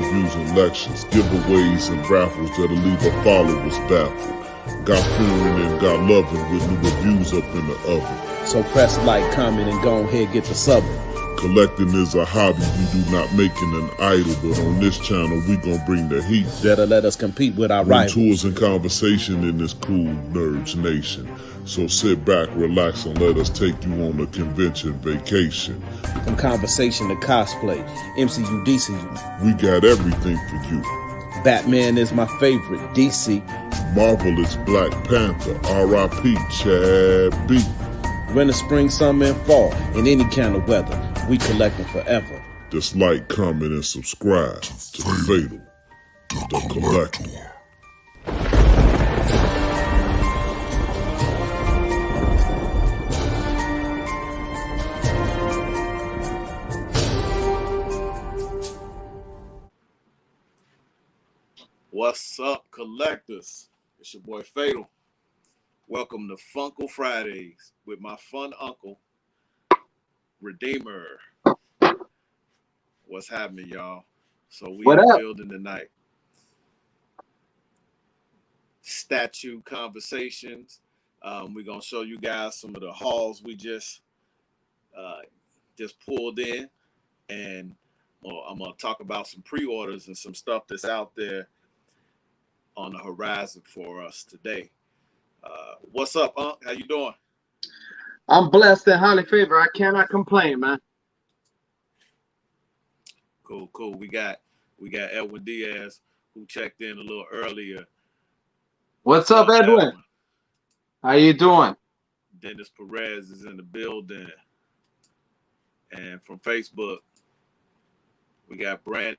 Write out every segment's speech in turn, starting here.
interviews and lectures, giveaways and raffles that'll leave our followers baffled. Got pouring and got loving with new reviews up in the oven. So press like, comment, and go ahead get the subbing. Collecting is a hobby, we do not making an idol, but on this channel we gon' bring the heat. That'll let us compete with our rivals. Tours and conversation in this cool nerds nation. So sit back, relax, and let us take you on a convention vacation. From conversation to cosplay, MCU, DCU. We got everything for you. Batman is my favorite, DC. Marvel is Black Panther, R.I.P. Chad B. Winter, spring, summer, and fall, in any kind of weather, we collecting forever. Just like, comment, and subscribe to Fatal, the Collector. What's up, collectors? It's your boy Fatal. Welcome to FUncle Fridays with my fun uncle, Redeemer. What's happening, y'all? So we in the building tonight. Statue conversations. We're gonna show you guys some of the hauls we just pulled in, and I'm gonna talk about some pre-orders and some stuff that's out there on the horizon for us today. What's up, Unc? How you doing? I'm blessed and highly favored. I cannot complain, man. Cool. We got Edwin Diaz, who checked in a little earlier. What's up, Edwin? How you doing? Dennis Perez is in the building. And from Facebook, we got Brand.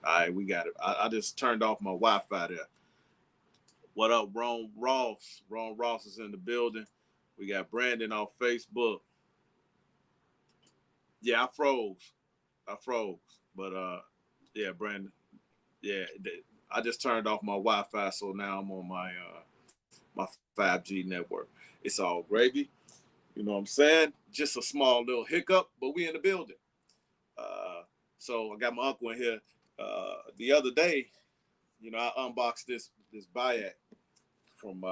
All right, we got it. I just turned off my Wi-Fi there. What up, Ron Ross? Ron Ross is in the building. We got Brandon on Facebook. Yeah, I froze. But yeah, Brandon. Yeah, I just turned off my Wi-Fi, so now I'm on my 5G network. It's all gravy. You know what I'm saying? Just a small little hiccup, but we in the building. So I got my uncle in here. The other day, you know, I unboxed this Bayek from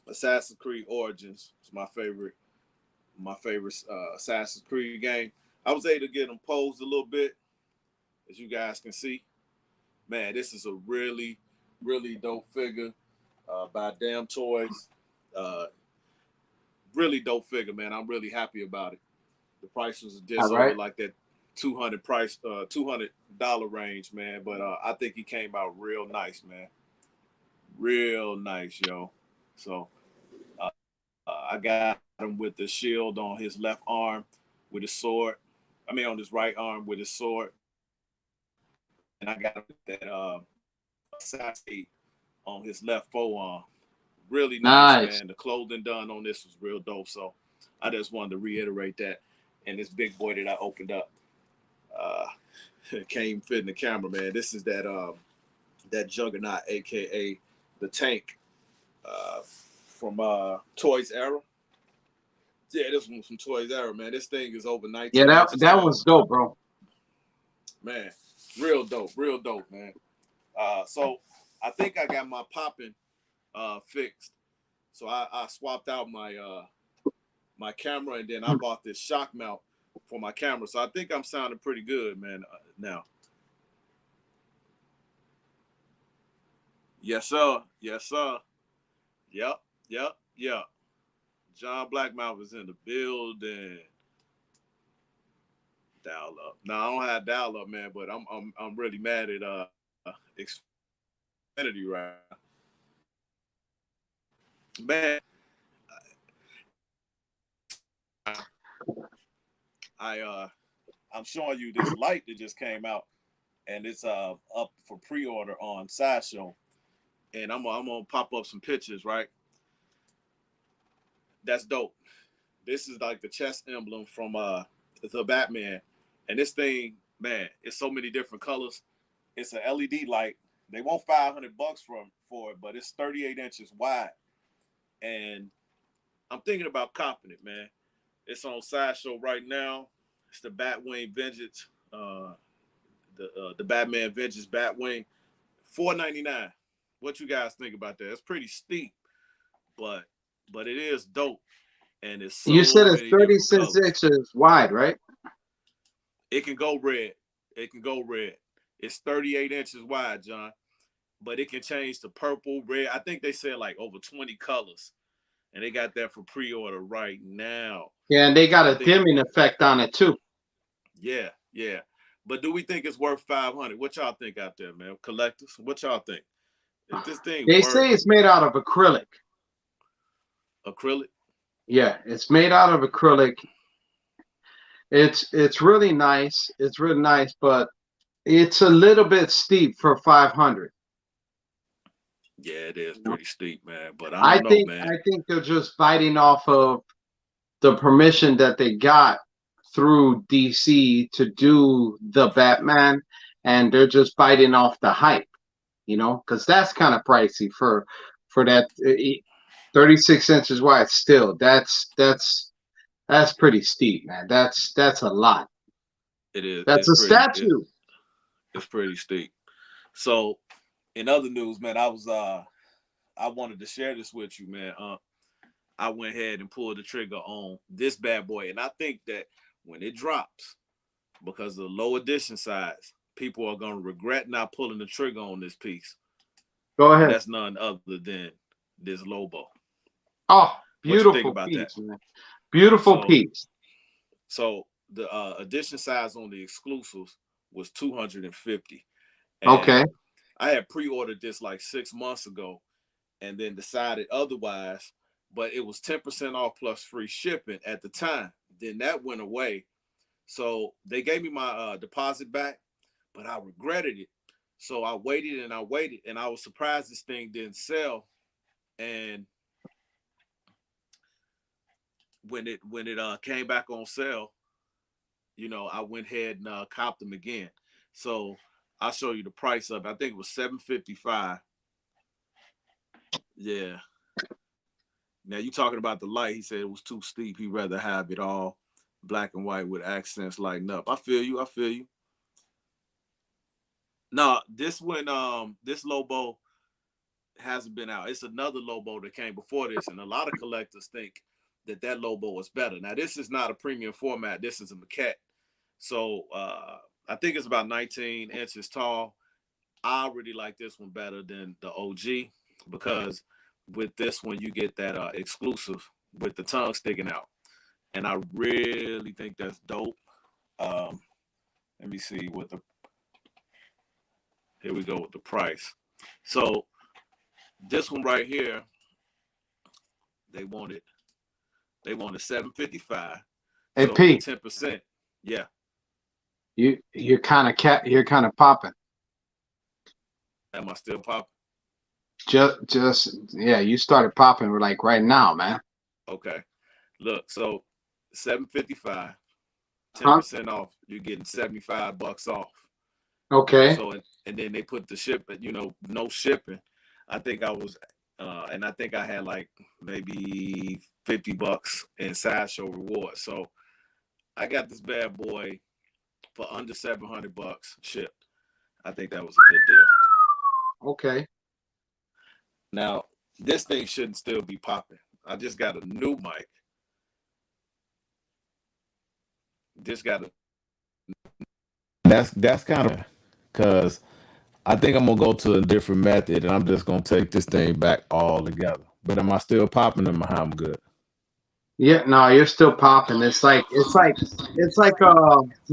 Assassin's Creed Origins. It's my favorite Assassin's Creed game. I was able to get them posed a little bit, as you guys can see. Man, this is a really, really dope figure by Damn Toys. Really dope figure, man. I'm really happy about it. The price was just over like that $200 range, man. But I think he came out real nice, man. Real nice, yo. So I got him with the shield on his left arm with his sword. I mean, on his right arm with his sword. And I got him with that assassin on his left forearm. Really nice, man. The clothing done on this was real dope. So I just wanted to reiterate that. And this big boy that I opened up came fit in the camera, man. This is that Juggernaut, aka the Tank, from Toys Era. Yeah, this one was from Toys Era, man. This thing is over 19 inches that tall. was dope, bro. Man, real dope, man. So I think I got my popping fixed. So I swapped out my camera, and then I bought this shock mount for my camera. So I think I'm sounding pretty good, man, now. Yes, sir. Yep. John Blackmouth is in the building. Dial up. No, I don't have dial up, man, but I'm really mad at Xfinity right now. Man, I'm showing you this light that just came out, and it's up for pre-order on Sideshow, and I'm gonna pop up some pictures, right? That's dope. This is like the chest emblem from the Batman, and this thing, man, it's so many different colors. It's an LED light. They want $500 for it, but it's 38 inches wide, and I'm thinking about copping it, man. It's on Sideshow right now. It's the Batwing Vengeance, the Batman Vengeance Batwing, $4.99. What you guys think about that? It's pretty steep, but it is dope, and it's so you said it's many 36 inches wide, right? It can go red. It can go red. It's 38 inches wide, John, but it can change to purple, red. I think they said like over 20 colors, and they got that for pre-order right now. Yeah, and they got a dimming effect on it too. Yeah, yeah. But do we think it's worth $500? What y'all think out there, man? Collectors, what y'all think? Is this thing They say it's made out of acrylic. Acrylic? Yeah, it's made out of acrylic. It's really nice. It's really nice, but it's a little bit steep for 500. Yeah, it is pretty steep, man. But I don't know, man. I think they're just biting off of the permission that they got through DC to do the Batman, and they're just biting off the hype, because that's kind of pricey for that 36 inches wide. Still, that's pretty steep, man. That's a lot. It is. That's a statue. It's pretty steep. So, in other news, man, I wanted to share this with you, man. I went ahead and pulled the trigger on this bad boy, and I think that when it drops, because of the low edition size, people are gonna regret not pulling the trigger on this piece. Go ahead. And that's none other than this Lobo. Oh, beautiful What you think about piece, that? Man. Beautiful piece. So the edition size on the exclusives was 250. Okay. I had pre-ordered this like 6 months ago, and then decided otherwise. But it was 10% off plus free shipping at the time. Then that went away. So they gave me my deposit back, but I regretted it. So I waited, and I was surprised this thing didn't sell. And when it came back on sale, I went ahead and copped them again. So I'll show you the price of it. I think it was $755. Yeah. Now you talking about the light. He said it was too steep. He'd rather have it all black and white with accents lighting up. I feel you. No, this Lobo hasn't been out. It's another Lobo that came before this, and a lot of collectors think that Lobo was better. Now this is not a premium format. This is a maquette. So I think it's about 19 inches tall. I really like this one better than the OG, because with this one you get that exclusive with the tongue sticking out, and I really think that's dope. Let me see here we go with the price. So this one right here, they wanted $755. Hey, so Pete, 10%. Yeah. You're kind of popping. Am I still popping? Just yeah, you started popping like right now, man. Okay. Look, so $755, 10% off. You're getting $75 off. Okay. So and then they put the shipping, no shipping. I think I was, and I think I had like maybe $50 in Sideshow rewards. So I got this bad boy for under $700 shipped. I think that was a good deal. Okay. Now, this thing shouldn't still be popping. I just got a new mic. That's kind of, because I think I'm gonna go to a different method, and I'm just gonna take this thing back all together. But am I still popping, or I'm good? Yeah, no, you're still popping. It's like you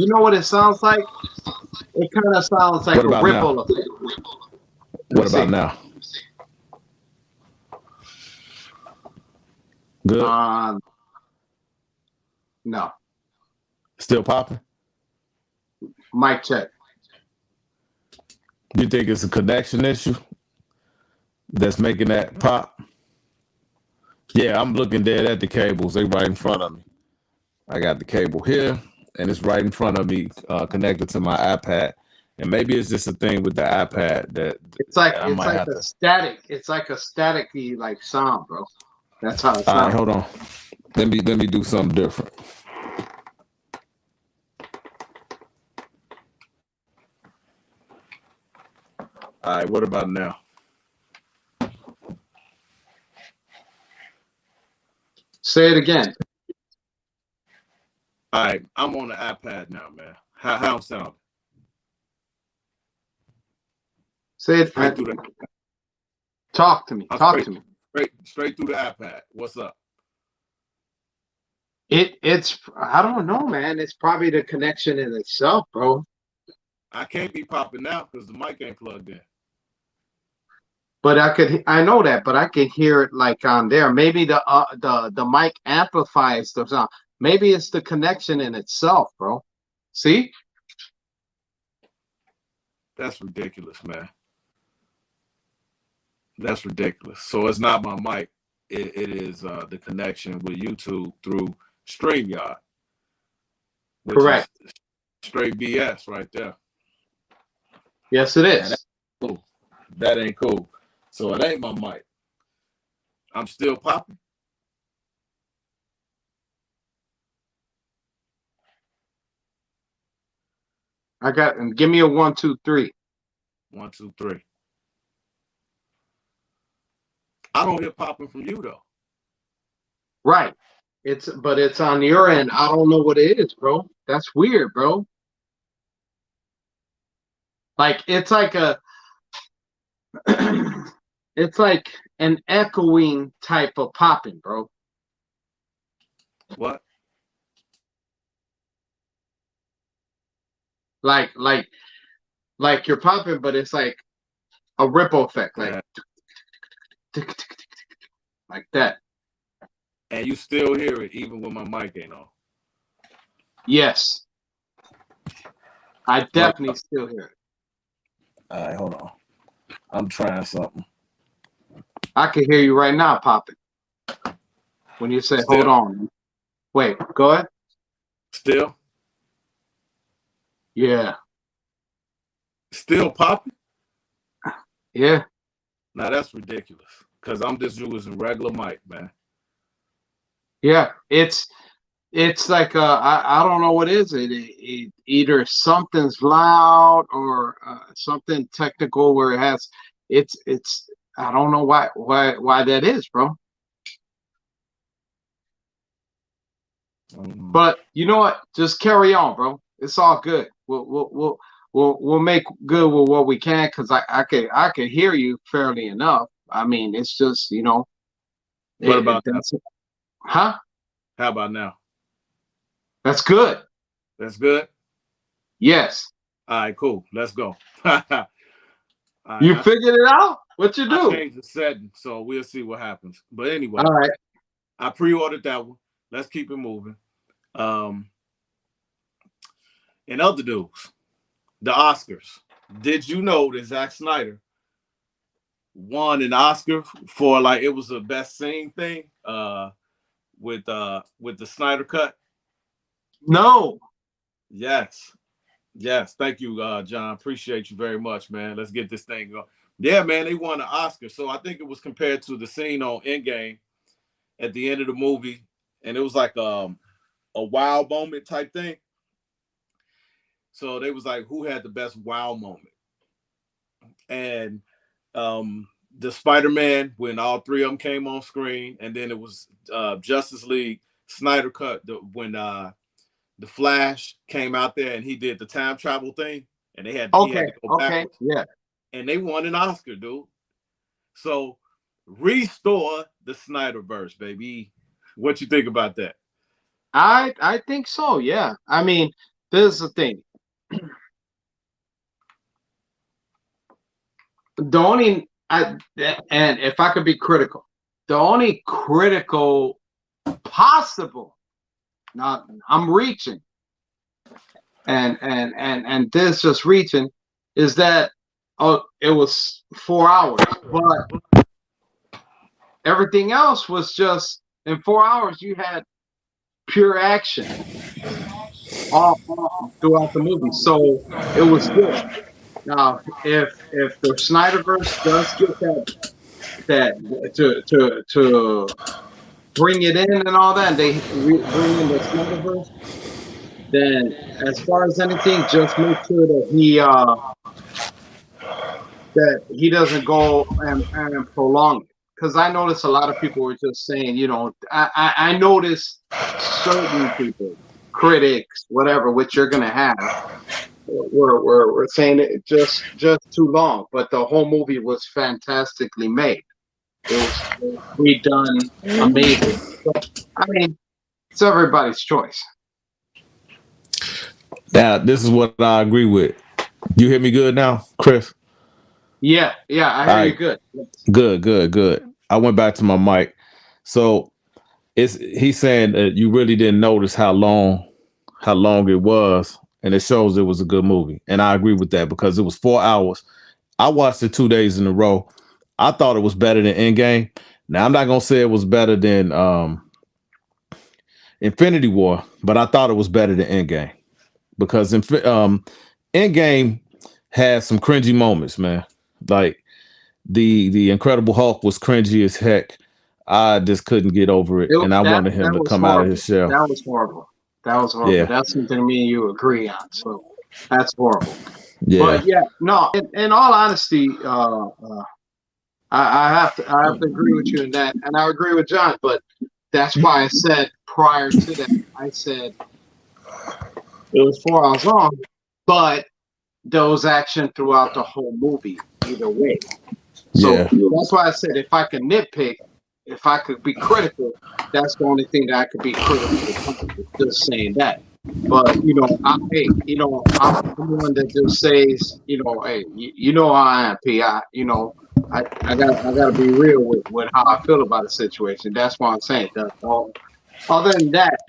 know what it sounds like? It kind of sounds like a ripple effect. What about now? Good. No. Still popping? Mic check. You think it's a connection issue that's making that pop? Yeah, I'm looking dead at the cables. They right in front of me. I got the cable here, and it's right in front of me, connected to my iPad. And maybe it's just a thing with the iPad that I might have to. Static. It's like a staticky like sound, bro. That's how it sounds. All right, hold on. Let me do something different. All right, what about now? Say it again. All right, I'm on the iPad now, man. How I'm sounding? Say it. Straight through the, Talk to me. Talk to me. Straight through the iPad. What's up? It's I don't know, man. It's probably the connection in itself, bro. I can't be popping now because the mic ain't plugged in. But I know that, but I can hear it like on there. Maybe the mic amplifies the sound. Maybe it's the connection in itself, bro. See? That's ridiculous, man. That's ridiculous. So it's not my mic. It is the connection with YouTube through StreamYard. Correct. Straight BS right there. Yes, it is. Cool. That ain't cool. So it ain't my mic. I'm still popping. I got, give me a 1, 2, 3. 1, 2, 3. I don't hear popping from you though. Right. But it's on your end. I don't know what it is, bro. That's weird, bro. Like it's like it's like an echoing type of popping, bro. What? Like you're popping, but it's like a ripple effect, like like that. And you still hear it even when my mic ain't on. Yes. I definitely still hear it. All right, hold on. I'm trying something. I can hear you right now popping. When you say, hold on. Wait, go ahead. Still? Yeah. Still popping? Yeah. Now that's ridiculous. Because I'm just using regular mic, man. Yeah. It's like I don't know what is it. Either something's loud or something technical where it has it's I don't know why that is, bro. But you know what? Just carry on, bro. It's all good. We'll make good with what we can because I can hear you fairly enough. I mean, it's just, you know. What about that? Huh? How about now? That's good. That's good? Yes. All right, cool. Let's go. Right, you figured it out? What you do? I changed the setting, so we'll see what happens. But anyway, all right. I pre-ordered that one. Let's keep it moving. In other news, the Oscars. Did you know that Zack Snyder won an Oscar for like it was a best scene thing with the Snyder cut? No. Yes. Thank you, John. Appreciate you very much, man. Let's get this thing going. Yeah, man, they won an Oscar. So I think it was compared to the scene on Endgame at the end of the movie, and it was like a wow moment type thing. So they was like, who had the best wow moment? And the Spider-Man, when all three of them came on screen, and then it was Justice League Snyder cut when the Flash came out there and he did the time travel thing, and he had to go backwards. Yeah. And they won an Oscar, dude. So restore the Snyderverse, baby. What you think about that? I think so, yeah. I mean, this is the thing. And if I could be critical, the only critical possible, not I'm reaching, and this just reaching is that it was 4 hours, but everything else was just in 4 hours you had pure action all throughout the movie, so it was good. Now, if the Snyderverse does get that to bring it in and all that, and they bring in the Snyderverse, then as far as anything, just make sure that he doesn't go and prolong it. Because I noticed a lot of people were just saying, you know, I noticed certain people, critics, whatever, which you're gonna have, were saying it just too long. But the whole movie was fantastically made. It was redone, amazing. So, I mean, it's everybody's choice. Now, this is what I agree with. You hear me good now, Chris? Yeah, I hear you good. Good. I went back to my mic. So he's saying that you really didn't notice how long it was, and it shows it was a good movie. And I agree with that because it was 4 hours. I watched it 2 days in a row. I thought it was better than Endgame. Now I'm not gonna say it was better than Infinity War, but I thought it was better than Endgame because Endgame had some cringy moments, man. Like the Incredible Hulk was cringy as heck. I just couldn't get over it, and I wanted him to come out of his shell. That was horrible. Yeah. That's something me and you agree on. So that's horrible. Yeah. But yeah, no. In all honesty, I have to agree with you in that, and I agree with John. But that's why I said prior to that, I said it was 4 hours long, but there was action throughout the whole movie either way. So that's why I said if I could nitpick, if I could be critical, that's the only thing that I could be critical of, just saying that. But I'm someone that just says, hey, how I am, P. I gotta be real with how I feel about a situation. That's why I'm saying that. Other than that,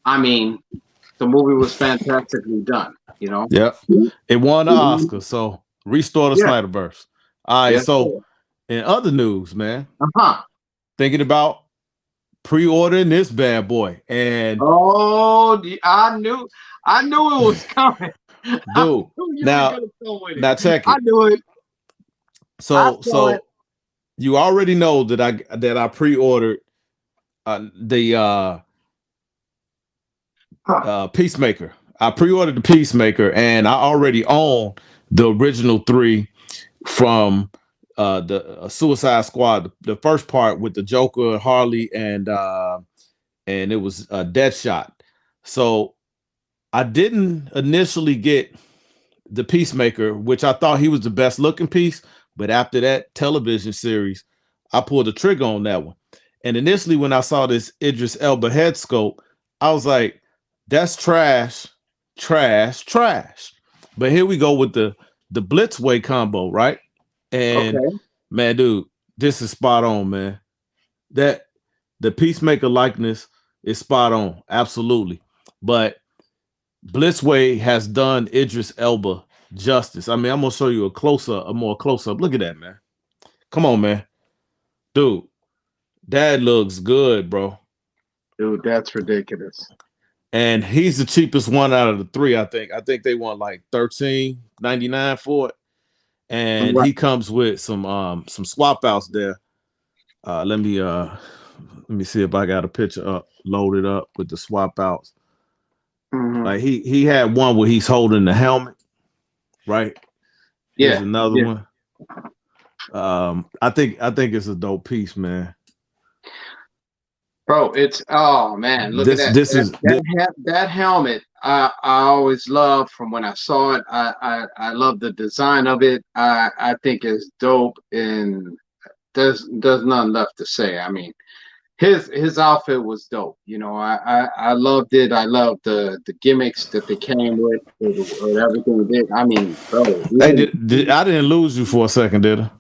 I mean, the movie was fantastically done. Yep. It won the Oscar, so restore the Snyderverse. All right, so in other news, man, thinking about pre-ordering this bad boy, and I knew it was coming, dude. Now check it. I knew it. So you already know that I pre-ordered the Peacemaker. I pre-ordered the Peacemaker, and I already own the original 3 from the Suicide Squad. The first part with the Joker, Harley, and it was Deadshot. So I didn't initially get the Peacemaker, which I thought he was the best looking piece. But after that television series, I pulled the trigger on that one. And initially, when I saw this Idris Elba head sculpt, I was like, that's trash. But here we go with the Blitzway combo, right? And man, dude, this is spot on, man. That the Peacemaker likeness is spot on, absolutely. But Blitzway has done Idris Elba justice. I mean, I'm gonna show you a more close up. Look at that, man. Come on, man. Dude, that looks good, bro. Dude, that's ridiculous. And he's the cheapest one out of the 3, I think. I think they want like $13.99 for it. And he comes with some swap outs there. Let me see if I got a picture loaded up with the swap outs. Like he had one where he's holding the helmet, right? Here's another one. I think it's a dope piece, man. Bro, it's man, look at that. That helmet. I always loved from when I saw it. I love the design of it. I think it's dope, and there's nothing left to say. I mean, his outfit was dope. I loved it. I loved the gimmicks that they came with everything they did. I mean, bro. Hey, I didn't lose you for a second, did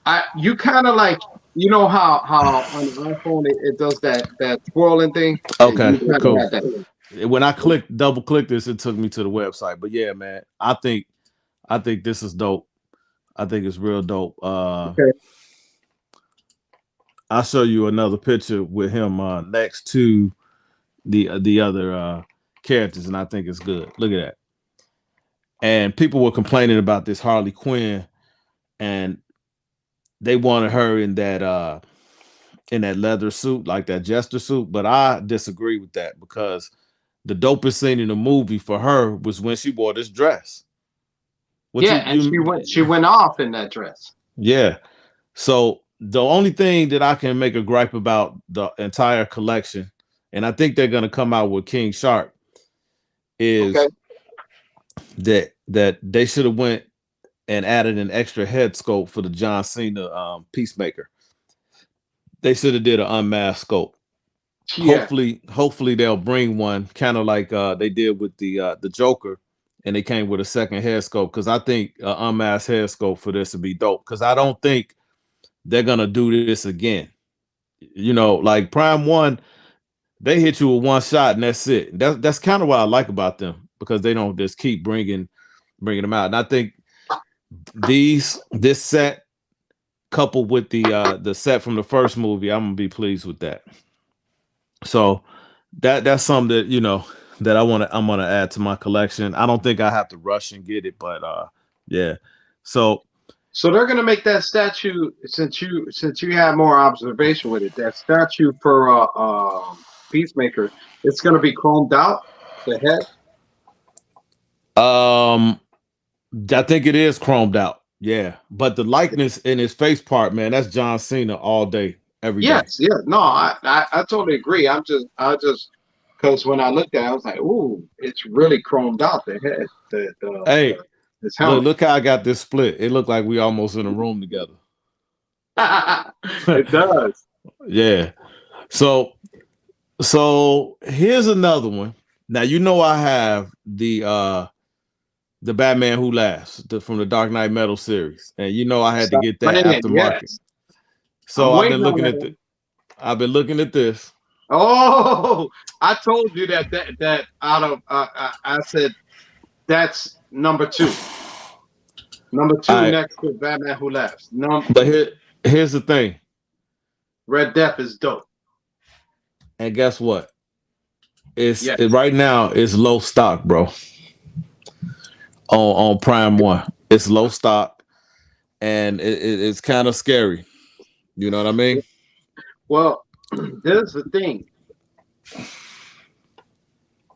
I? You kind of like, how on the iPhone it does that twirling thing. Okay, cool. when I double clicked this, it took me to the website. But yeah, man, I think this is dope. I think it's real dope. Okay. I'll show you another picture with him next to the other characters, and I think it's good. Look at that. And people were complaining about this Harley Quinn, and they wanted her in that leather suit, like that jester suit. But I disagree with that because the dopest scene in the movie for her was when she wore this dress. What Yeah, and she went off in that dress. Yeah. So the only thing that I can make a gripe about the entire collection, and I think they're gonna come out with King Shark, is Okay. that they should have went and added an extra head sculpt for the John Cena Peacemaker. They should have did an unmasked sculpt. Yeah. Hopefully they'll bring one, kind of like they did with the Joker, and they came with a second head sculpt. Because I think unmasked head sculpt for this would be dope. Because I don't think they're gonna do this again. You know, like Prime One, they hit you with one shot and that's it. That's kind of what I like about them because they don't just keep bringing them out. And I think this set coupled with the set from the first movie, I'm gonna be pleased with that. So that's something that that I'm gonna add to my collection. I don't think I have to rush and get it, but yeah. So they're gonna make that statue since you have more observation with it. That statue for Peacemaker, it's gonna be chromed out the head. I think it is chromed out. Yeah, but the likeness in his face part, man, that's John Cena all day, every day. Yes, yeah, no, I totally agree. I just because when I looked at it, I was like, ooh, it's really chromed out the head. Hey, his helmet. look how I got this split. It looked like we almost in a room together. It does. Yeah. So here's another one. Now I have the Batman Who Laughs from the Dark Knight Metal series, and I had to get that aftermarket. Yes. So I've been looking at this. Oh, I told you that out of I said that's number 2. Number 2 right. Next to Batman Who Laughs. But here's the thing. Red Death is dope. And guess what? Right now it's low stock, bro. On Prime One, it's low stock, and it's kind of scary. You know what I mean? Well, there's the thing.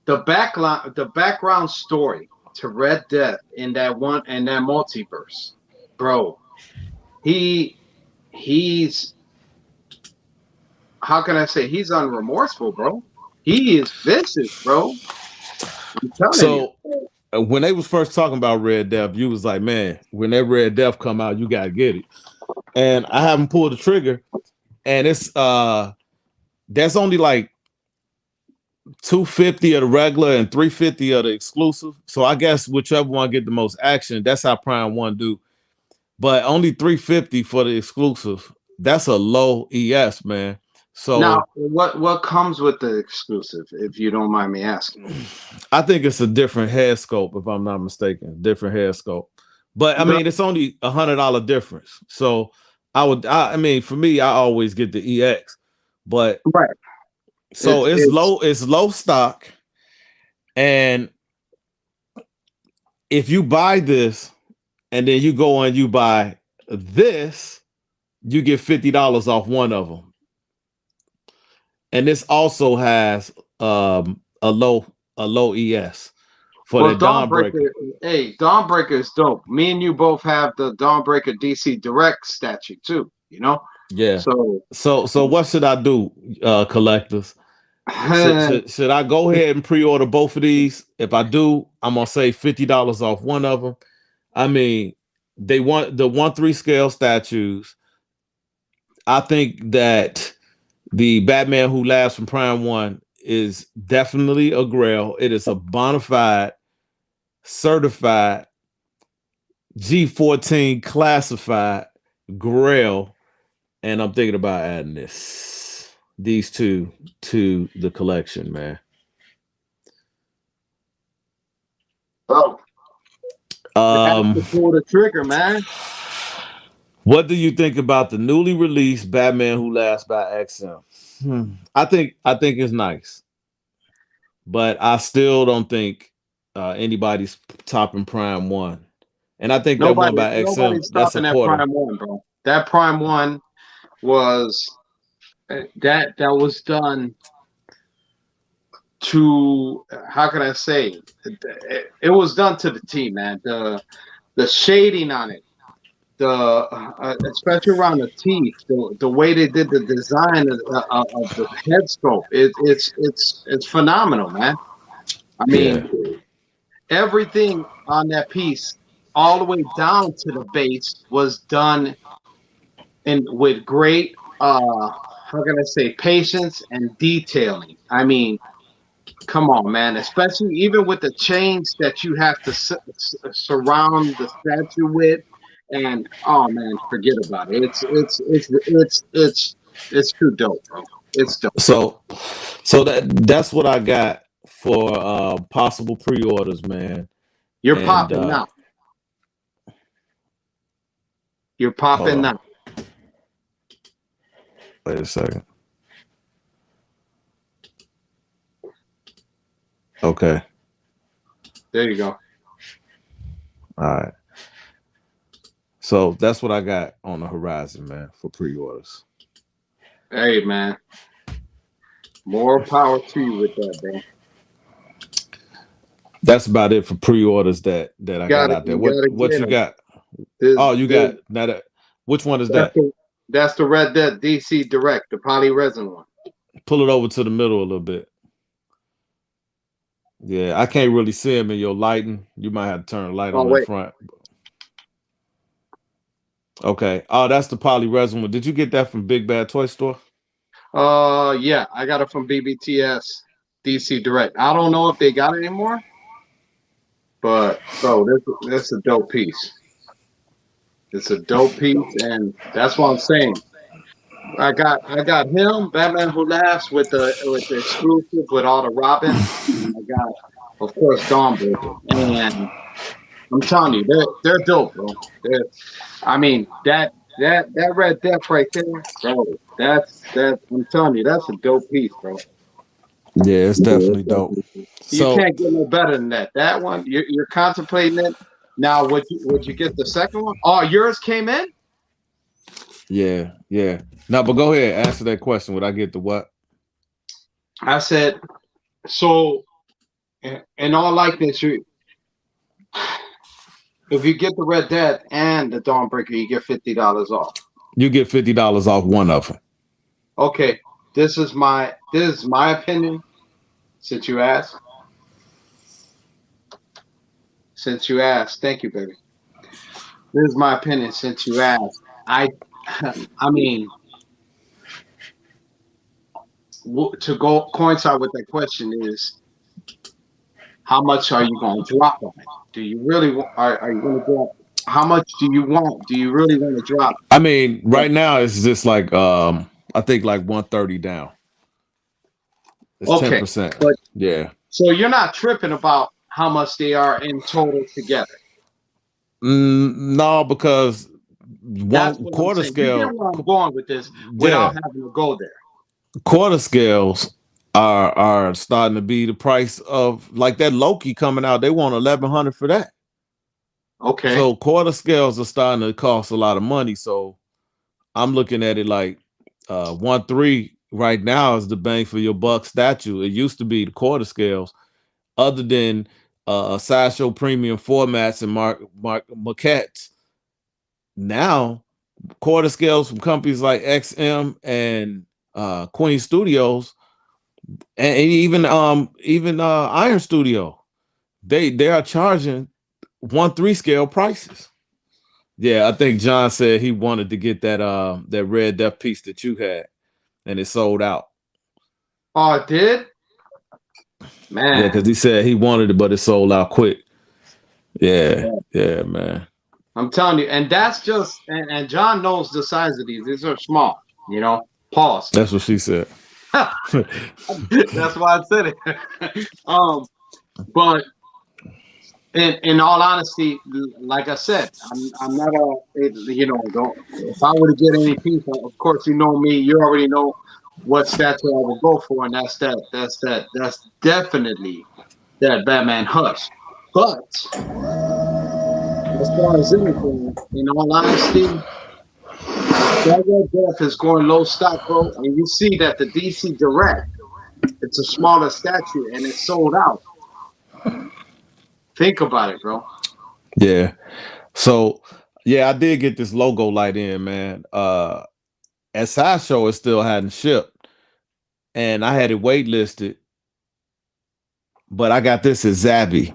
The background story to Red Death in that multiverse, bro. He's how can I say? He's unremorseful, bro. He is vicious, bro. I'm telling you. When they was first talking about Red Death, you was like, man, when that Red Death come out, you gotta get it. And I haven't pulled the trigger, and it's that's only like $250 of the regular and $350 of the exclusive. So I guess whichever one get the most action, that's how Prime One do. But only $350 for the exclusive. That's a low ES, man. So now, what comes with the exclusive, if you don't mind me asking? I think it's a different head sculpt, if I'm not mistaken. Different head sculpt. But I mean, it's only $100 difference. So I mean, for me, I always get the EX. But right. So it's low stock. And if you buy this and then you go and you buy this, you get $50 off one of them. And this also has a low ES for the Dawnbreaker. Hey, Dawnbreaker is dope. Me and you both have the Dawnbreaker DC Direct statue too, Yeah. So what should I do, collectors? Should I go ahead and pre-order both of these? If I do, I'm gonna save $50 off one of them. I mean, they want the 1/3 scale statues. I think that the Batman Who Laughs from Prime One is definitely a grail. It is a bona fide, certified, G14 classified grail, and I'm thinking about adding these two to the collection, man. Bro, they have to pull the trigger, man. What do you think about the newly released Batman Who Laughs by XM? I think it's nice, but I still don't think anybody's topping Prime One. And I think that one by XM, Nobody's that's a stopping that quarter. Prime One, bro. That Prime One was that was done to, how can I say, it was done to the T, man. The shading on it, the especially around the teeth, the way they did the design of the head sculpt, it's phenomenal, man. I Yeah. mean, everything on that piece, all the way down to the base, was done in with great how can I say, patience and detailing. I mean, come on, man. Especially even with the chains that you have to surround the statue with, and oh man, forget about it. It's too dope, bro. It's dope. So that's what I got for possible pre-orders, man. You're And popping now. You're hold popping on. now. Wait a second. Okay. There you go. All right. So that's what I got on the horizon, man, for pre-orders. Hey, man. More power to you with that, bro. That's about it for pre-orders that I got out there. You What gotta what get you them. got? Oh, you got now that. Which one is that? That's the Red Dead DC Direct, the poly resin one. Pull it over to the middle a little bit. Yeah, I can't really see them in your lighting. You might have to turn the light Oh on in wait. front. Okay. Oh, that's the poly resin one. Did you get that from Big Bad Toy Store? Yeah, I got it from BBTS DC Direct. I don't know if they got it anymore, but bro, this is a dope piece. It's a dope piece, and that's what I'm saying. I got him, Batman Who Laughs, with the exclusive with all the Robins, and I got, of course, Dawnbreaker. And I'm telling you, they're dope, bro. I mean, that Red Death right there, bro. That I'm telling you, that's a dope piece, bro. Yeah, it's definitely dope. You So can't get no better than that. That one, you're contemplating it. Now, would you get the second one? Oh, yours came in? yeah. Now, but go ahead, answer that question. Would I get the what? I said, so in all likeness, if you get the Red Dead and the Dawnbreaker, you get $50 off. You get $50 off one of them. Okay, this is my opinion. Since you asked, thank you, baby. This is my opinion. Since you asked, I mean, to go coincide with that question is, how much are you going to drop on it? Do you really are you going to drop? How much do you want? Do you really want to drop? I mean, right now it's just like I think like 130 down. It's Okay, 10%. but Yeah. so you're not tripping about how much they are in total together. No, because That's one what I'm quarter saying. You get scale, where I'm going with this without yeah, having to go there. quarter scales are starting to be the price of like that Loki coming out. They want 1,100 for that. Okay. So quarter scales are starting to cost a lot of money. So I'm looking at it like 1.3 right now is the bang for your buck statue. It used to be the quarter scales, other than sideshow premium formats and maquettes. Now quarter scales from companies like XM and Queen Studios and even Iron Studio, they are charging 1.3 scale prices. Yeah, I think John said he wanted to get that Red Death piece that you had, and it sold out. Oh, it did? Yeah, Man. because he said he wanted it, but it sold out quick. Yeah, man. I'm telling you, and that's just and John knows the size of these. These are small, you know. Pause. That's what she said. That's why I said it. But in all honesty, like I said, I'm not a don't, if I were to get any piece, of course you know me, you already know what statue I would go for, and that's definitely that Batman Hush. But as far as anything, in all honesty, that Red Death is going low stock, bro, and you see that the DC Direct, it's a smaller statue and it's sold out. Think about it, bro. Yeah. So yeah, I did get this logo light in, man. At Sideshow, it still hadn't shipped, and I had it waitlisted, but I got this at Zabby,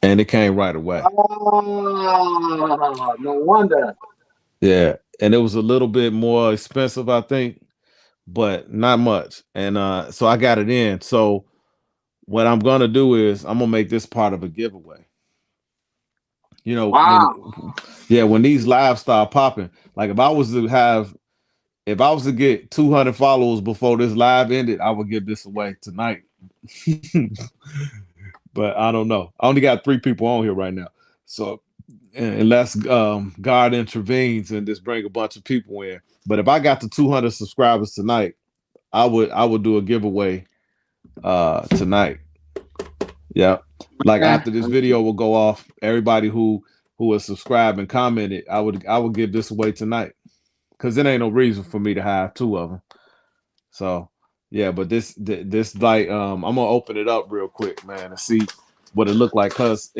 and it came right away. Oh, no wonder. Yeah, and it was a little bit more expensive, I think, but not much. And so I got it in. So what I'm gonna do is I'm gonna make this part of a giveaway. You know, Wow. when these lives start popping, like if I was to get 200 followers before this live ended, I would give this away tonight. But I don't know. I only got 3 people on here right now. So unless God intervenes and just bring a bunch of people in. But if I got to 200 subscribers tonight, I would do a giveaway tonight. Yeah. Like after this video will go off, everybody who was subscribed and commented, I would give this away tonight. Cause it ain't no reason for me to have 2 of them. So yeah, but this light, I'm gonna open it up real quick, man, and see what it looked like. Cause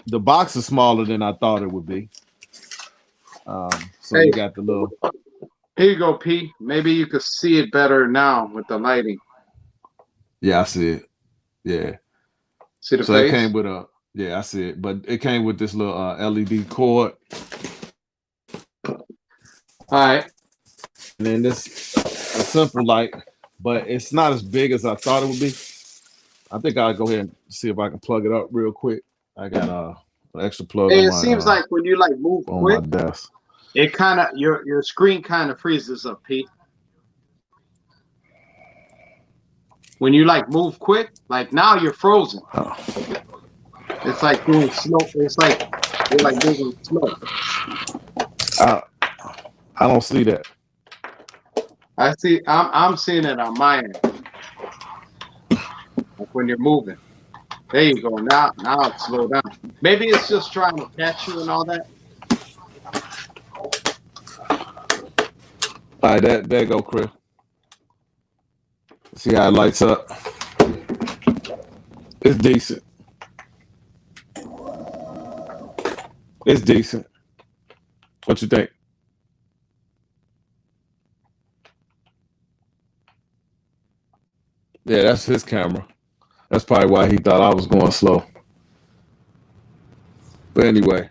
the box is smaller than I thought it would be. So Hey, you got the little. Here you go, P. Maybe you could see it better now with the lighting. Yeah, I see it. Yeah. See the So face? it came with I see it, but it came with this little LED cord. All right. And then this a simple light, but it's not as big as I thought it would be. I think I'll go ahead and see if I can plug it up real quick. I got an extra plug Hey, on it my seems like when you like move on quick, my desk. it kind of your screen kind of freezes up, P. When you like move quick, like now you're frozen. Oh. It's like doing slow. It's like you're like moving slow. I don't see that. I see. I'm seeing it on my end. Like when you're moving. There you go. Now it's slowed down. Maybe it's just trying to catch you and all that. All right, there you go, Chris. See how it lights up. It's decent. It's decent. What you think? Yeah, that's his camera. That's probably why he thought I was going slow. But anyway.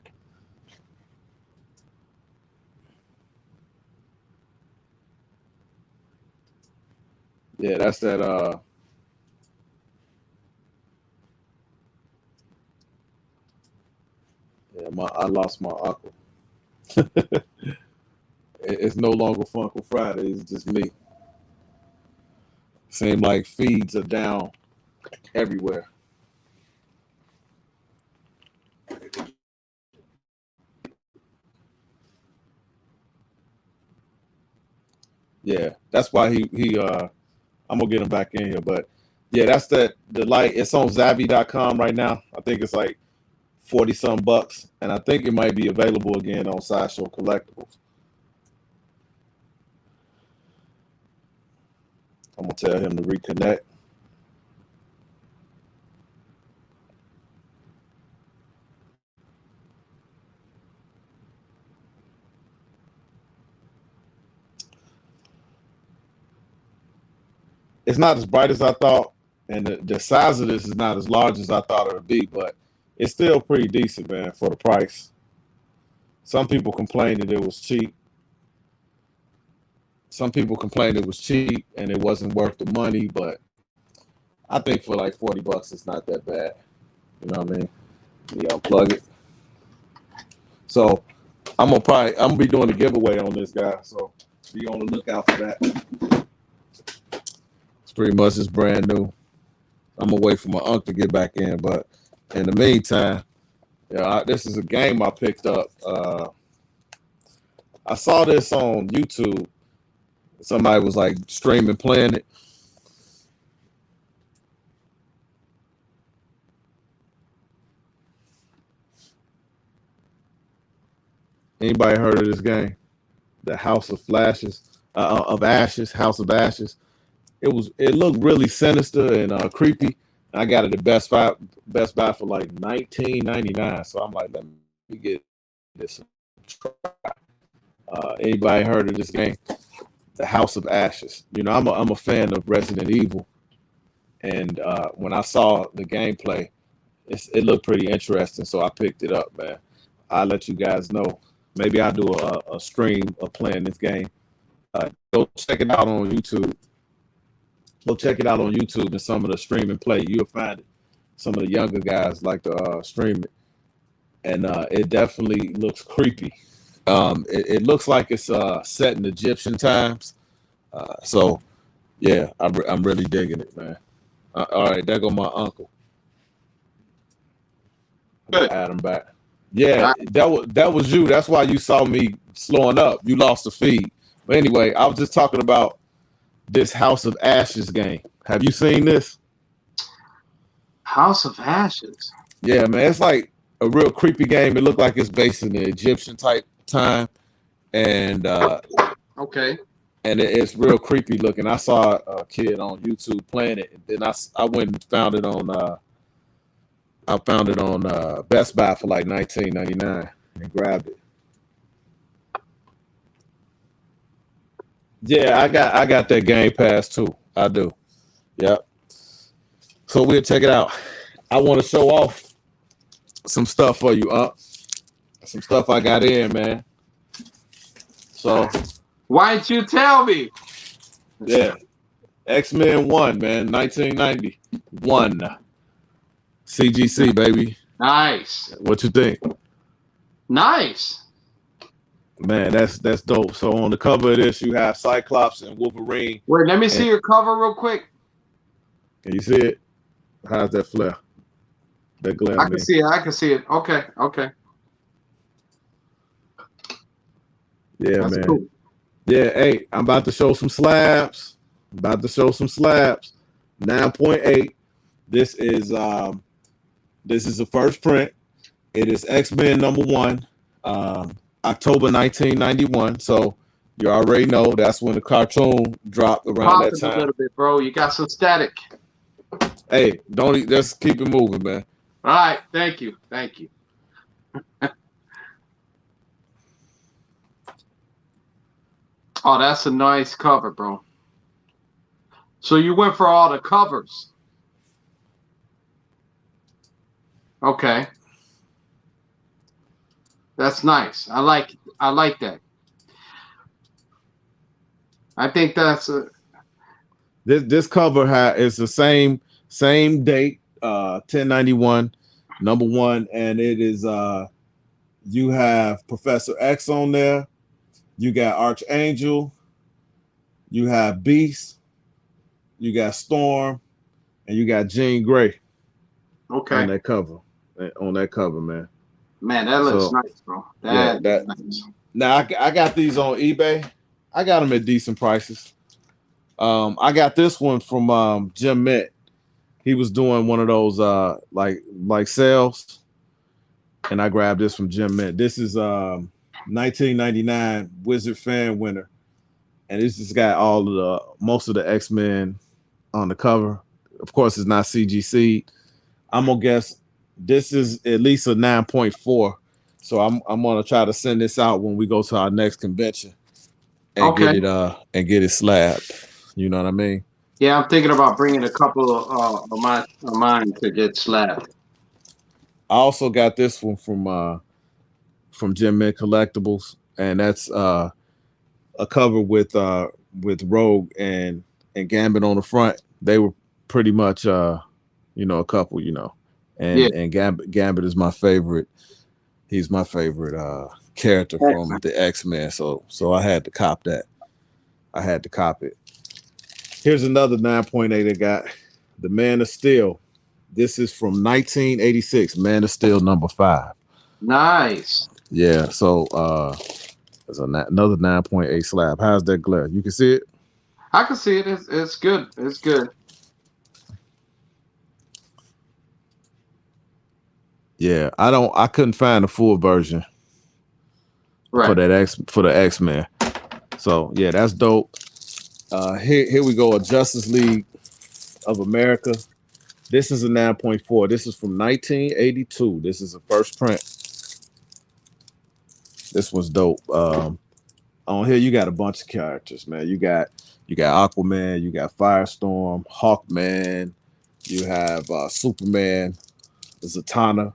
Yeah, that's that I lost my uncle. It's no longer FUncle Friday, it's just me. Seem like feeds are down everywhere. Yeah, that's why he I'm gonna get him back in here. But yeah, that's the light. It's on Zavi.com right now. I think it's like 40 some bucks, and I think it might be available again on Sideshow Collectibles. I'm gonna tell him to reconnect. It's not as bright as I thought, and the size of this is not as large as I thought it would be, but it's still pretty decent, man, for the price. Some people complained that it was cheap. Some people complained it was cheap and it wasn't worth the money, but I think for like 40 bucks, it's not that bad. You know what I mean? You unplug it. So I'm gonna be doing a giveaway on this guy, so be on the lookout for that. It's pretty much just brand new. I'm gonna wait for my uncle to get back in, but in the meantime, Yeah, this is a game I picked up. I saw this on YouTube. Somebody was like streaming, playing it. Anybody heard of this game? The House of Flashes, of Ashes, House of Ashes. It looked really sinister and creepy. I got it at Best Buy for like $19.99. So I'm like, let me get this. Anybody heard of this game? The House of Ashes. You know, I'm a fan of Resident Evil, and when I saw the gameplay, it looked pretty interesting. So I picked it up, man. I'll let you guys know. Maybe I'll do a stream of playing this game. Go check it out on YouTube. Go check it out on YouTube and some of the stream and play. You'll find it. Some of the younger guys like to stream it, and it definitely looks creepy. It looks like it's set in Egyptian times. So yeah, I'm really digging it, man. All right, there go my uncle. Good. Add him back. Yeah, that was you. That's why you saw me slowing up. You lost the feed. But anyway, I was just talking about this House of Ashes game. Have you seen this? House of Ashes. Yeah, man. It's like a real creepy game. It looked like it's based in the Egyptian type time. And okay. And it's real creepy looking. I saw a kid on YouTube playing it. And then I went and found it on Best Buy for like $19.99 and grabbed it. Yeah, I got that Game Pass too. I do. Yep. So we'll check it out. I want to show off some stuff for you, some stuff I got in, man. So why didn't you tell me? Yeah. X-Men 1, man, 1991. CGC, baby. Nice. What you think? Nice. Man, that's dope. So on the cover of this, you have Cyclops and Wolverine. Wait, let me see your cover real quick. Can you see it? How's that flare? That glare. I can see it. I can see it. Okay. Okay. Yeah, that's man. Cool. Yeah, hey, I'm about to show some slabs. 9.8. This is the first print. It is X-Men #1. October 1991. So you already know that's when the cartoon dropped around that time. A little bit, bro. You got some static. Hey, just keep it moving, man. All right, thank you. Oh, that's a nice cover, bro. So you went for all the covers. Okay. That's nice. I like that. I think that's this cover is the same date, 1091, #1, and it is you have Professor X on there, you got Archangel, you have Beast, you got Storm, and you got Jean Grey. Okay. On that cover, man. Man, that looks nice, bro. That's nice. Now I got these on eBay. I got them at decent prices. I got this one from Jim Mint. He was doing one of those like sales, and I grabbed this from Jim Mint. This is 1999 Wizard Fan Winner, and it's just got most of the X-Men on the cover. Of course, it's not CGC. I'm gonna guess this is at least a 9.4. So I'm gonna try to send this out when we go to our next convention and get it slabbed. You know what I mean? Yeah, I'm thinking about bringing a couple of mine to get slabbed. I also got this one from Jim Mint Collectibles, and that's a cover with Rogue and Gambit on the front. They were pretty much a couple, and Gambit is my favorite. He's my favorite character from the X-Men. So I had to cop that. I had to cop it. Here's another 9.8 I got. The Man of Steel. This is from 1986, Man of Steel #5. Nice. Yeah, so there's another 9.8 slab. How's that glare? You can see it? I can see it. It's good. It's good. Yeah, I couldn't find the full version for Right. the X-Men. So yeah, that's dope. Here we go, a Justice League of America. This is a 9.4. This is from 1982. This is a first print. This was dope. On here you got a bunch of characters, man. You got Aquaman, you got Firestorm, Hawkman, you have Superman, Zatanna,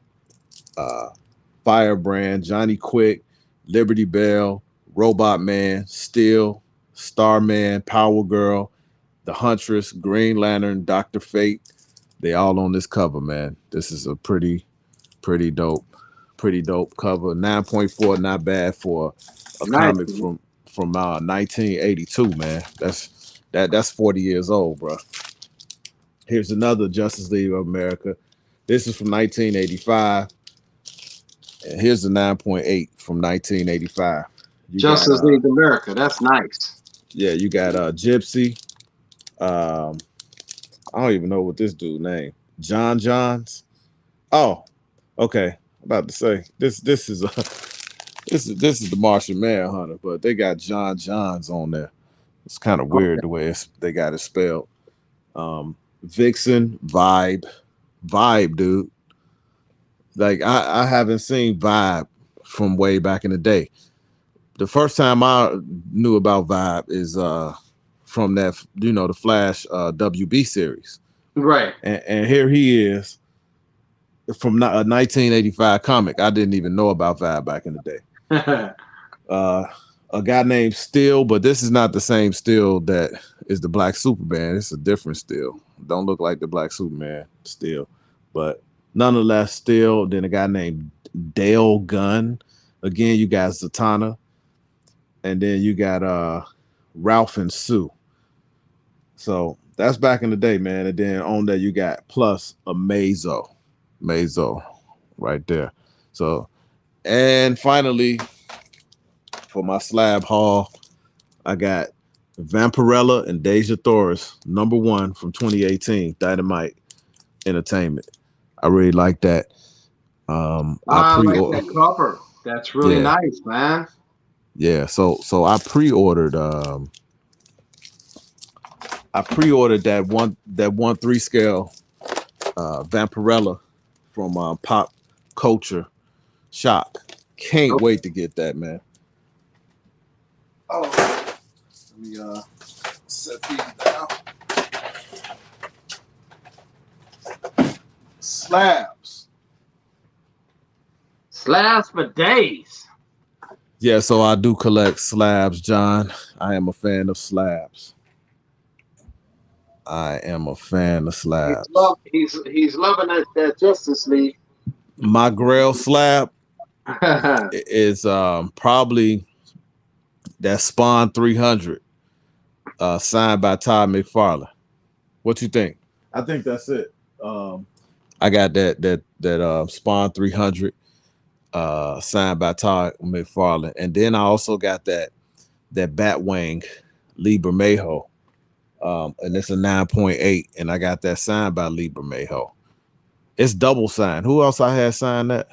Firebrand, Johnny Quick, Liberty Bell, Robot Man, Steel, Starman, Power Girl, the Huntress, Green Lantern, Dr. Fate. They all on this cover, man. This is a pretty dope cover. 9.4, not bad for a Nice. comic from 1982, man. That's 40 years old, bro. Here's another Justice League of America. This is from 1985. And here's the 9.8 from 1985. Justice League America. That's nice. Yeah, you got Gypsy. I don't even know what this dude name. John Johns. Oh, okay. About to say this is the Martian Manhunter, but they got John Johns on there. It's kind of weird the way they got it spelled. Vixen, Vibe, dude. Like I haven't seen Vibe from way back in the day. The first time I knew about Vibe is from that, the Flash WB series. Right. And here he is from a 1985 comic. I didn't even know about Vibe back in the day. A guy named Steel, but this is not the same Steel that is the Black Superman. It's a different Steel. Don't look like the Black Superman Steel, but nonetheless, Steel. Then a guy named Dale Gunn. Again, you got Zatanna, and then you got Ralph and Sue. So that's back in the day, man. And then on there you got plus a Mazo right there. So, and finally, for my slab haul, I got Vampirella and Deja Thoris, #1 from 2018, Dynamite Entertainment. I really like that. I like that cover. That's really nice, man. Yeah, so I pre-ordered that 1/3 scale Vampirella from Pop Culture Shock. Can't wait to get that, man. Oh, let me set these down. Slabs for days. Yeah, so I do collect slabs, John. I am a fan of slabs. He's loving that Justice League. My Grail slab is probably that Spawn 300, signed by Todd McFarlane. What you think? I think that's it. I got that Spawn 300, signed by Todd McFarlane, and then I also got that Batwing Lee Bermejo, and it's a 9.8, and I got that signed by Lee Bermejo. It's double signed. Who else I had signed that?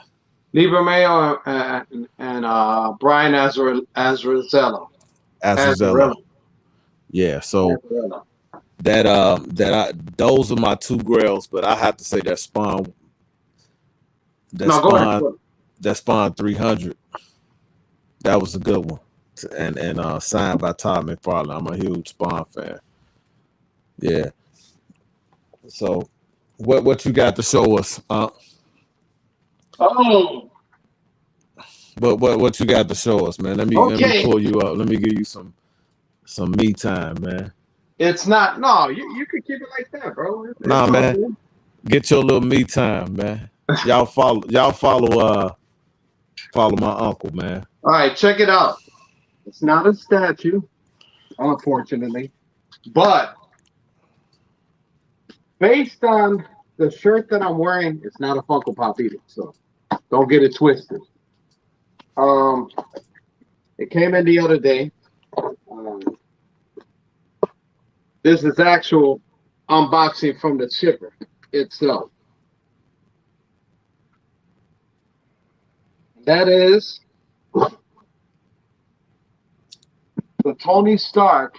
Lee Bermejo and Brian Azzarello. Yeah, so those are my two grails, but I have to say that Spawn. That Spawn 300. That was a good one, and signed by Todd McFarlane. I'm a huge Spawn fan. Yeah. So, what you got to show us? What you got to show us, man? Let me pull you up. Let me give you some me time, man. It's not. No, you could keep it like that, bro. Nah, man. Good. Get your little me time, man. Y'all follow my uncle, man. All right, check it out. It's not a statue, unfortunately, but based on the shirt that I'm wearing, it's not a Funko Pop either. So Don't get it twisted. It came in the other day. This is actual unboxing from the shipper itself. That is the Tony Stark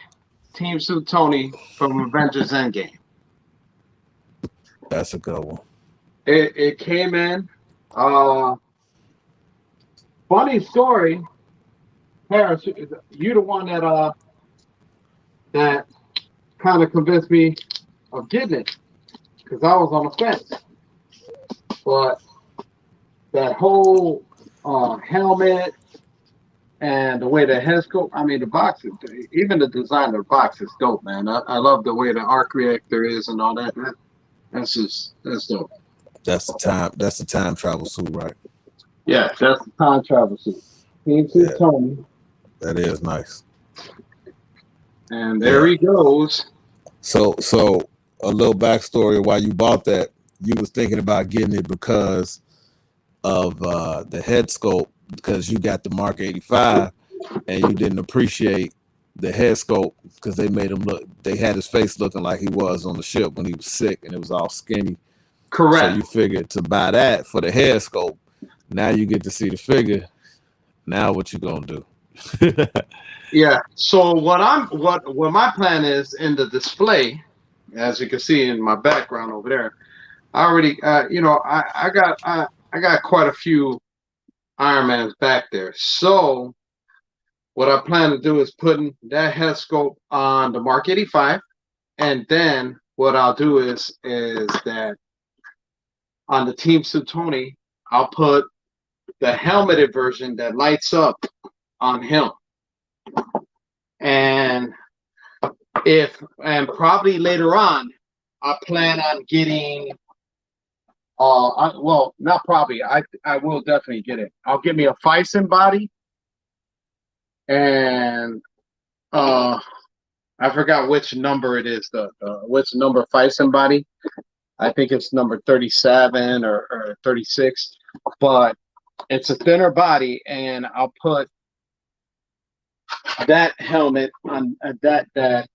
Team Suit Tony from Avengers Endgame. That's a good one. It came in. Funny story, Paris, you the one that kind of convinced me of getting it because I was on the fence. But that whole helmet and the way the head scope, I mean, the box, even the design of the box is dope, man. I love the way the arc reactor is and all that. That's dope. That's the time travel suit, right? Yeah, that's the time travel suit. Team Suit Tony. That is nice. And there he goes. So a little backstory of why you bought that. You was thinking about getting it because of the head sculpt, because you got the Mark 85 and you didn't appreciate the head sculpt because they made him look, they had his face looking like he was on the ship when he was sick and it was all skinny. Correct. So you figured to buy that for the head sculpt. Now you get to see the figure. Now what you gonna do? Yeah. So what my plan is in the display, as you can see in my background over there, I already I got quite a few Iron Mans back there. So what I plan to do is putting that head sculpt on the Mark 85, and then what I'll do is that on the Team Suit Tony, I'll put the helmeted version that lights up on him. And probably later on, I plan on getting not probably, I will definitely get it. I'll get me a Fison body, and I forgot which number it is, which number Fison body. I think it's number 37 or 36, but it's a thinner body, and I'll put that helmet on that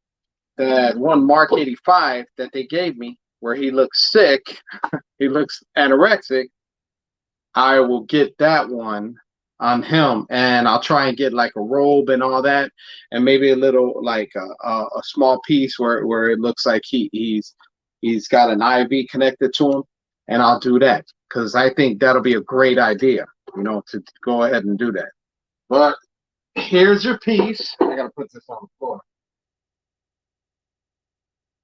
one Mark 85 that they gave me, where he looks sick, he looks anorexic. I will get that one on him, and I'll try and get like a robe and all that, and maybe a little like a small piece where it looks like he's got an IV connected to him, and I'll do that because I think that'll be a great idea, to go ahead and do that. But here's your piece. I gotta put this on the floor.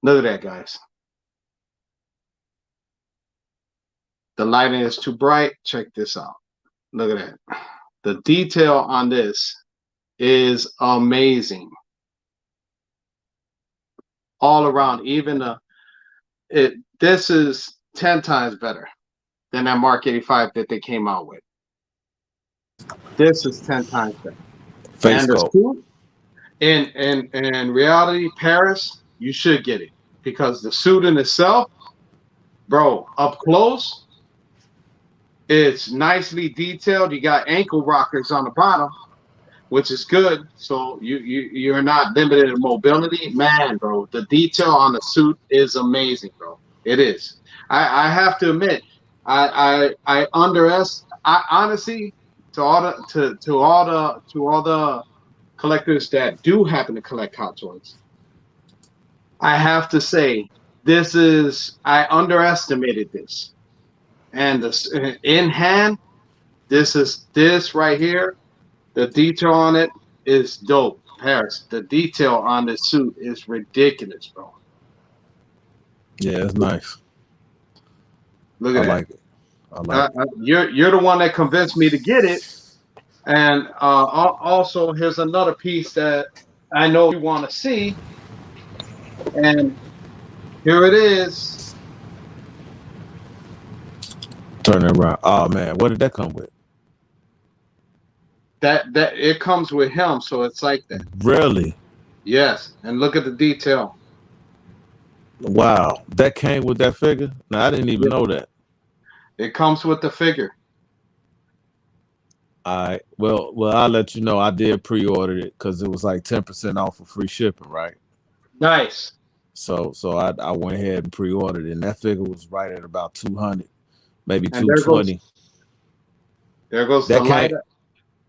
Look at that, guys. The lighting is too bright. Check this out. Look at that. The detail on this is amazing. All around, even this is 10 times better than that Mark 85 that they came out with. This is 10 times better. Face and the suit, in reality, Paris, you should get it because the suit in itself, bro, up close, it's nicely detailed. You got ankle rockers on the bottom, which is good. So you're not limited in mobility. Man, bro, the detail on the suit is amazing, bro. It is. I have to admit, I honestly, to all the collectors that do happen to collect Hot Toys, I have to say I underestimated this. And in hand, this right here, the detail on it is dope. Paris, the detail on the suit is ridiculous, bro. Yeah, it's nice. Look at that. I like it. You're the one that convinced me to get it. And also, here's another piece that I know you want to see. And here it is. Turn it around. Oh man, what did that come with? That it comes with him, so it's like that. Really? Yes. And look at the detail. Wow, that came with that figure? No, I didn't even know that. It comes with the figure. All right. Well, I'll let you know. I did pre-order it because it was like 10% off of free shipping, right? Nice. So I went ahead and pre-ordered it, and that figure was right at about 200, maybe And there goes 220. the That light. came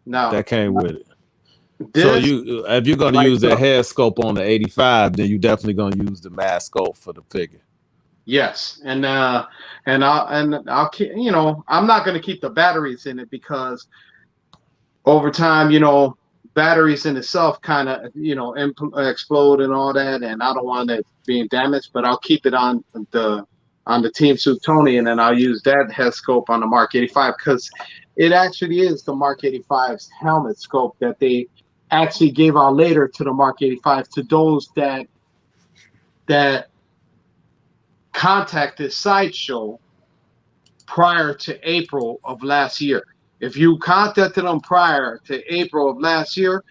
Now that came with it. So this you, if you're gonna use lights that up. head scope on the 85, then you definitely gonna use the mass scope for the figure. Yes, and I'll keep, I'm not going to keep the batteries in it because over time, batteries in itself kind of explode and all that, and I don't want it being damaged. But I'll keep it on the Team Suit Tony, and then I'll use that head scope on the Mark 85 because it actually is the Mark 85's helmet scope that they actually gave out later to the Mark 85 to those that contacted Sideshow prior to April of last year. If you contacted them prior to April of last year,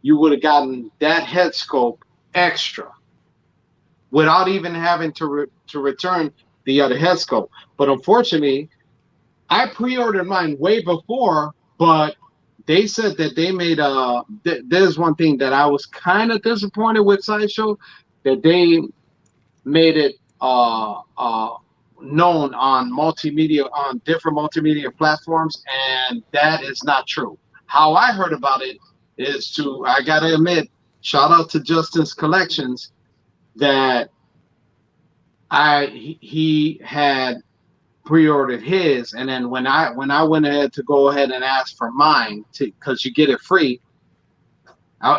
you would have gotten that head scope extra without even having to return the other head scope. But unfortunately, I pre-ordered mine way before, but they said that they made there's one thing that I was kind of disappointed with Sideshow, that they made it known on different multimedia platforms, and that is not true. How I heard about it is I gotta admit, shout out to Justin's Collections, that he had pre-ordered his, and then when I went ahead to go ahead and ask for mine because you get it free,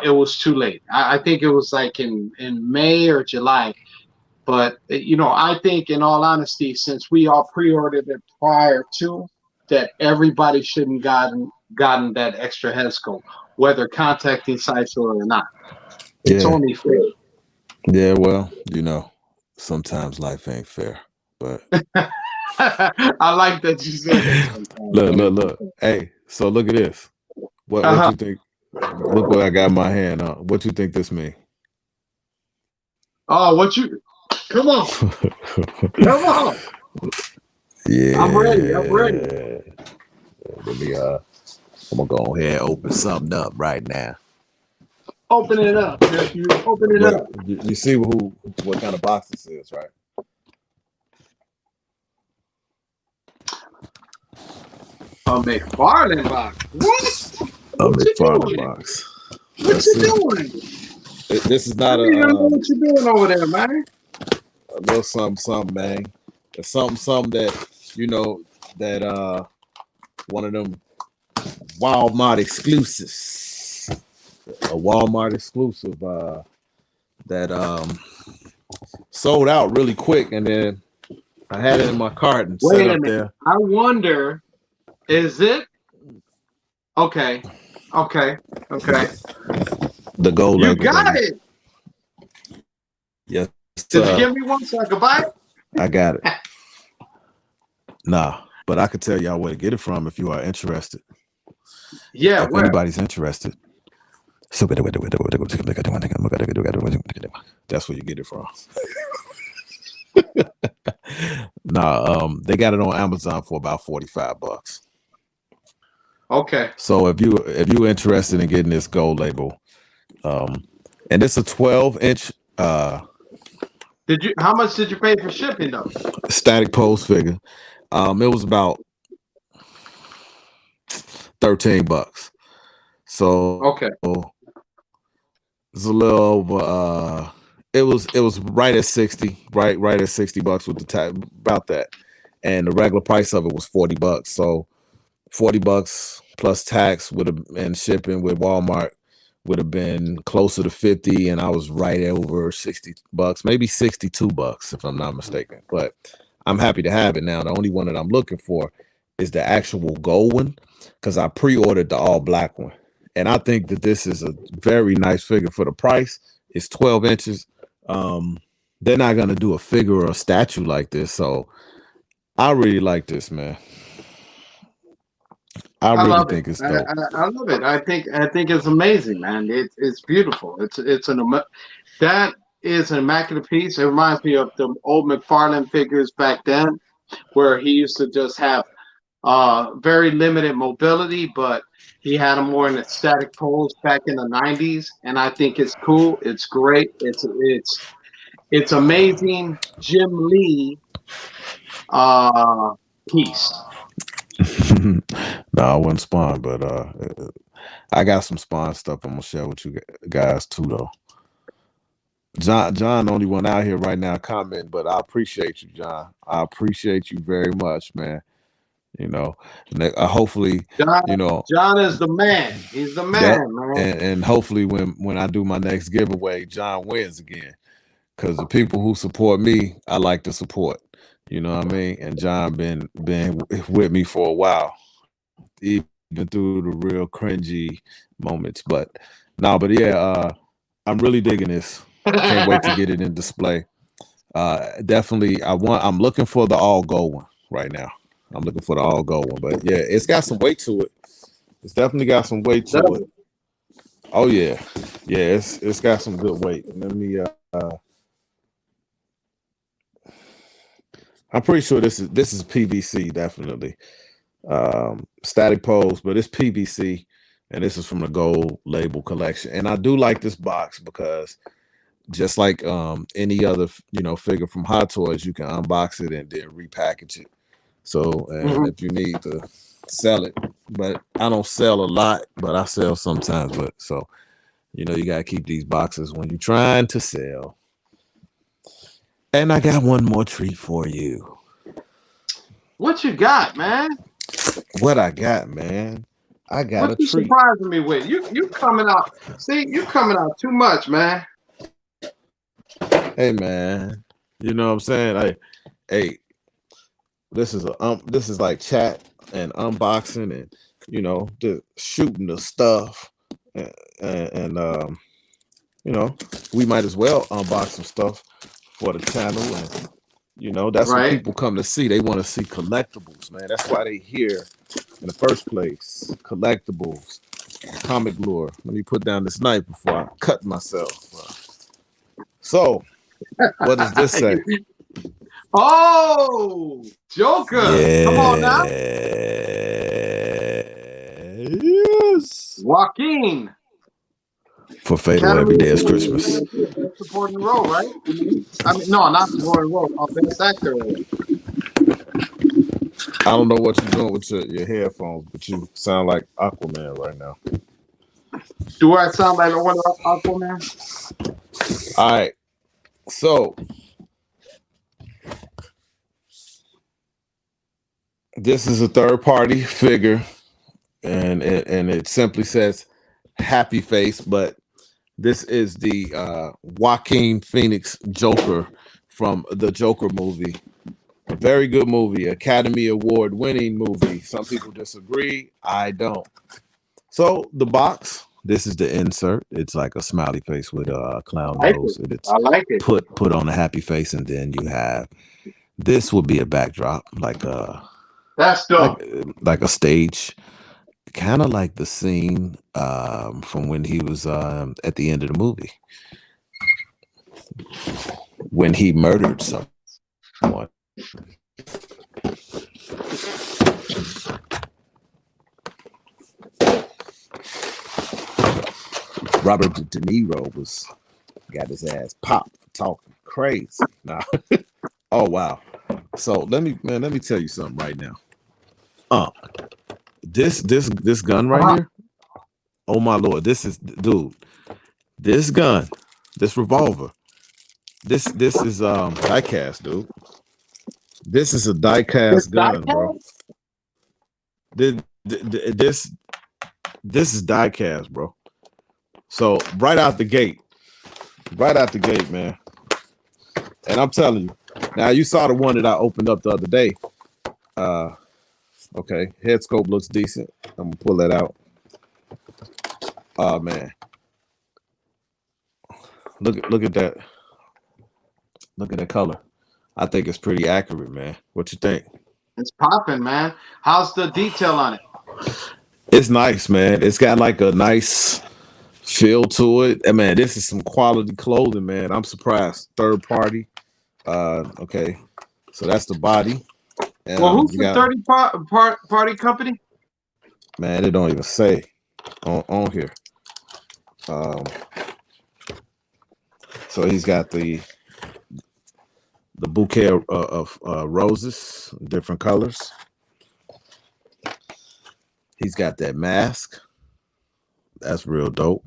it was too late. I think it was like in May or July. But I think, in all honesty, since we all pre-ordered it prior to that, everybody shouldn't gotten that extra head scope, whether contacting Sideshow or not. It's Yeah. only fair. Yeah. Well, sometimes life ain't fair, but I like that you said that. look. Hey, so look at this. What Uh-huh. you think? Look what I got in my hand. What you think this mean? Oh, come on, come on. Yeah. I'm ready. Let me I'm gonna go ahead and open something up right now. Open it up, nephew. Open it But up. you see what kind of box this is, right? A McFarlane box. What? A What you McFarlane doing? box. What Let's you see. doing? This is I not don't even know what you're doing over there, man. a little something, man. It's something that that one of them Walmart exclusives. A Walmart exclusive that sold out really quick, and then I had it in my cart and set Wait a up minute. there. I wonder, is it? Okay. The gold You label, got baby. it. Yes, Did you give me one so I could buy it? I got it. Nah, but I could tell y'all where to get it from if you are interested. Yeah, If where? anybody's interested. That's where you get it from. Nah, they got it on Amazon for about $45. Okay. So if you interested in getting this gold label, and it's a 12-inch How much did you pay for shipping though? static pose figure, it was about $13. So Okay. it's a little over. It was right at 60, right at $60 with the tax, about that, and the regular price of it was $40. So $40 plus tax would have, and shipping with Walmart would have been closer to 50, and I was right over $60, maybe $62 if I'm not mistaken. But I'm happy to have it now. The only one that I'm looking for is the actual gold one, because I pre-ordered the all black one, and I think that this is a very nice figure for the price. It's 12 inches. They're not gonna do a figure or a statue like this, so I really like this, man. I I really love it. think it's I, dope. I, I love it. I think it's amazing, man. It's beautiful. That is an immaculate piece. It reminds me of the old McFarlane figures back then, where he used to just have very limited mobility, but he had him more in a static pose back in the '90s, and I think it's cool. It's great. It's amazing. Jim Lee piece. No, I wasn't Spawn, but I got some Spawn stuff I'm gonna share with you guys too, though. John, the only one out here right now commenting, but I appreciate you, John. I appreciate you very much, man. You know, hopefully, John is the man. He's the man, man. And hopefully, when I do my next giveaway, John wins again. Because the people who support me, I like to support. You know what I mean? And John been with me for a while, even through the real cringy moments. But yeah, I'm really digging this. Can't wait to get it in display. Definitely, I'm looking for the all gold one right now. I'm looking for the all gold one, but yeah, it's got some weight to it. It's definitely got some weight to it. Oh yeah, it's got some good weight. Let me. I'm pretty sure this is PVC, definitely. Static pose, but it's PVC, and this is from the Gold Label collection. And I do like this box because just like any other figure from Hot Toys, you can unbox it and then repackage it. So if you need to sell it, but I don't sell a lot, but I sell sometimes. But so you gotta keep these boxes when you're trying to sell. And I got one more treat for you. What you got, man? What I got, man? I got a treat. What you surprising me with? You coming out? See, you coming out too much, man. Hey, man. You know what I'm saying? Hey, this is like chat and unboxing and the shooting the stuff and we might as well unbox some stuff for the channel, and that's what people come to see. They want to see collectibles, man. That's why they here in the first place. Collectibles, comic lore. Let me put down this knife before I cut myself. So, what does this say? Oh, Joker! Yeah. Come on now. Yes. Joaquin. For Fatal Every Day is Christmas. Supporting role, right? I mean, no, not supporting role. Best actor. I don't know what you're doing with your headphones, but you sound like Aquaman right now. Do I sound like one of Aquaman? All right. So this is a third-party figure, and it simply says happy face, but this is the Joaquin Phoenix Joker from the Joker movie. A very good movie, Academy Award winning movie. Some people disagree. I don't. So the box, this is the insert. It's like a smiley face with a clown nose. I like it. Put on a happy face, and then you have this would be a backdrop, like that's dope. Like a stage. Kind of like the scene from when he was at the end of the movie when he murdered someone. Robert De Niro got his ass popped for talking crazy. Nah. Oh wow. So let me tell you something right now. This gun right here. Oh my lord, this gun, this revolver. This is die-cast, dude. This is a die-cast gun, bro. This is die-cast, bro. So right out the gate, man. And I'm telling you, now you saw the one that I opened up the other day. Okay, head scope looks decent. I'm gonna pull that out. Oh man, look at that. Look at the color. I think it's pretty accurate, man. What you think? It's popping, man. How's the detail on it? It's nice, man. It's got like a nice feel to it. And man, this is some quality clothing, man. I'm surprised. Third party. Okay, so that's the body. Well, who's You the got, party company? man, it don't even say on here. Um, so he's got the bouquet of roses, different colors. He's got that mask. That's real dope.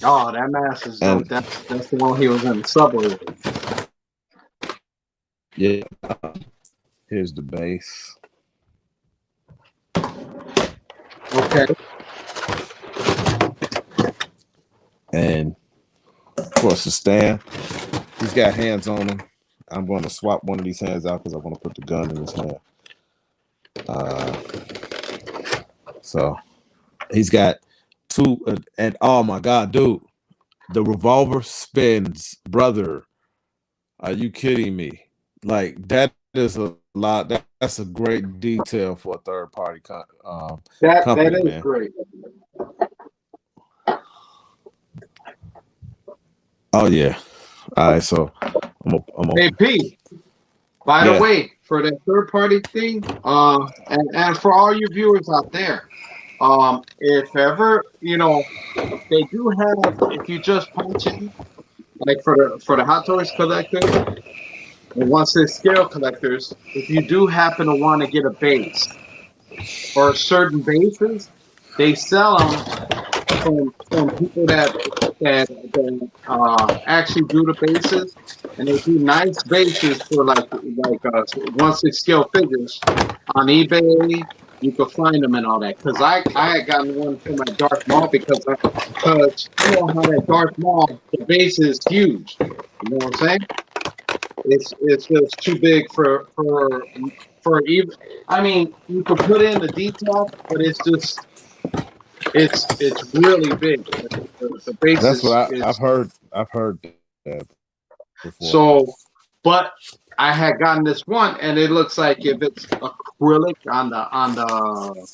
Oh, that mask is dope. And That's the one he was in the subway with. yeah, here's the base. Okay. And of course the stand. He's got hands on him. I'm going to swap one of these hands out because I want to put the gun in his hand. So he's got two, and oh my god, dude, the revolver spins, brother. Are you kidding me? Like that is a lot. That's a great detail for a third party That company, is man. great. Oh yeah. All right, so I'm Hey P, by the yeah. way, for that third party thing, and for all you viewers out there, if ever, they do have, if you just punch in, like for the Hot Toys collectors, and once they scale collectors, if you do happen to want to get a base or certain bases, they sell them from people that actually do the bases, and they do nice bases for once they scale figures on eBay. You can find them and all that. Because I had gotten one for my Darth Maul because you know how that Darth Maul, the base is huge. You know what I'm saying? It's just too big for even. I mean, you could put in the detail, but it's really big. The base That's what I've is heard. I've heard that before. so. But I had gotten this one, and it looks like if it's acrylic on the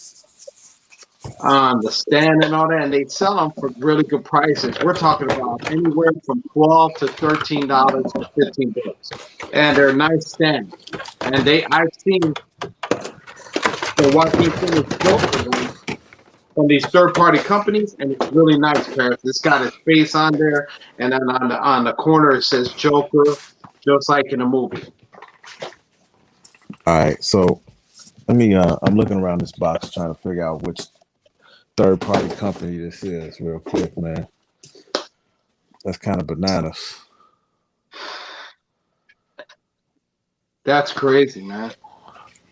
stand and all that, and they sell them for really good prices. We're talking about anywhere from $12 to $13 to $15, and they're nice stands. And I've seen the Joaquin Phoenix Joker one from these third-party companies, and it's really nice, Paris. It's got his face on there, and then on the corner it says Joker, just like in a movie. All right, so let me. I'm looking around this box trying to figure out which third party company this is, real quick, man. That's kind of bananas. That's crazy, man.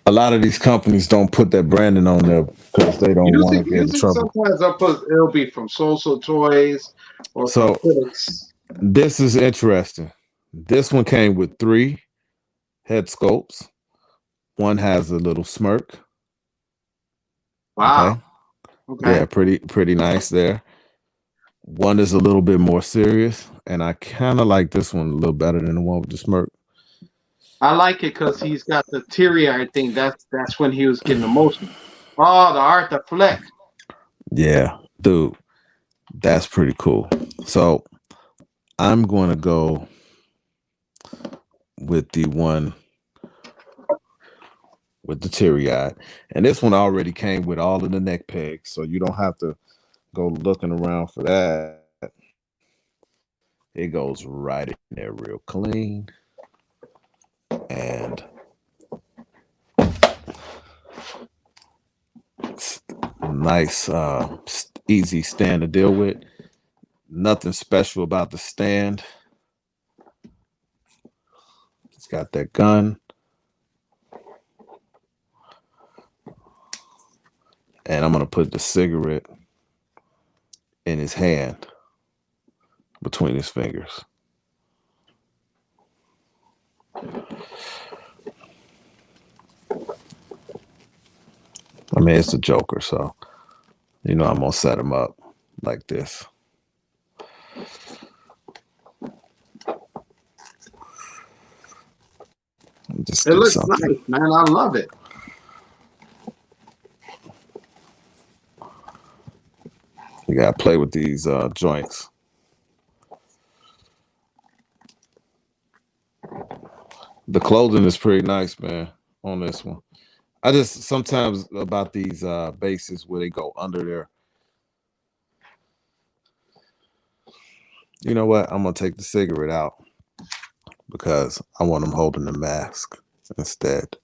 A lot of these companies don't put that branding on there because they don't want to get in Usually, trouble. sometimes it'll be from Social Toys or from So Critics. this is interesting. This one came with 3 head sculpts. One has a little smirk. Wow. Okay. Okay. Yeah, pretty nice there. One is a little bit more serious, and I kind of like this one a little better than the one with the smirk. I like it because he's got the teary-eyed thing. That's when he was getting emotional. Oh, the art, the flick. Yeah, dude, that's pretty cool. So I'm going to go with the one with the teary eye, and this one already came with all of the neck pegs, so you don't have to go looking around for that. It goes right in there real clean, and nice, easy stand to deal with. Nothing special about the stand. It's got that gun. And I'm going to put the cigarette in his hand between his fingers. I mean, it's the Joker, so, I'm going to set him up like this. Just It do looks something. nice, man. I love it. You got to play with these joints. The clothing is pretty nice, man, on this one. I just sometimes about these bases where they go under there. You know what? I'm gonna take the cigarette out because I want him holding the mask instead.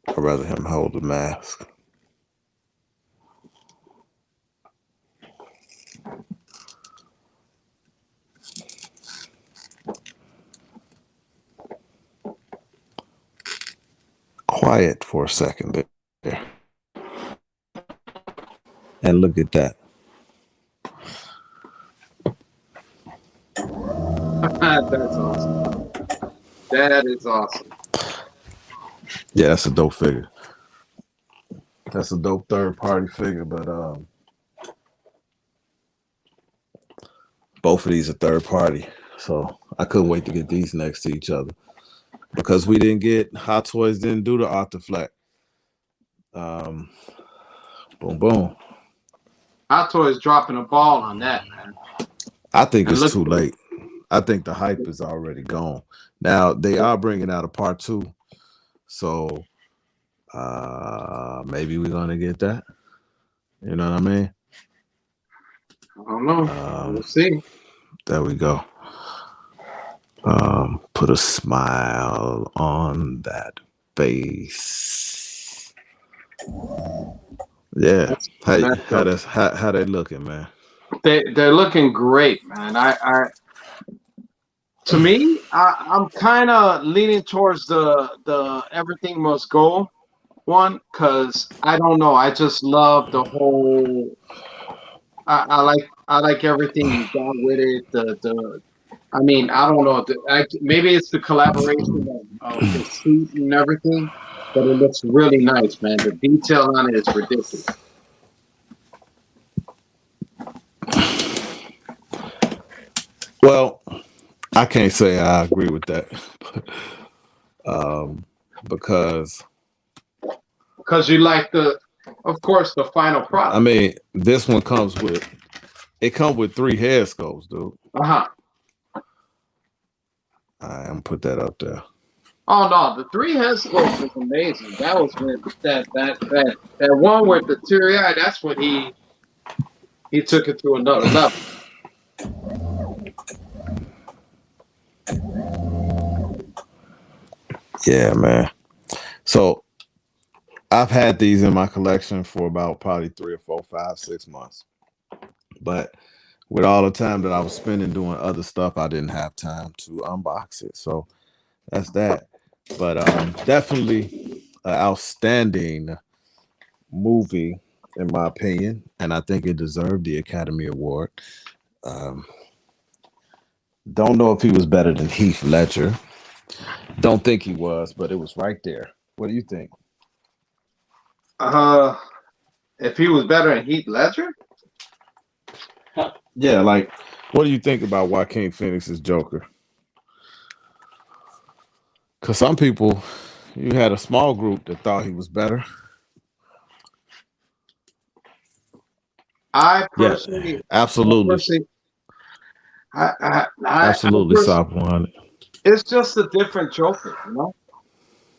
I'd rather him hold the mask. Quiet for a second there. And look at that. That's awesome. That is awesome. Yeah, that's a dope figure. That's a dope third party figure, but both of these are third party. So I couldn't wait to get these next to each other. Because we didn't get Hot Toys didn't do the Artiflex. Boom boom. Hot Toys dropping a ball on that, man. I think it's too late. I think the hype is already gone. Now they are bringing out a part 2, so maybe we're gonna get that. You know what I mean? I don't know. We'll see. There we go. Put a smile on that face. Yeah. How they looking, man? They're looking great, man. To me, I'm kind of leaning towards the Everything Must Go one because I don't know. I just love the whole. I like everything you got with it. I mean, I don't know. Maybe it's the collaboration of the suit and everything, but it looks really nice, man. The detail on it is ridiculous. Well, I can't say I agree with that, because you like of course, the final product. I mean, this one comes with 3 head sculpts, dude. I'm gonna put that up there. Oh no, the 3 head sculpt was amazing. That was with that one with the teary eye. That's what he took it to another level. Yeah, man. So I've had these in my collection for about probably 3 or 4, 5, 6 months. But with all the time that I was spending doing other stuff, I didn't have time to unbox it. So that's that. But definitely an outstanding movie, in my opinion. And I think it deserved the Academy Award. Don't know if he was better than Heath Ledger. Don't think he was, but it was right there. What do you think? If he was better than Heath Ledger? Yeah, like, what do you think about Joaquin Phoenix's Joker? Because some people, you had a small group that thought he was better. I personally, absolutely. Absolutely, Soft 100. It's just a different Joker, you know.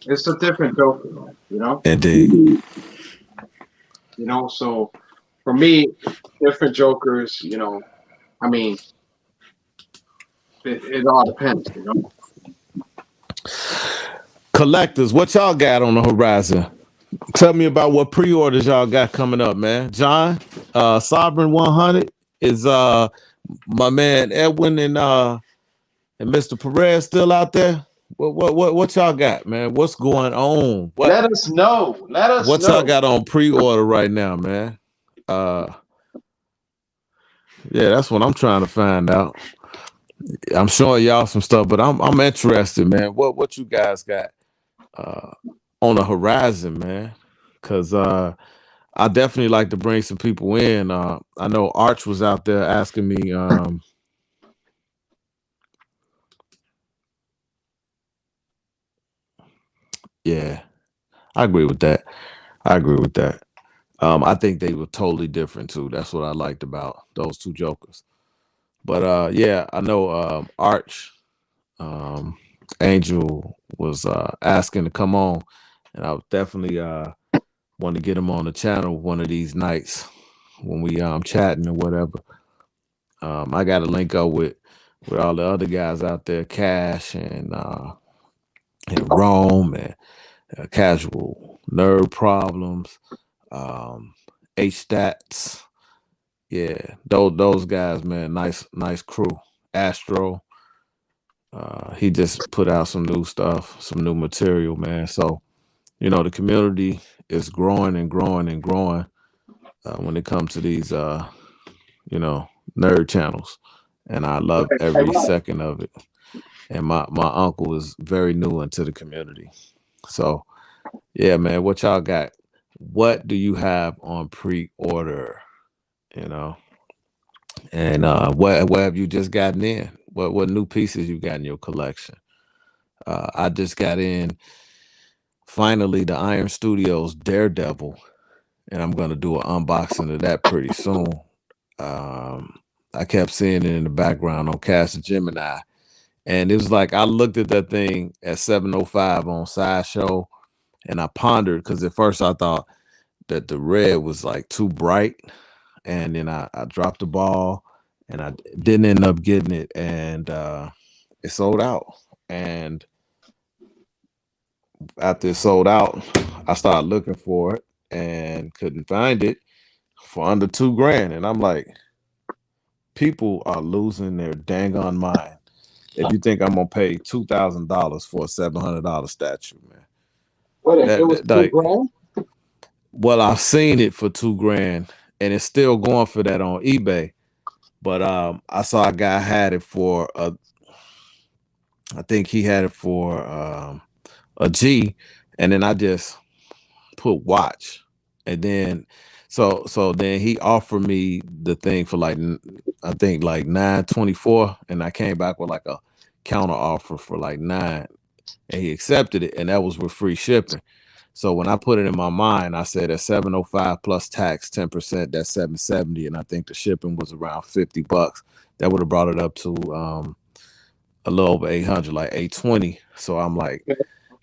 It's a different Joker, you know. Indeed. You know, so for me, different Jokers, you know. I mean, it all depends, you know. Collectors, what y'all got on the horizon? Tell me about what pre-orders y'all got coming up, man. John, Sovereign 100 is my man Edwin and Mr. Perez still out there. What y'all got, man? What's going on? Let us know. What y'all got on pre-order right now, man? Yeah, that's what I'm trying to find out. I'm showing y'all some stuff, but I'm interested, man. What you guys got on the horizon, man? Because I definitely like to bring some people in. I know Arch was out there asking me. Yeah, I agree with that. I think they were totally different too. That's what I liked about those two Jokers. But yeah, I know Arch Angel was asking to come on, and I would definitely want to get him on the channel one of these nights when we chatting or whatever. I got to link up with all the other guys out there, Cash and Rome and Casual Nerd Problems, H Stats. Yeah, those guys, man, nice crew. Astro, he just put out some new stuff, some new material, man. So the community is growing and growing and growing when it comes to these nerd channels, and I love every second of it. And my uncle is very new into the community, so yeah, man. What y'all got? What do you have on pre-order? You know, and what have you just gotten in? What new pieces you got in your collection? I just got in finally the Iron Studios Daredevil, and I'm gonna do an unboxing of that pretty soon. I kept seeing it in the background on Cast Gemini, and it was like I looked at that thing at 7:05 on Sideshow, and I pondered because at first I thought that the red was like too bright, and then I dropped the ball, and I didn't end up getting it, and it sold out. And after it sold out, I started looking for it and couldn't find it for under $2,000, and I'm like, people are losing their dang on mind if you think I'm gonna pay $2,000 for a $700 statue, man. What if it was $2,000? Well, I've seen it for $2,000, and it's still going for that on eBay. But I saw a guy had it for I think he had it for a G, and then I just put watch, and then so then he offered me the thing for like I think like $924, and I came back with like a counter offer for like $9, and he accepted it, and that was with free shipping. So when I put it in my mind, I said at 705 plus tax 10%, that's 770, and I think the shipping was around $50. That would have brought it up to a little over 800, like 820. So I'm like,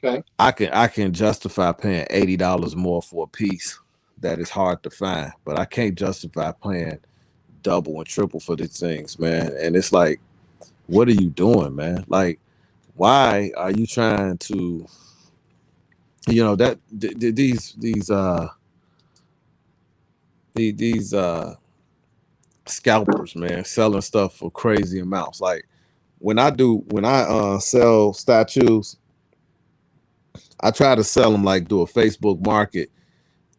okay, I can justify paying $80 more for a piece that is hard to find, but I can't justify paying double and triple for these things, man. And it's like, what are you doing, man? Like, why are you trying to, that these scalpers, man, selling stuff for crazy amounts. Like when I sell statues, I try to sell them like do a Facebook market.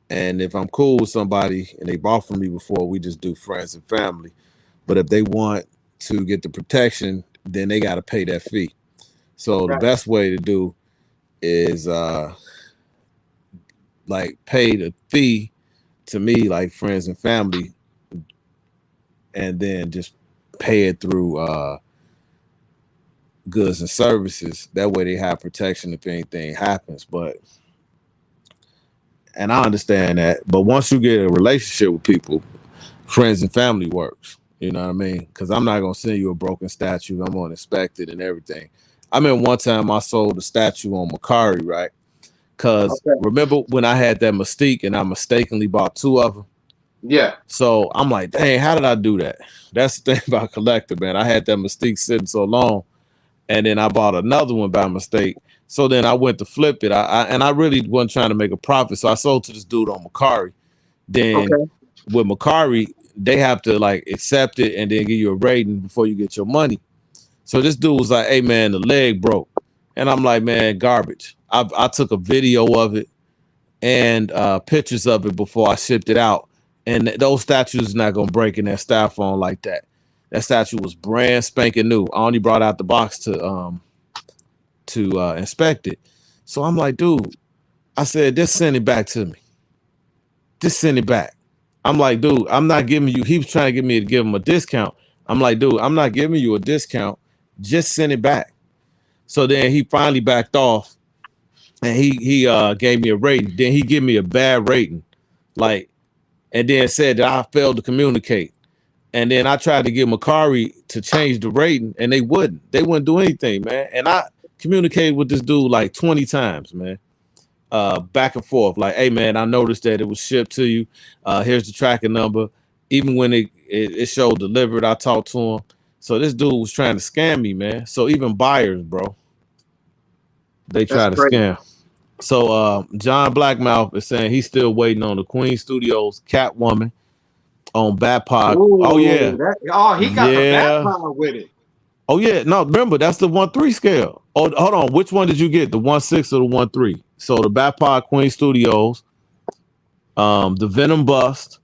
And if I'm cool with somebody and they bought from me before, we just do friends and family. But if they want to get the protection, then they got to pay that fee. So the best way to do is like pay the fee to me, like friends and family, and then just pay it through goods and services. That way they have protection if anything happens. And I understand that, but once you get a relationship with people, friends and family works. You know what I mean? Because I'm not gonna send you a broken statue. I'm gonna inspect it and everything. I mean, one time I sold a statue on Macari, right? Because remember when I had that Mystique and I mistakenly bought two of them? Yeah. So I'm like, dang, how did I do that? That's the thing about collector, man. I had that Mystique sitting so long, and then I bought another one by mistake. So then I went to flip it. I really wasn't trying to make a profit. So I sold to this dude on Macari. Then with Macari, they have to like accept it and then give you a rating before you get your money. So this dude was like, hey man, the leg broke. And I'm like, man, garbage. I took a video of it and pictures of it before I shipped it out. And those statues not gonna break in that styrofoam like that. That statue was brand spanking new. I only brought out the box to inspect it. So I'm like, dude, I said, just send it back to me. Just send it back. I'm like, dude, I'm not giving you. He was trying to get me to give him a discount. I'm like, dude, I'm not giving you a discount. Just send it back. So then he finally backed off, and he gave me a rating. Then he gave me a bad rating, like, and then said that I failed to communicate. And then I tried to get Macari to change the rating, and they wouldn't. They wouldn't do anything, man. And I communicated with this dude like 20 times, man. Back and forth. Like, hey man, I noticed that it was shipped to you. Here's the tracking number. Even when it showed delivered, I talked to him. So this dude was trying to scam me, man. So even buyers, bro, they That's try to crazy. scam. So John Blackmouth is saying he's still waiting on the Queen Studios Catwoman on Batpod. Oh yeah. Ooh, he got the bat Yeah. power with it. Oh yeah. No, remember that's the 1/3 scale. Oh, hold on. Which one did you get? The 1/6 or the 1/3? So the Batpod Queen Studios, the Venom bust,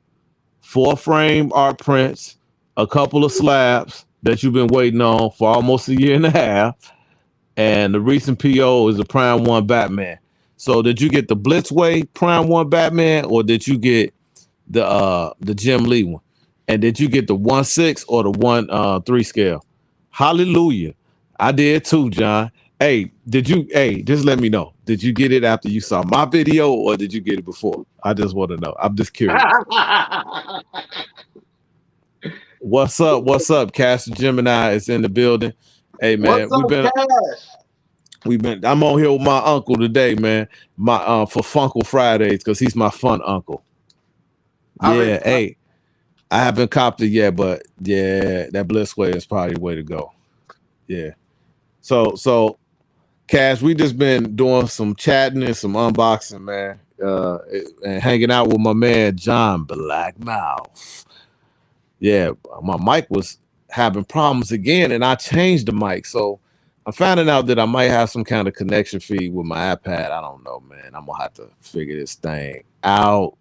4-frame art prints, a couple of slabs that you've been waiting on for almost a year and a half, and the recent PO is the Prime 1 Batman. So did you get the Blitzway Prime 1 Batman, or did you get the Jim Lee one? And did you get the 1/6 or the 1/3 scale? Hallelujah. I did too, John. Hey, just let me know. Did you get it after you saw my video, or did you get it before? I just want to know. I'm just curious. What's up? What's up? Castor Gemini is in the building. Hey man, What's up, Cash? I'm on here with my uncle today, man. My for FUncle Fridays, because he's my fun uncle. Yeah, hey. I haven't copped it yet, but yeah, that Blitzway is probably the way to go. Yeah. So Cash, we just been doing some chatting and some unboxing, man. And hanging out with my man John Blackmouth. Yeah, my mic was having problems again, and I changed the mic. So I'm finding out that I might have some kind of connection feed with my iPad. I don't know, man. I'm gonna have to figure this thing out.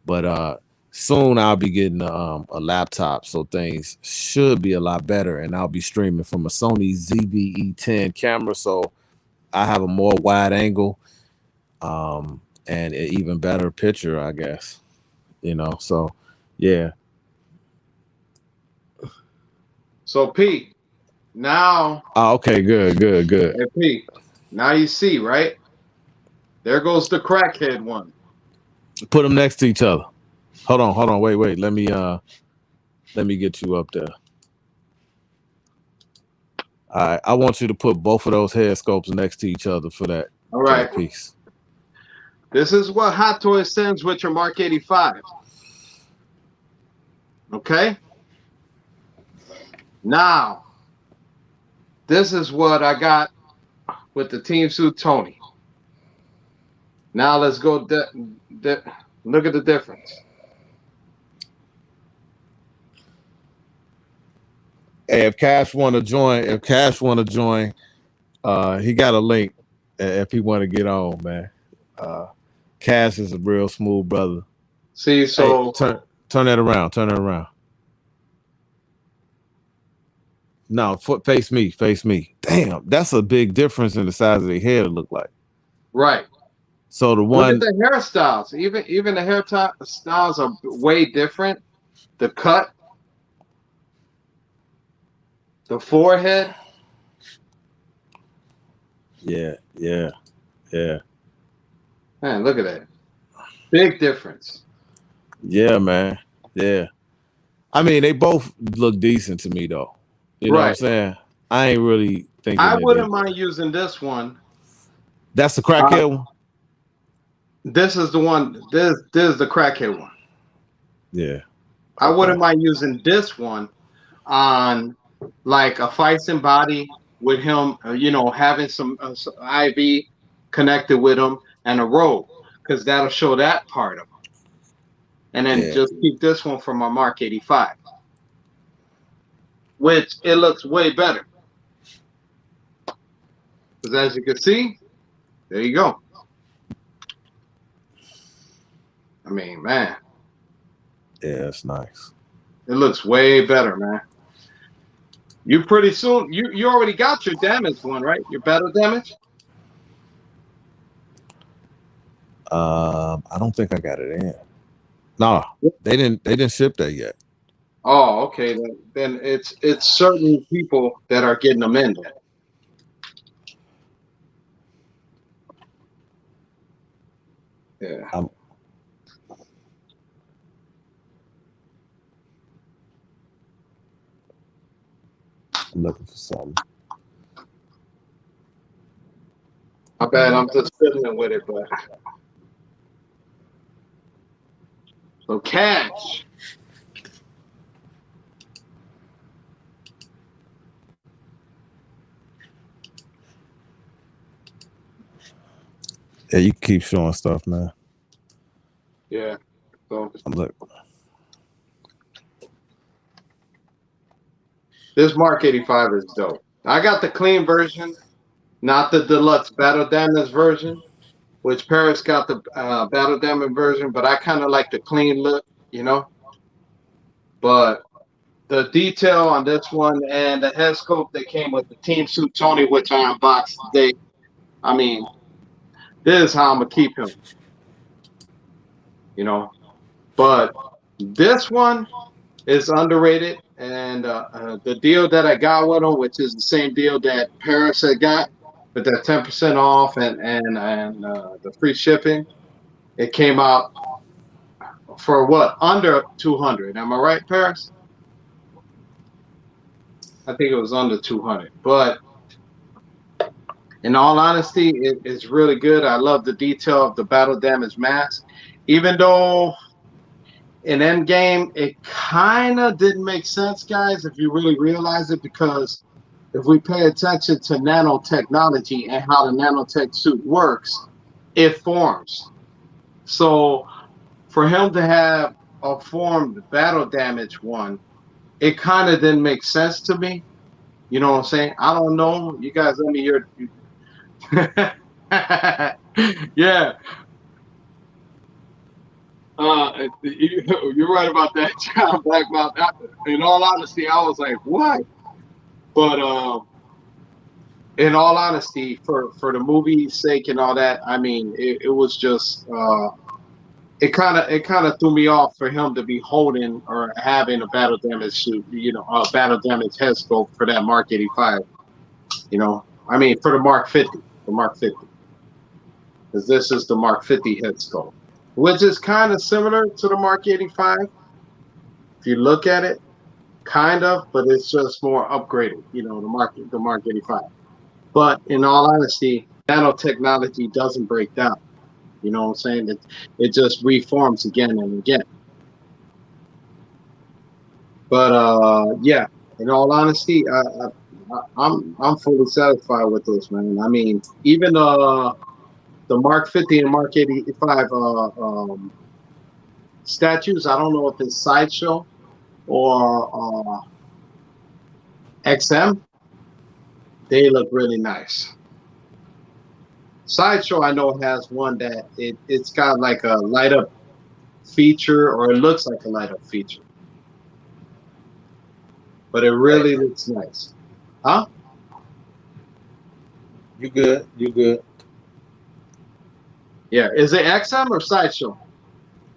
But soon I'll be getting a laptop, so things should be a lot better, and I'll be streaming from a Sony ZV-E10 camera, so I have a more wide angle and an even better picture, I guess. So yeah. So P, now. Oh, okay, good. Hey P, now you see, right? There goes the crackhead one. Put them next to each other. Hold on, wait. Let me get you up there. All right, I want you to put both of those head sculpts next to each other for that, All right. piece. This is what Hot Toys sends with your Mark 85. Okay? Now, this is what I got with the Team Suit Tony. Now let's go look at the difference. Hey, if Cash want to join, he got a link if he want to get on, man. Cash is a real smooth brother. See, so hey, turn that around. No, face me. Damn, that's a big difference in the size of the hair to look like. Right. So the one, look at the hairstyles. Even the hairstyles are way different. The cut, the forehead. Yeah. Man, look at that. Big difference. Yeah, man. Yeah. I mean, they both look decent to me, though. You know what I'm saying? I ain't really thinking. I wouldn't mind using this one. That's the crackhead one? This is the one. This is the crackhead one. Yeah. Okay. I wouldn't mind using this one on like a feisty body with him, having some IV connected with him and a robe, because that'll show that part of him. And then just keep this one from my Mark 85, which it looks way better. Because as you can see, there you go. I mean, man. Yeah, it's nice. It looks way better, man. You pretty soon, you already got your damaged one, right? Your battle damage? I don't think I got it in. No, they didn't ship that yet. Oh, okay. Then it's certain people that are getting them in there. Yeah. I'm looking for something. bad. I'm just fiddling with it, but so cash. Yeah, you keep showing stuff, man. Yeah. So Look. this Mark 85 is dope. I got the clean version, not the deluxe battle damage version, which Paris got the battle damage version, but I kind of like the clean look, you know. But the detail on this one and the head scope that came with the Team Suit Tony, which I unboxed today. I mean, this is how I'm gonna keep him, you know. But this one is underrated, and the deal that I got with him, which is the same deal that Paris had got, with that 10% off and the free shipping, it came out for what, under 200. Am I right, Paris? I think it was under 200. But in all honesty, it's really good. I love the detail of the battle damage mask, even though in Endgame it kind of didn't make sense, guys, if you really realize it, because if we pay attention to nanotechnology and how the nanotech suit works, it forms. So for him to have a formed battle damage one, it kind of didn't make sense to me. You know what I'm saying? I don't know. You guys let me hear. Yeah. You're right about that, John Blackmouth. In all honesty, I was like, what? But in all honesty, for the movie's sake and all that, I mean, it was just it kind of threw me off for him to be holding or having a battle damage suit, you know, a battle damage head scope for that Mark 85. You know, I mean, for the Mark 50, because this is the Mark 50 head scope, which is kind of similar to the Mark 85. If you look at it, kind of, but it's just more upgraded. You know, the Mark 85. But in all honesty, nanotechnology doesn't break down. You know what I'm saying? It just reforms again and again. But yeah, in all honesty, I'm fully satisfied with this, man. I mean, even the Mark 50 and Mark 85 statues, I don't know if it's Sideshow or XM, they look really nice. Sideshow, I know, has one that it's got like a light up feature, or it looks like a light up feature, but it really looks nice. Huh? You good? You good? Yeah. Is it XM or Sideshow?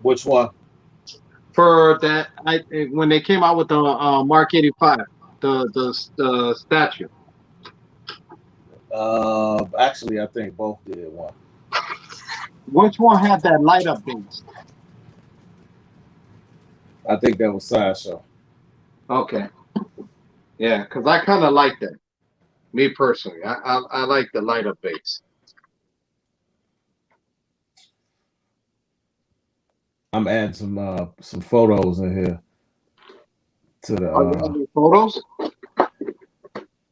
Which one? For that, when they came out with the Mark 85, the statue. Actually, I think both did one. Which one had that light up base? I think that was Sideshow. Okay. Yeah, because I kind of like that. Me personally, I like the light up base. I'm adding some photos in here to the. Are you adding photos?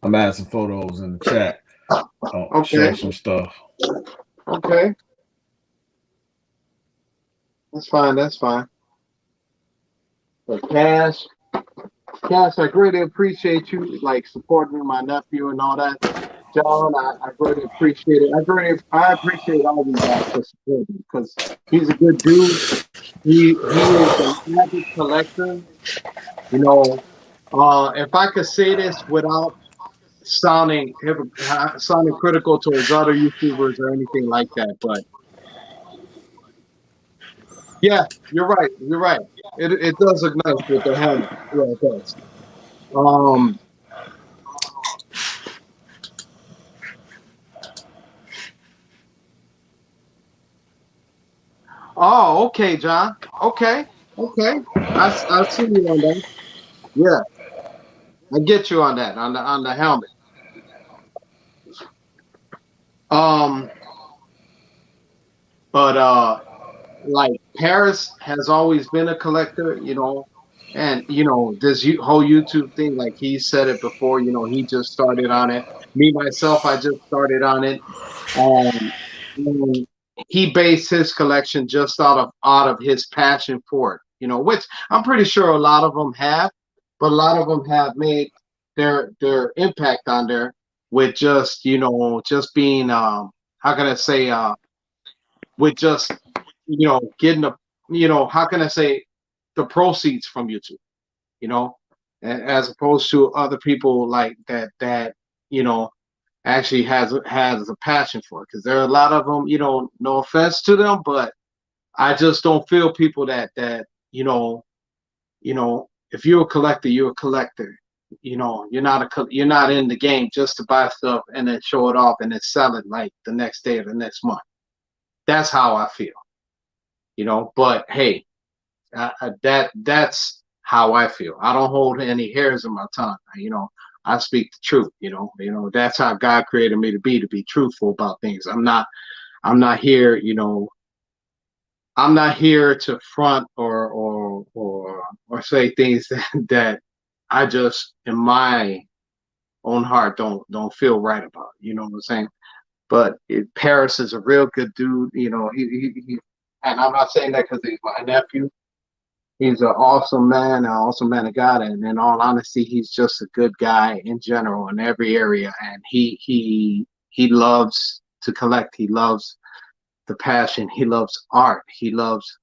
I'm adding some photos in the chat. Okay. Show some stuff. Okay. That's fine. That's fine. But Cash, I greatly appreciate you like supporting my nephew and all that. John, I greatly appreciate it. I appreciate all of you guys for supporting him, because he's a good dude. He is an avid collector. You know, if I could say this without sounding critical towards other YouTubers or anything like that, but yeah, you're right. You're right. It does look nice with the helmet. Yeah, it does. Oh, okay, John. Okay. I see you on that. Yeah, I get you on that, on the helmet. But like Paris has always been a collector, and this whole YouTube thing, like he said it before, he just started on it. Me myself, I just started on it. Um, and he based his collection just out of his passion for it, which I'm pretty sure a lot of them have, but a lot of them have made their impact on there with just just being how can I say with just getting the how can I say the proceeds from YouTube, you know, as opposed to other people like that you know actually has a passion for it, because there are a lot of them, no offense to them, but I just don't feel people that if you're a collector, you're a collector. You're not in the game just to buy stuff and then show it off and then sell it like the next day or the next month. That's how I feel. But hey, that's how I feel. I don't hold any hairs in my tongue. I speak the truth. That's how God created me to be truthful about things. I'm not here. I'm not here to front or say things that I just in my own heart don't feel right about. You know what I'm saying? But Paris is a real good dude. And I'm not saying that because he's my nephew. He's an awesome man of God, and in all honesty, he's just a good guy in general in every area. And he loves to collect. He loves the passion. He loves art. He loves.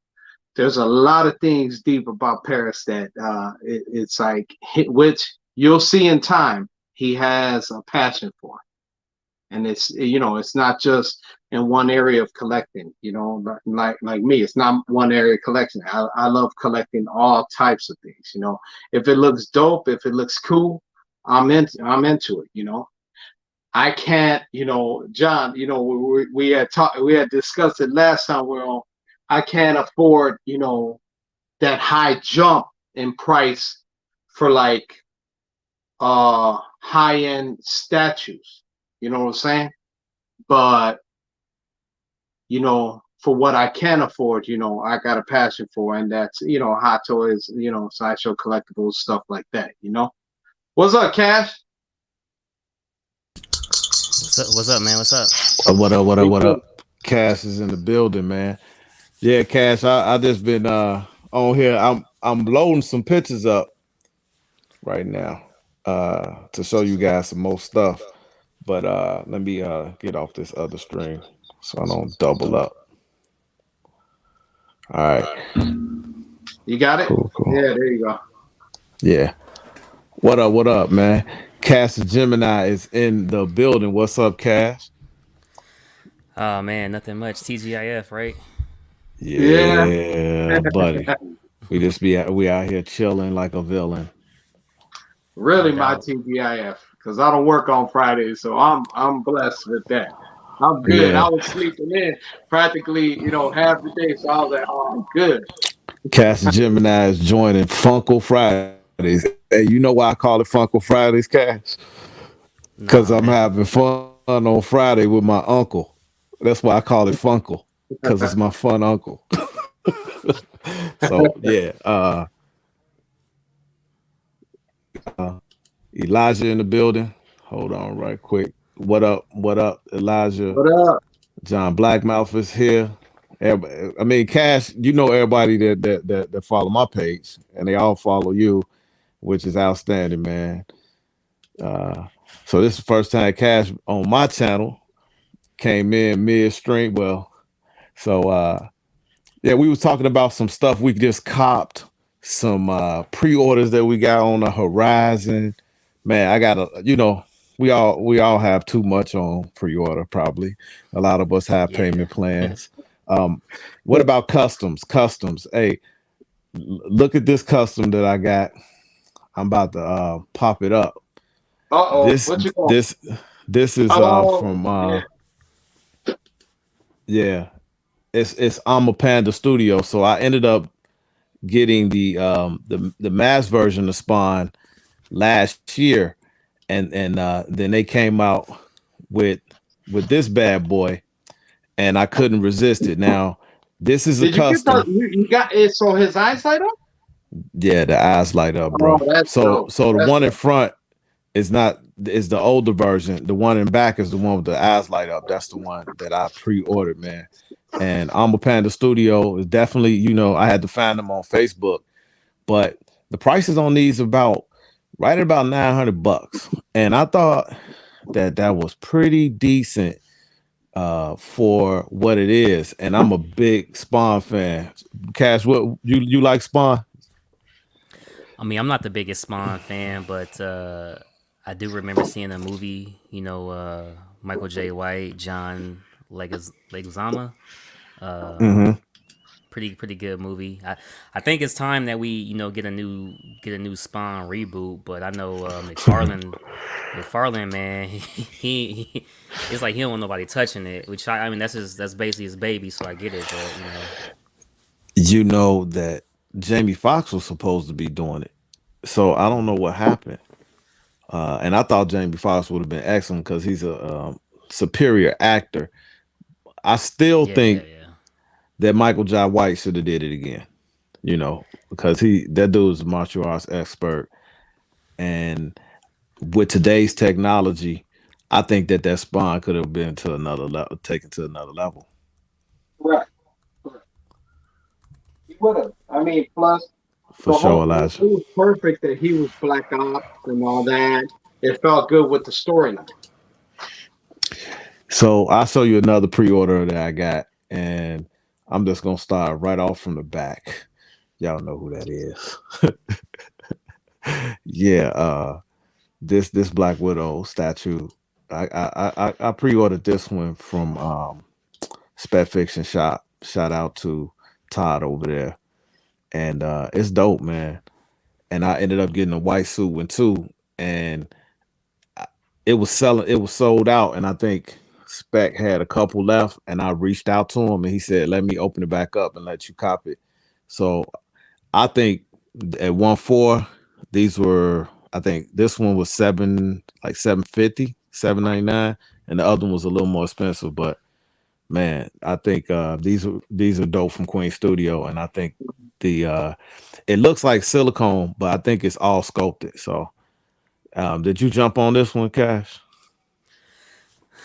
There's a lot of things deep about Paris that it's like which you'll see in time. He has a passion for, and it's not just in one area of collecting, like me, it's not one area collection. I love collecting all types of things. If it looks dope, if it looks cool, I'm into it. I can't, John, we had discussed it last time. I can't afford that high jump in price for like high end statues. You know what I'm saying? But for what I can afford, I got a passion for, and that's hot toys, sideshow collectibles, stuff like that. What's up, Cash? What's up, man? What's up? What up? What up? We What good. up? Cash is in the building, man. Yeah, Cash. I just been on here. I'm loading some pictures up right now to show you guys some more stuff. But let me get off this other stream so I don't double up. All right. You got it? Cool, cool. Yeah, there you go. Yeah. What up? What up, man? Cash Gemini is in the building. What's up, Cash? Oh man, nothing much. TGIF, right? Yeah, Yeah, buddy. We out here chilling like a villain. No really my doubt. TGIF, because I don't work on Fridays, so I'm blessed with that. I'm good. I Yeah. was sleeping in practically, half the day, so I was like, oh, I'm good. Cash Gemini is joining FUncle Fridays. Hey, you know why I call it FUncle Fridays, Cash? Because Nah, I'm man. having fun on Friday with my uncle. That's why I call it Funkle, because it's my fun uncle. So yeah, Elijah in the building. Hold on, right quick. What up? What up, Elijah? What up? John Blackmouth is here. I mean, Cash, you know everybody that follow my page, and they all follow you, which is outstanding, man. Uh, so this is the first time Cash on my channel came in midstream. Well, so yeah, we was talking about some stuff we just copped, some pre-orders that we got on the horizon. Man, I got we all have too much on pre-order probably. A lot of us have Yeah. payment plans. Um, what about customs? Customs. Hey, look at this custom that I got. I'm about to pop it up. Uh-oh, This what you going? this this is Oh, from yeah. yeah, it's I'm a Panda Studio. So I ended up getting the mass version of Spawn last year, and then they came out with with this bad boy, and I couldn't resist it. Now, this is a Did you get the? custom. You got it. So his eyes light up. Yeah, the eyes light up, Oh, bro. that's So dope. so the That's one in dope. front is not is the older version. The one in back is the one with the eyes light up. That's the one that I pre-ordered, man. And Alma Panda Studio is definitely, I had to find them on Facebook, but the prices on these about right at about $900. And I thought that was pretty decent for what it is. And I'm a big Spawn fan. Cash, what you like Spawn? I mean, I'm not the biggest Spawn fan, but I do remember seeing a movie. Michael J. White, John Leguizamo. Mm-hmm. Pretty good movie. I think it's time that we get a new Spawn reboot. But I know McFarlane, man, it's like he don't want nobody touching it. Which I mean that's basically his baby, so I get it. But You know that Jamie Foxx was supposed to be doing it. So I don't know what happened. And I thought Jamie Foxx would have been excellent because he's a superior actor. I still yeah, yeah, think yeah. that Michael J. White should have did it again. Because that dude's a martial arts expert, and with today's technology, I think that Spawn could have been to another level, taken to another level. Right. Correct. He would have. I mean, plus For the sure, whole Elijah. it was perfect that he was Black Ops and all that. It felt good with the storyline. So I'll show you another pre-order that I got, and I'm just gonna start right off from the back. Y'all know who that is. Yeah, this Black Widow statue. I pre-ordered this one from Spec Fiction Shop. Shout out to Todd over there, and it's dope, man. And I ended up getting a white suit one too, and it was sold out, and I think Spec had a couple left, and I reached out to him, and he said, "Let me open it back up and let you cop it." So I think at 1.4, these were. I think this one was 750, 799, and the other one was a little more expensive. But man, I think these are dope from Queen Studio, and I think the it looks like silicone, but I think it's all sculpted. So, did you jump on this one, Cash?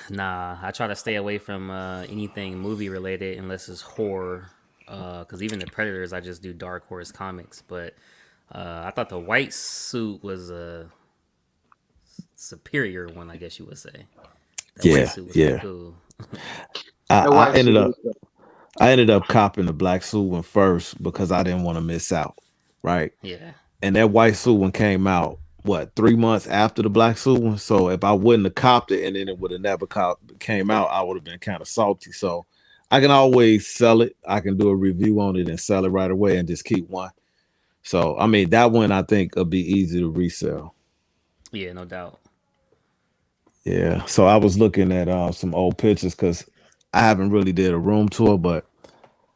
Nah, I try to stay away from anything movie related unless it's horror. Because even the Predators, I just do Dark Horse comics. But I thought the white suit was a superior one, I guess you would say. That white Yeah, suit was pretty yeah. cool. I, The I white ended suit up was good. I ended up copping the black suit one first because I didn't want to miss out, right? Yeah, And that white suit one came out what 3 months after the black suit one. So if I wouldn't have copped it and then it would have never came out, I would have been kind of salty. So I can always sell it. I can do a review on it and sell it right away and just keep one. So I mean that one I think will be easy to resell. yeah, no doubt. Yeah. So I was looking at some old pictures because I haven't really did a room tour, but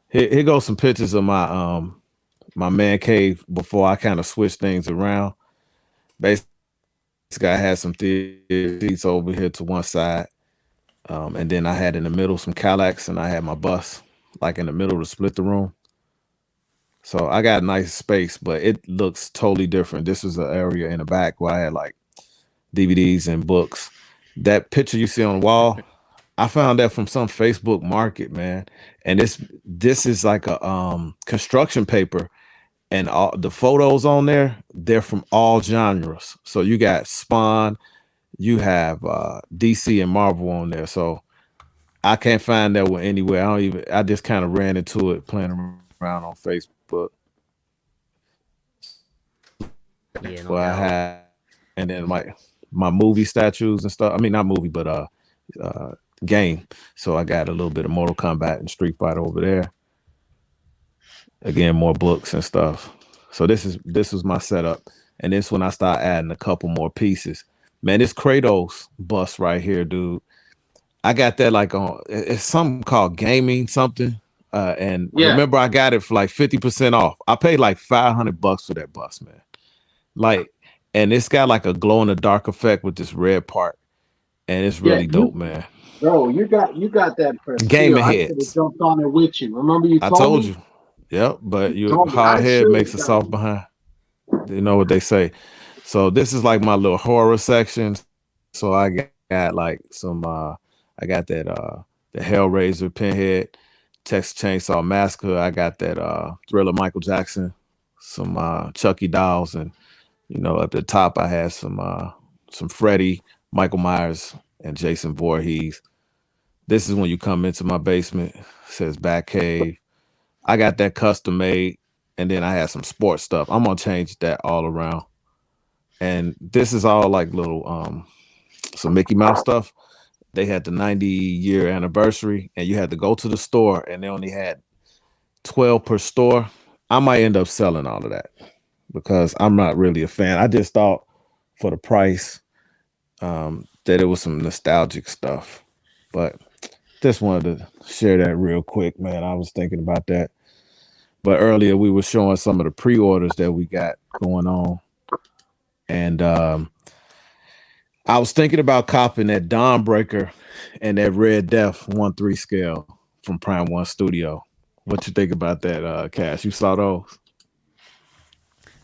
here goes some pictures of my man cave before I kind of switched things around. Basically, I had some seats over here to one side, and then I had in the middle some Calax, and I had my bus like in the middle to split the room. So I got nice space, but it looks totally different. This is an area in the back where I had like DVDs and books. That picture you see on the wall, I found that from some Facebook market, man. And this is like a construction paper, and all the photos on there, they're from all genres. So you got Spawn, you have DC and Marvel on there. So I can't find that one anywhere. I just kind of ran into it playing around on Facebook. Yeah, no Where I doubt. had, and then my movie statues and stuff. I mean, not movie, but uh game. So I got a little bit of Mortal Kombat and Street Fighter over there. Again, more books and stuff. So this was my setup, and this when I start adding a couple more pieces. Man, this Kratos bus right here, dude. I got that like on it's something called gaming something. And Yeah. remember I got it for like 50% off. I paid like $500 for that bus, man. Like, and it's got like a glow in the dark effect with this red part, and it's Yeah. really dope, man. Bro, you got that press Gamer steel. I should have heads. jumped on it with you. Remember you I told told me? you. Yep, but You you told me. hard I head should makes have a got soft it. behind. You know what they say. So this is like my little horror section. So I got like I got the Hellraiser Pinhead, Texas Chainsaw Massacre. I got that Thriller Michael Jackson, some Chucky dolls, and at the top I had some Freddy, Michael Myers, and Jason Voorhees. This is when you come into my basement. It says Batcave. I got that custom made, and then I had some sports stuff. I'm gonna change that all around. And this is all like little some Mickey Mouse stuff. They had the 90-year anniversary, and you had to go to the store, and they only had 12 per store. I might end up selling all of that because I'm not really a fan. I just thought for the price that it was some nostalgic stuff. But just wanted to share that real quick, man. I was thinking about that. But earlier we were showing some of the pre-orders that we got going on. And I was thinking about copping that Dawnbreaker and that Red Death 1/3 scale from Prime One Studio. What you think about that, Cash? You saw those?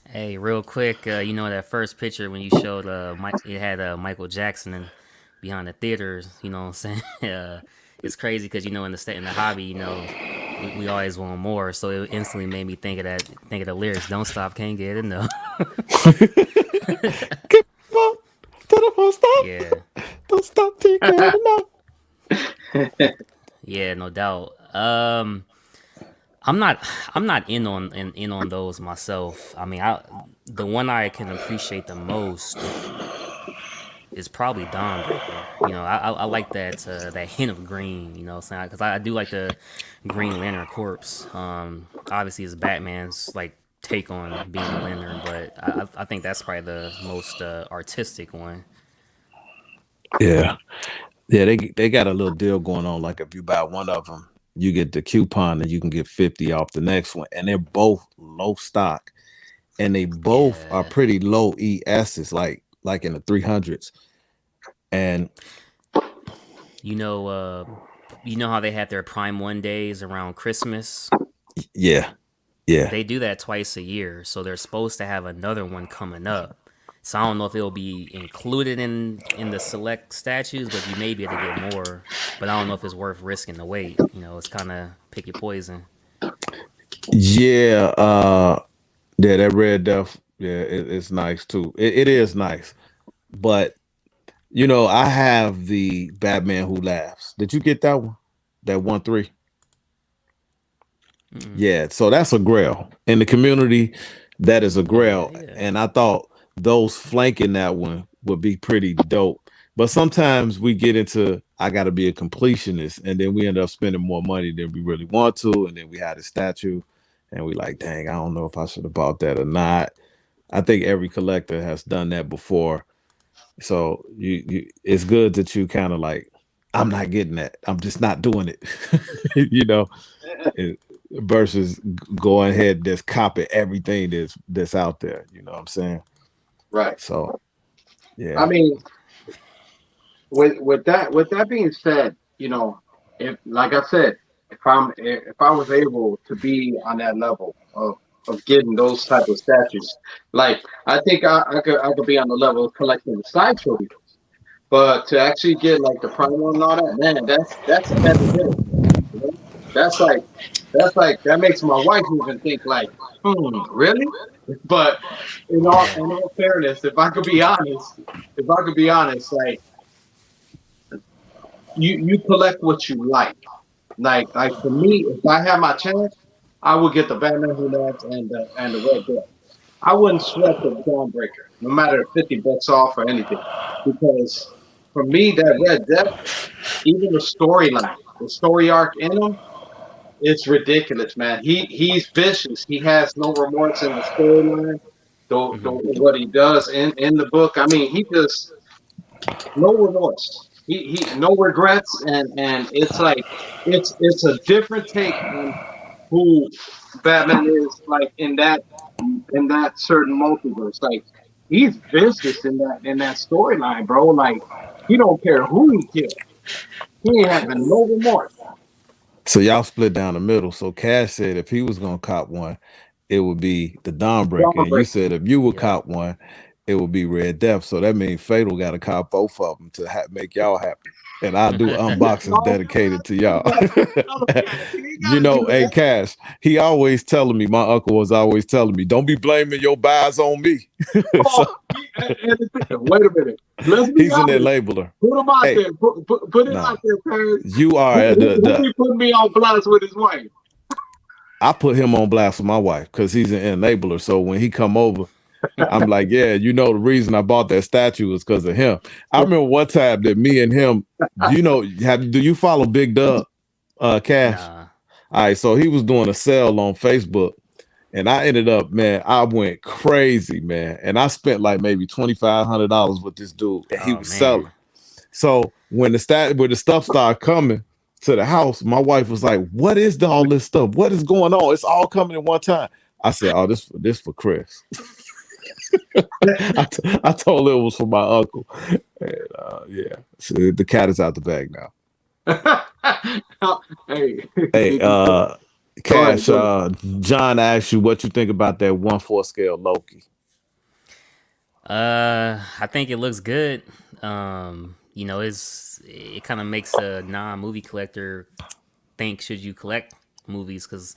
Hey, real quick, that first picture when you showed it had Michael Jackson behind the theaters. You know what I'm saying? It's crazy because in the hobby, we always want more. So it instantly made me think of the lyrics. Don't stop, can't get enough. Keep on, don't stop, Yeah, don't stop till you get enough. yeah, no doubt. I'm not I'm not in on those myself. I mean, the one I can appreciate the most is probably Dawnbreaker. I like that hint of green. You know, what I'm saying, because I do like the Green Lantern Corpse. Obviously, it's Batman's like take on being a lantern, but I think that's probably the most artistic one. Yeah, yeah, they got a little deal going on. Like if you buy one of them, you get the coupon and you can get 50 off the next one, and they're both low stock, and they both are Yeah, pretty low ESs, like in the 300s. And you know, uh, you know how they had their Prime One days around Christmas. yeah, yeah, They do that twice a year, so they're supposed to have another one coming up. So I don't know if it'll be included in the select statues, but you may be able to get more. But I don't know if it's worth risking the wait. It's kind of pick your poison. yeah. Yeah, that Red Death, yeah, it's nice too. It is nice, but I have the Batman Who Laughs. Did you get that one? That 1/3? Mm-mm. Yeah, so that's a grail in the community. That is a Oh yeah, grail, yeah, and I thought those flanking that one would be pretty dope. But sometimes we get into I got to be a completionist, and then we end up spending more money than we really want to, and then we had a statue, and we like, dang, I don't know if I should have bought that or not. I think every collector has done that before. So it's good that you kind of like, I'm not getting that. I'm just not doing it. you know, it- versus going ahead and just copy everything that's out there. You know what I'm saying? Right. So I yeah, mean, with that being said, if like I said, if I was able to be on that level of getting those type of statues, like I think I could be on the level of collecting the sideshow vehicles. But to actually get like the prime one and all that, man, that's a heavy hitter. You know? That's like that makes my wife even think like, really? But yeah, in all fairness, if I could be honest, like you collect what you like. Like for me, if I had my chance, I would get the Batman Who Laughs and the Red Death. I wouldn't sweat the Dawnbreaker, no matter if $50 off or anything, because for me that Red Death, even the storyline, the story arc in him, it's ridiculous, man. He's vicious. He has no remorse in the storyline. hmm What he does in the book, I mean, he just no remorse. He no regrets, and it's like it's a different take on who Batman is like in that certain multiverse. Like he's vicious in that storyline, bro. Like he don't care who he kills. He ain't having no remorse. So y'all split down the middle. So Cash said if he was gonna cop one, it would be the Dawnbreaker, and you said if you would Yep. cop one, it would be Red Death. So that means Fatal got to cop both of them to make y'all happy. And I'll do unboxings dedicated to y'all. You know, hey Cash, he always telling me, my uncle was always telling me, don't be blaming your buys on me. So, wait a minute. Let's be he's honest. an enabler. Put him out there. Put it out there, parents. You are Who be putting me on blast with his wife? I put him on blast with my wife because he's an enabler. So when he come over, I'm like, yeah, you know, the reason I bought that statue was because of him. I remember one time that me and him, you know, do you follow Big Dub, Cash? Nah. All right, so he was doing a sale on Facebook, and I ended up, man, I went crazy, man, and I spent like maybe $2,500 with this dude, and he was selling. So when the stuff started coming to the house, my wife was like, "What is all this stuff? What is going on? It's all coming at one time." I said, "Oh, this for Chris." I told her it was for my uncle. And, yeah, so the cat is out the bag now. Hey, Cash. John asked you what you think about that 1/4 scale Loki. I think it looks good. You know, it kind of makes a non-movie collector think, should you collect movies? Because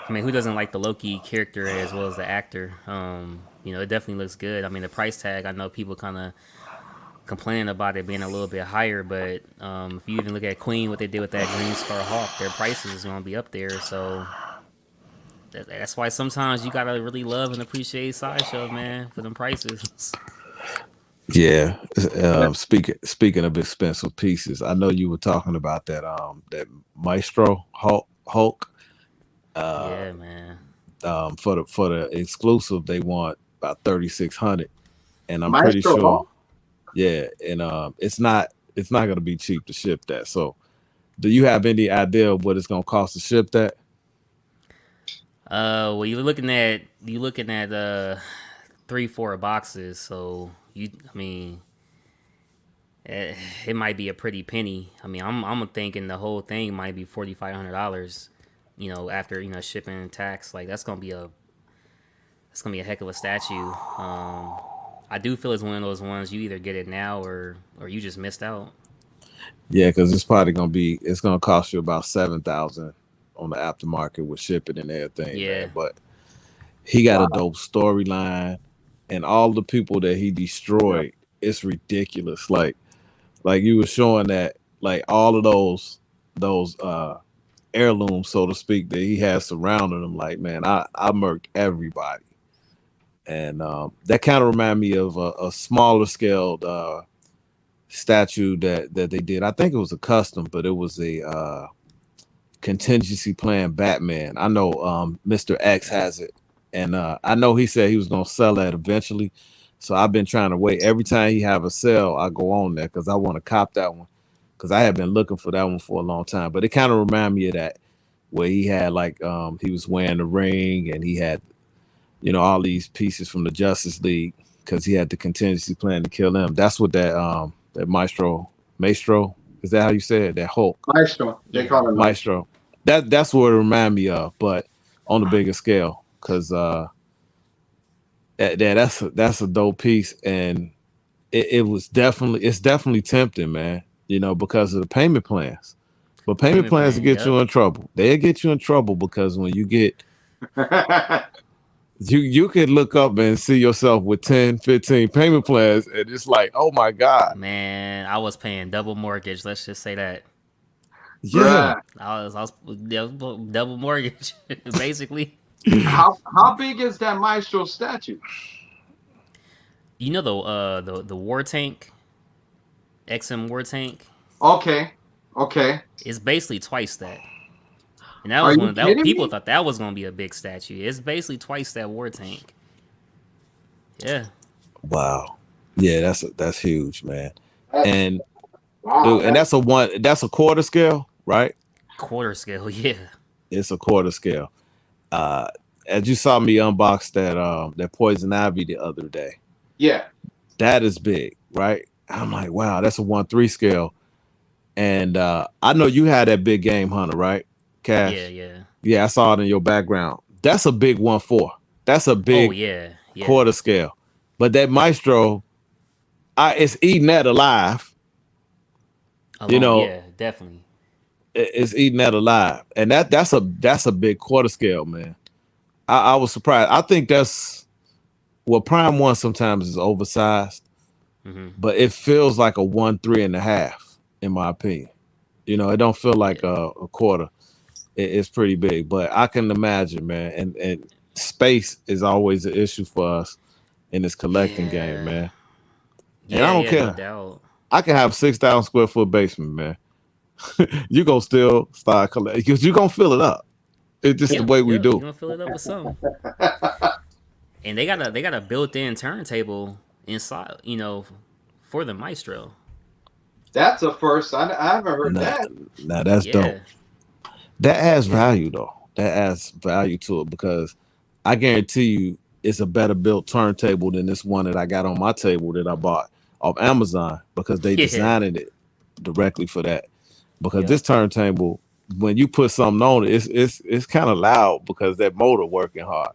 I mean, who doesn't like the Loki character as well as the actor? You know, it definitely looks good. I mean, the price tag, I know people kind of complaining about it being a little bit higher, but if you even look at Queen, what they did with that Green Star Hawk, their prices is going to be up there. So that's why sometimes you gotta really love and appreciate Sideshow, man, for them prices. Yeah. Speaking of expensive pieces, I know you were talking about that Maestro Hulk. Yeah, man. For the exclusive, they want about 3,600, and I'm Maestro pretty sure. Hulk? Yeah, and it's not gonna be cheap to ship that. So, do you have any idea of what it's gonna cost to ship that? Well, you're looking at 3-4 boxes, so I mean, it might be a pretty penny. I mean, I'm thinking the whole thing might be $4,500. You know, after shipping and tax, like that's gonna be a heck of a statue. I do feel it's one of those ones you either get it now or you just missed out. Yeah, because it's probably gonna cost you about 7,000 on the aftermarket with shipping and everything. Yeah, man. But he got a dope storyline, and all the people that he destroyed, it's ridiculous. Like you were showing that, like all of those heirlooms, so to speak, that he has surrounding him. Like, man, I murked everybody, and that kind of reminded me of a smaller scaled statue that they did. I think it was a custom, but it was a contingency plan Batman. I know Mr. X has it, and I know he said he was gonna sell that eventually. So I've been trying to wait. Every time he have a sale, I go on there because I want to cop that one, because I have been looking for that one for a long time. But it kind of reminded me of that, where he had like he was wearing the ring, and he had all these pieces from the Justice League, because he had the contingency plan to kill them. That's what that Maestro, is that how you say it? That Hulk. Maestro. They call it Maestro. That's what it reminded me of, but on a bigger scale, because that's a dope piece, and it's definitely tempting, man. Because of the payment plans. But payment plans will get you in trouble. They'll get you in trouble because when you get you could look up and see yourself with 10, 15 payment plans, and it's like, oh my God. Man, I was paying double mortgage. Let's just say that. Yeah. I was double mortgage, basically. How big is that Maestro statue? You know the war tank, XM war tank. Okay. It's basically twice that. And that was people thought that was gonna be a big statue. It's basically twice that war tank. Yeah. Wow. Yeah, that's huge, man. And dude, and that's a quarter scale, right? Quarter scale, yeah. It's a quarter scale. As you saw me unbox that Poison Ivy the other day. Yeah. That is big, right? I'm like, wow, that's a 1/3 scale. And I know you had that big game hunter, right? Yeah, Cash. yeah. Yeah, I saw it in your background. That's a big 1/4. That's a Oh big yeah, yeah. quarter scale. But that Maestro, it's eating that alive. You Alone, know, yeah, definitely. it's eating that alive, and that's a big quarter scale, man. I was surprised. I think that's well, Prime One sometimes is oversized, Hmm. but it feels like a 1 3.5, in my opinion. It don't feel like Yeah, a quarter. It's pretty big, but I can imagine, man. And space is always an issue for us in this collecting game, yeah, man. And I yeah, don't yeah. No care. doubt. I can have 6,000 square foot basement, man. You gonna still start collecting because you gonna fill it up. It's just the Yep, way we yep. You do. gonna fill it up with something. And they got a built-in turntable inside, for the Maestro. That's a first. I haven't heard Nah, that. nah, that's dope. Yeah, That adds yeah, value though. That adds value to it because I guarantee you it's a better built turntable than this one that I got on my table that I bought off Amazon because they yeah, designed it directly for that. Because this yep. turntable, when you put something on it, it's kind of loud because that motor working hard.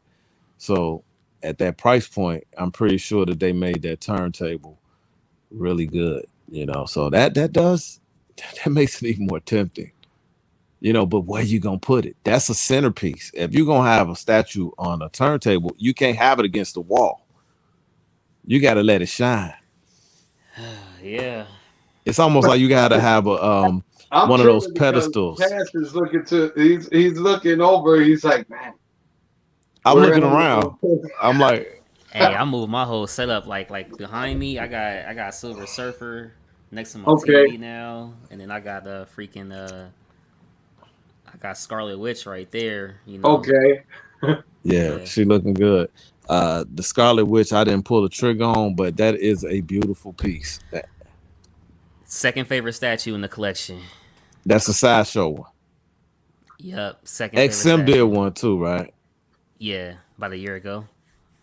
So at that price point, I'm pretty sure that they made that turntable really good. So that makes it even more tempting. But where you gonna put it? That's a centerpiece. If you're gonna have a statue on a turntable, you can't have it against the wall. You gotta let it shine. Yeah. It's almost like you gotta have a I'm one of those tripping because pedestals. Cash is looking to. He's looking over. He's like, man, I'm where looking am I around. gonna put I'm like, Hey, I moved my whole setup like behind me. I got Silver Surfer next to my Okay. TV now, and then I got freaking I got Scarlet Witch right there. Okay. yeah, Yeah. she looking good. The Scarlet Witch, I didn't pull the trigger on, but that is a beautiful piece. Second favorite statue in the collection. That's a sideshow one. Yup. Second favorite XM did statue. one too, right? Yeah, about a year ago.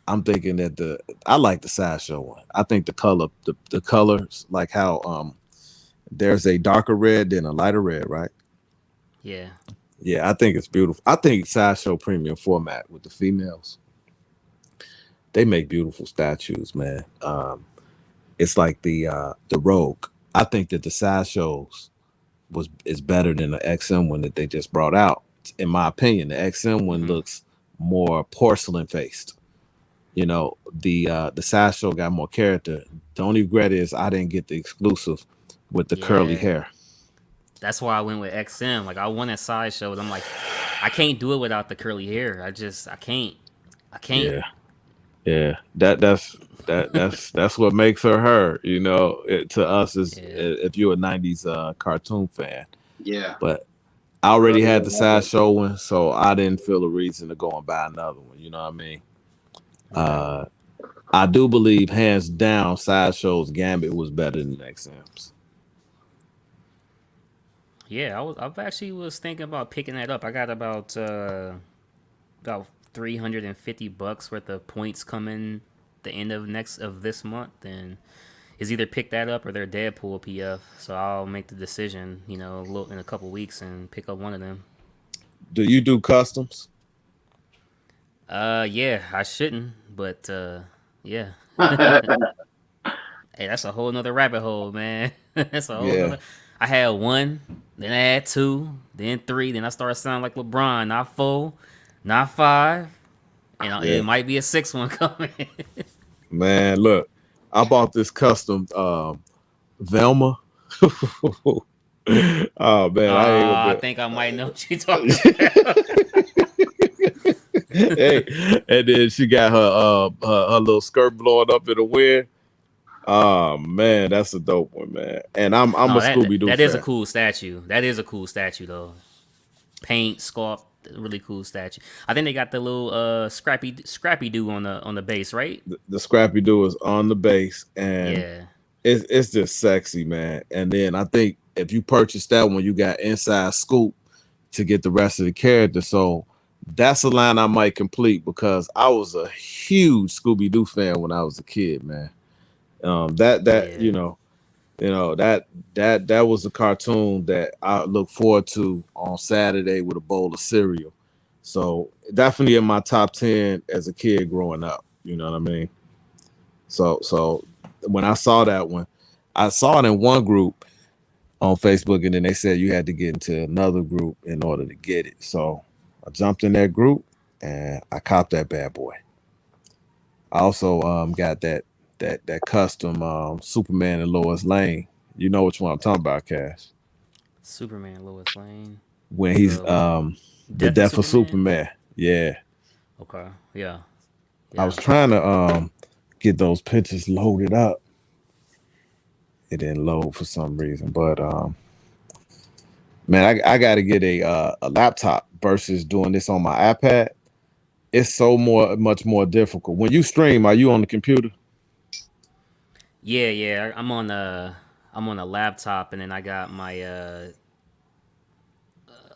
I'm thinking that I like the sideshow one. I think the colors, like how there's a darker red than a lighter red, right? Yeah. Yeah, I think it's beautiful. I think sideshow premium format with the females, they make beautiful statues, man. It's like the Rogue. I think that the sideshows is better than the XM one that they just brought out. In my opinion, the XM one Hmm. looks more porcelain faced. The sideshow got more character. The only regret is I didn't get the exclusive with the curly Yeah. hair. That's why I went with XM. Like I wanted sideshows. I'm like, I can't do it without the curly hair. I can't. I can't. Yeah, yeah. That's what makes her her. To us is Yeah. if you're a '90s cartoon fan. Yeah. But I already Earlier had the than sideshow one, so I didn't feel a reason to go and buy another one. You know what I mean? Right. Uh, I do believe hands down, sideshow's Gambit was better than XM's. Yeah, I actually was thinking about picking that up. I got about $350 worth of points coming the end of this month, and is either pick that up or their Deadpool PF. So I'll make the decision, in a couple weeks and pick up one of them. Do you do customs? Yeah, I shouldn't, but yeah. that. Hey, that's a whole nother rabbit hole, man. That's a whole Yeah, nother. I had one, then I had two, then three, then I started sounding like LeBron. Not four, not five, and yeah. it might be a sixth one coming. Man, look, I bought this custom Velma. Oh man, I ain't I gonna think I might know what you're talking about. hey, and then she got her little skirt blowing up in the wind. Oh man, that's a dope one, man. And I'm a No, that Scooby Doo that is a fan. cool statue. That is a cool statue though. Paint, sculpt, really cool statue. I think they got the little Scrappy Doo on the base, right? The Scrappy Doo is on the base, and Yeah. it's just sexy, man. And then I think if you purchase that one, you got inside scoop to get the rest of the character. So that's a line I might complete because I was a huge Scooby Doo fan when I was a kid, man. That Yeah. You know, that was a cartoon that I look forward to on Saturday with a bowl of cereal. So definitely in my top 10 as a kid growing up. You know what I mean? So when I saw that one, I saw it in one group on Facebook, and then they said you had to get into another group in order to get it. So I jumped in that group and I copped that bad boy. I also got that custom Superman and Lois Lane. You know which one I'm talking about, Cash. Superman, Lois Lane, When he's the the Death of death of Superman. Superman. Yeah. Okay, yeah, I was yeah. trying to get those pictures loaded up. It didn't load for some reason, but man, I got to get a laptop versus doing this on my iPad. It's so much more difficult. When you stream, are you on the computer? Yeah, yeah. I'm on a laptop, and then I got my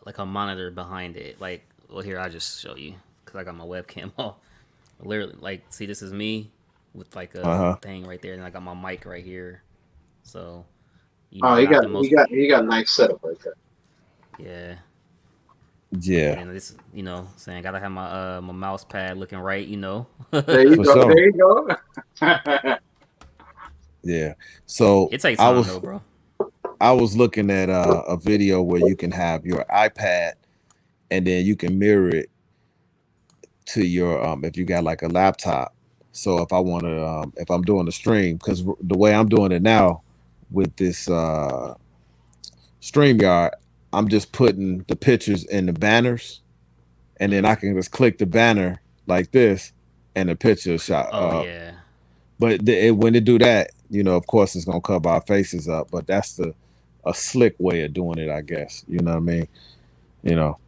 like a monitor behind it. Like, well, here I just show you because I got my webcam off. Literally, like, see, this is me with like Uh a huh. thing right there, and I got my mic right here. So, Oh, not the most. he got a nice setup right there. Yeah, and Yeah, then this, saying gotta have my mouse pad looking right. There you for go. sure. There you go. Yeah. So It takes time though, bro. I was looking at a video where you can have your iPad and then you can mirror it to your if you got like a laptop. So if I want to if I'm doing the stream, because the way I'm doing it now with this StreamYard, I'm just putting the pictures in the banners, and then I Mm. can just click the banner like this, and the picture shot Oh up. yeah, But when they do that, of course, it's gonna cover our faces up. But that's the a slick way of doing it, I guess. You know what I mean? You know.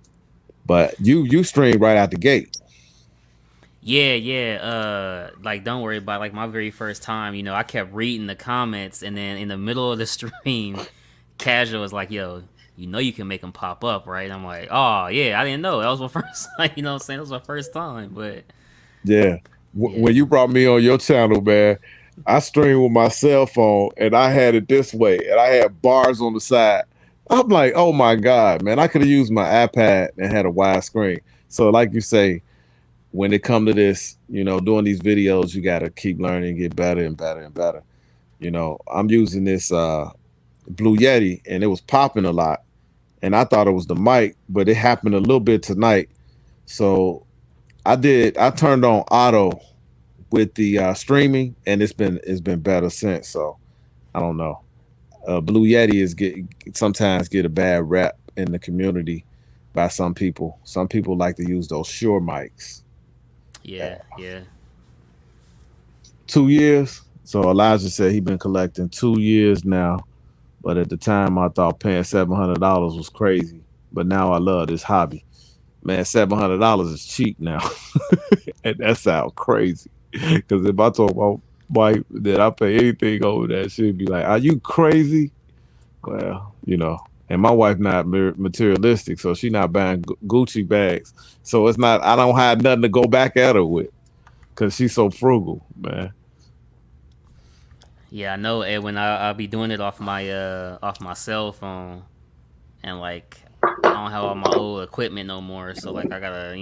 But you stream right out the gate. yeah, yeah. Like don't worry about like my very first time. I kept reading the comments, and then in the middle of the stream, Casual was like, "Yo, you can make them pop up, right?" And I'm like, "Oh yeah, I didn't know that was my first time." You know what I'm saying? That was my first time, but Yeah. When yeah, you brought me on your channel, man, I streamed with my cell phone and I had it this way and I had bars on the side. I'm like, oh my God, man, I could have used my iPad and had a wide screen. So, like you say, when it come to this, doing these videos, you got to keep learning, get better and better and better. I'm using this Blue Yeti and it was popping a lot. And I thought it was the mic, but it happened a little bit tonight. So I turned on auto with the streaming, and it's been better since. So I don't know. Blue Yeti sometimes get a bad rap in the community by some people. Some people like to use those Shure mics. yeah, yeah. 2 years. So Elijah said he been collecting 2 years now. But at the time, I thought paying $700 was crazy. But now I love this hobby. Man, $700 is cheap now, and that sounds crazy. Because if I told my wife that I pay anything over that, she'd be like, "Are you crazy?" Well, and my wife not materialistic, so she not buying Gucci bags. So it's not. I don't have nothing to go back at her with because she's so frugal, man. Yeah, I know. And when I'll be doing it off my cell phone, and like I don't have all my old equipment no more, so like I gotta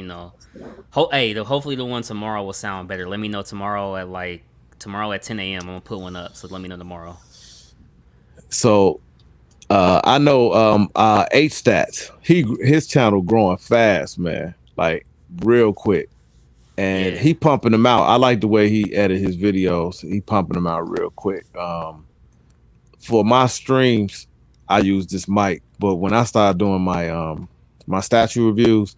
hopefully the one tomorrow will sound better. Let me know tomorrow at 10 a.m. I'm gonna put one up, so let me know tomorrow. So I know H stats. His channel growing fast, man. Like real quick. And Yeah, he pumping them out. I like the way he edit his videos. He pumping them out real quick. For my streams, I use this mic, but when I started doing my statue reviews,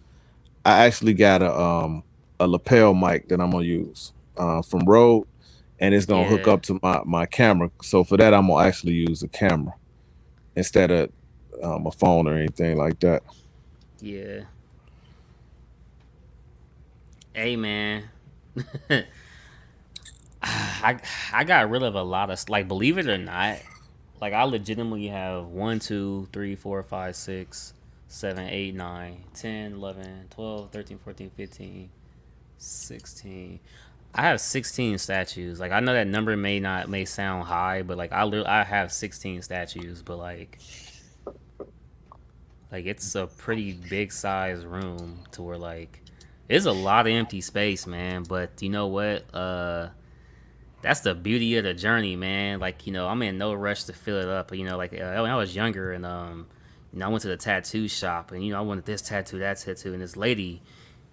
I actually got a lapel mic that I'm gonna use from Rode, and it's gonna hook yeah, up to my camera. So for that, I'm gonna actually use a camera instead of a phone or anything like that. yeah. Hey man, I I got rid of a lot of like believe it or not, like I legitimately have 1, 2, 3, 4, 5, 6, 7, 8, 9, 10, 11, 12, 13, 14, 15, 16. I have 16 statues. Like I know that number may sound high, but like I have 16 statues, but like it's a pretty big size room to where like there's a lot of empty space, man. But you know what? That's the beauty of the journey, man. Like I'm in no rush to fill it up. Like when I was younger and I went to the tattoo shop and I wanted this tattoo, that tattoo, and this lady,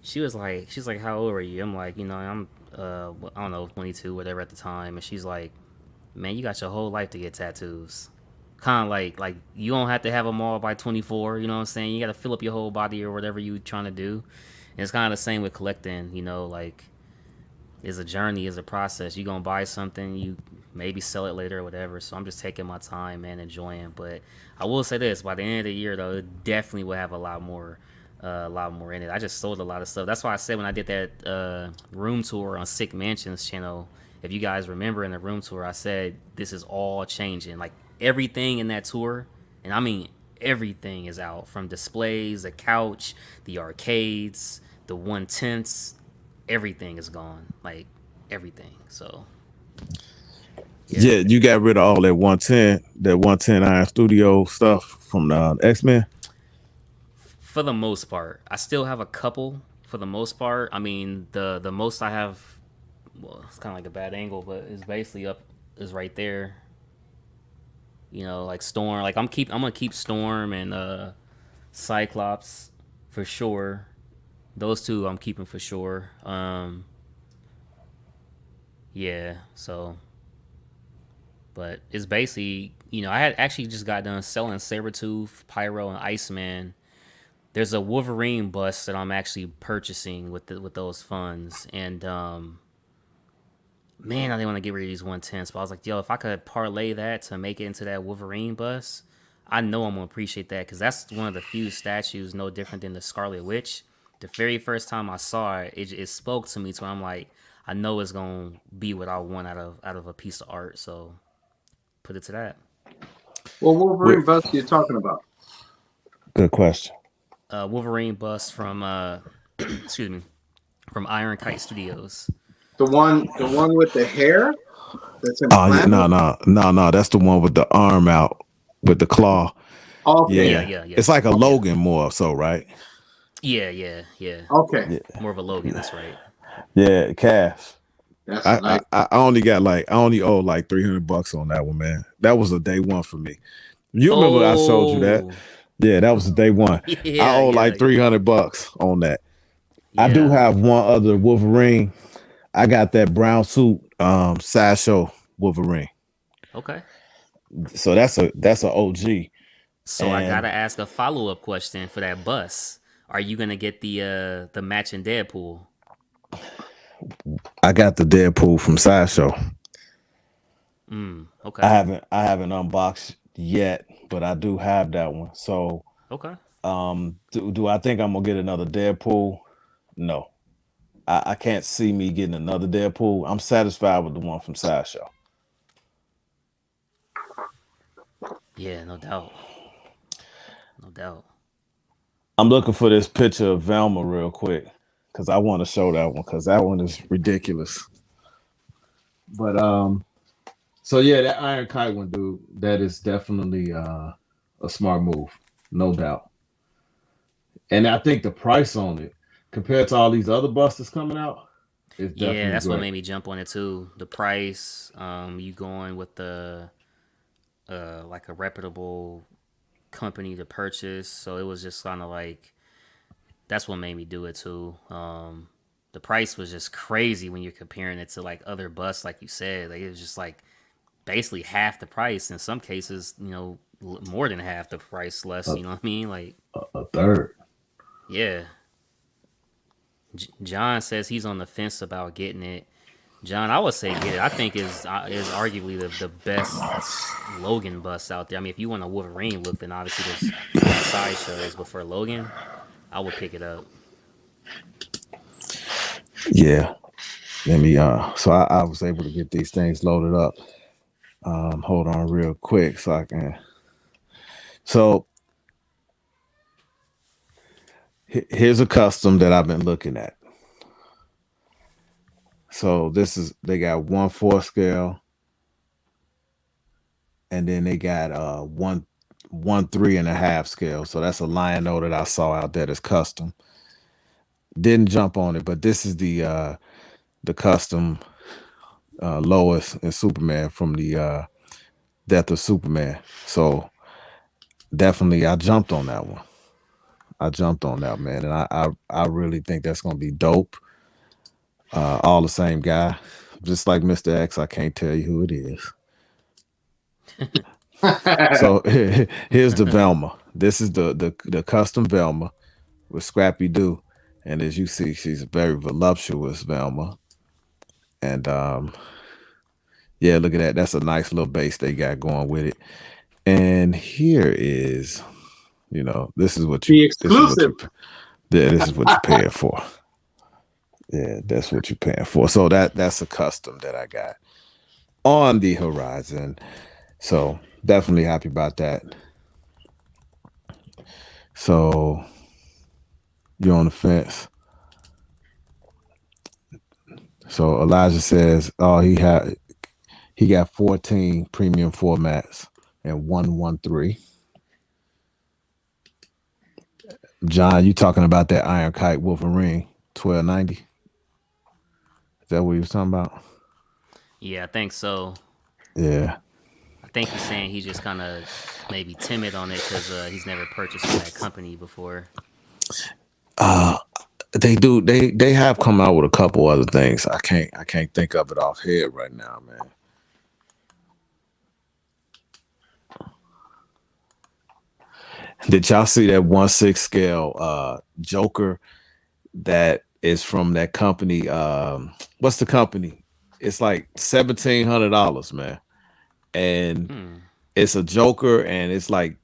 she's like, how old are you? I'm like, I'm I don't know, 22, whatever at the time, and she's like, man, you got your whole life to get tattoos. Kind of like you don't have to have them all by 24. You know what I'm saying? You got to fill up your whole body or whatever you trying to do. And it's kind of the same with collecting. Like it's a journey, it's a process. You gonna buy something, you maybe sell it later or whatever. So I'm just taking my time, man, enjoying. But I will say this: by the end of the year, though, it definitely will have a lot more in it. I just sold a lot of stuff. That's why I said when I did that room tour on Sick Mansions channel, if you guys remember in the room tour, I said this is all changing. Like everything in that tour, and I mean everything is out from displays, the couch, the arcades, the 1/10s, everything is gone, like everything. So Yeah, you got rid of all that 110 Iron Studio stuff from the X-Men. for the most part, I still have a couple. For the most part, I mean the most I have, well, it's kind of like a bad angle, but it's basically up is right there. Like Storm. Like I'm gonna keep Storm and Cyclops for sure. Those two I'm keeping for sure. Yeah. So, but it's basically I had actually just got done selling Sabretooth, Pyro, and Iceman. There's a Wolverine bust that I'm actually purchasing with those funds, and man, I didn't want to get rid of these 110s, but I was like, yo, if I could parlay that to make it into that Wolverine bust, I know I'm gonna appreciate that because that's one of the few statues no different than the Scarlet Witch. The very first time I saw it, it spoke to me, so I'm like, I know it's gonna be what I want out of a piece of art. So put it to that. Well, Wolverine bust you talking about? Good question. Wolverine bust from excuse me, from Iron Kite Studios. The one with the hair that's Oh yeah, implanted. no. That's the one with the arm out with the claw. Okay. Yeah. It's like a Logan more so, right? Yeah. Okay. Yeah, More of a Logan. That's right. yeah. Cash. That's I, nice. I I only owe like $300 on that one, man. That was a day one for me. You remember I showed you that? Oh, Yeah, that was the day one. I owe like $300 on that. I do yeah. have one other Wolverine. I got that brown suit, sideshow Wolverine. Okay. So that's a OG. So I And gotta ask a follow up question for that bus. Are you gonna get the matching Deadpool? I got the Deadpool from Sideshow. I Okay. haven't unboxed yet, but I do have that one. So Okay. do I think I'm gonna get another Deadpool? No. I can't see me getting another Deadpool. I'm satisfied with the one from Sideshow. Yeah, no doubt. No doubt. I'm looking for this picture of Velma real quick because I want to show that one because that one is ridiculous. But so yeah, that Iron Kite one, dude, that is definitely a smart move, no doubt. And I think the price on it compared to all these other busters coming out is Yeah, definitely that's what great. made me jump on it too. The price, you going with the like a reputable company to purchase. So it was just kind of like that's what made me do it too. The price was just crazy when you're comparing it to like other busts, like you said. Like it was just like basically half the price. In some cases, more than half the price less. A, You know what I mean? Like, a third. yeah. John says he's on the fence about getting it. John, I would say get it. I think is arguably the best Logan bust out there. I mean, if you want a Wolverine look, then obviously there's the sideshows. But for Logan, I would pick it up. Yeah. Let me so I was able to get these things loaded up. Hold on real quick so I can. So here's a custom that I've been looking at. So they got 1/4 scale, and then they got 1 3.5 scale. So that's a Lion-O that I saw out there that's custom. Didn't jump on it, but this is the custom Lois and Superman from the Death of Superman. So definitely I jumped on that one. I jumped on that, man, and I really think that's gonna be dope. All the same guy, just like Mr. X. I can't tell you who it is. So here's the Velma. This is the custom Velma with Scrappy Doo, and as you see, she's a very voluptuous Velma. And yeah, look at that. That's a nice little base they got going with it. And here is, this is what you The exclusive. this is what you're paying for. Yeah, that's what you're paying for. So that's a custom that I got on the horizon. So definitely happy about that. So you're on the fence. So Elijah says, oh, he got 14 premium formats and 113. John, you talking about that Iron Kite Wolverine 1290? Is that what he was talking about? Yeah, I think so. Yeah. I think he's saying he's just kind of maybe timid on it because he's never purchased from that company before. They do. They have come out with a couple other things. I can't think of it off head right now, man. Did y'all see that 1/6 scale Joker that is from that company? What's the company? It's like $1,700, man, and it's a Joker, and it's like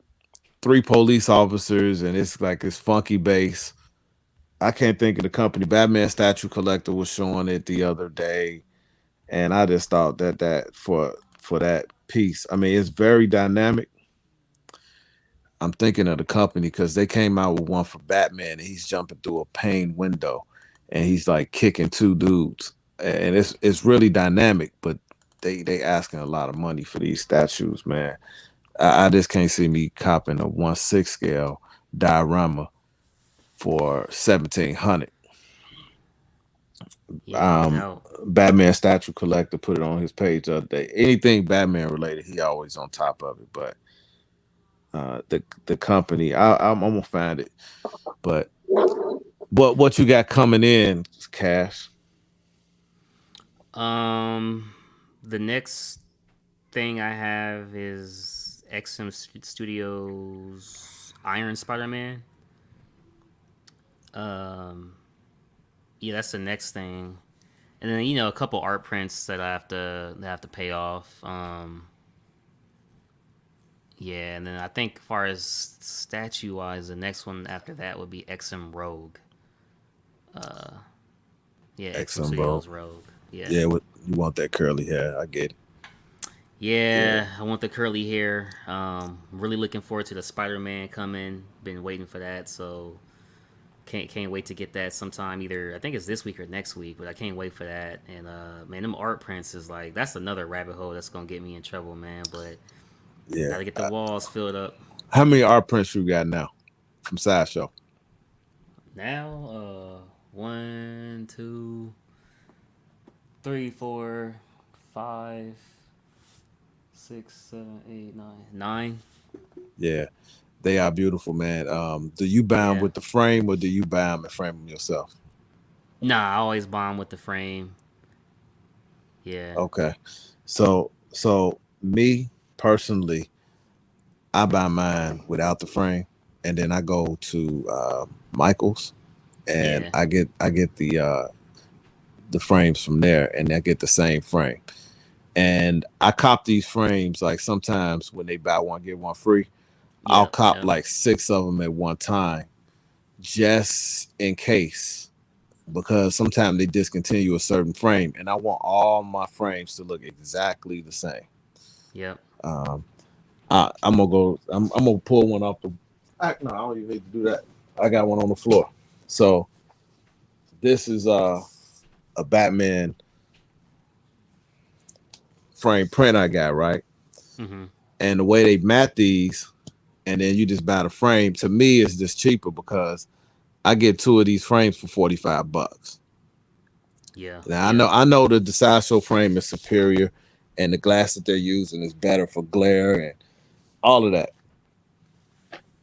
3 police officers, and it's like this funky bass. I can't think of the company. Batman Statue Collector was showing it the other day, and I just thought that for that piece, I mean, it's very dynamic. I'm thinking of the company because they came out with one for Batman, and he's jumping through a pane window, and he's like kicking 2 dudes, and it's really dynamic. But they asking a lot of money for these statues, man. I just can't see me copping a 1/6 scale diorama for 1,700. Yeah, no. Batman Statue Collector put it on his page the other day. Anything Batman related, he always on top of it. But the company, I'm gonna find it. But what you got coming in, Cash? The next thing I have is XM Studios Iron Spider-Man. Yeah, that's the next thing, and then a couple art prints that I have to pay off. Yeah, and then I think as far as statue wise, the next one after that would be XM Rogue. Yeah, XM Studios Rogue. Yeah. Yeah, you want that curly hair? I get it. Yeah, I want the curly hair. Really looking forward to the Spider-Man coming. Been waiting for that, so can't wait to get that sometime. Either I think it's this week or next week, but I can't wait for that. And man, them art prints is like that's another rabbit hole that's gonna get me in trouble, man. But yeah, gotta get the walls filled up. How many art prints you got now from Sideshow? Now, 1, 2, 3, 4, 5, 6, 7, 8, 9, 9. Yeah, they are beautiful, man. Do you buy them with the frame, or do you buy them and frame them yourself? Nah, I always buy them with the frame. Yeah. Okay. So me personally, I buy mine without the frame, and then I go to Michael's, and I get the frames from there, and I get the same frame. And I cop these frames like sometimes when they buy one get one free. I'll cop like 6 of them at one time, just in case, because sometimes they discontinue a certain frame, and I want all my frames to look exactly the same. Yep. I'm gonna go. I'm gonna pull one off the. No, I don't even need to do that. I got one on the floor. So this is a Batman frame print I got, right? Mm-hmm. And the way they mat these, and then you just buy the frame. To me, is just cheaper because I get 2 of these frames for $45. Yeah. Now Yeah. I know the Sideshow frame is superior, and the glass that they're using is better for glare and all of that.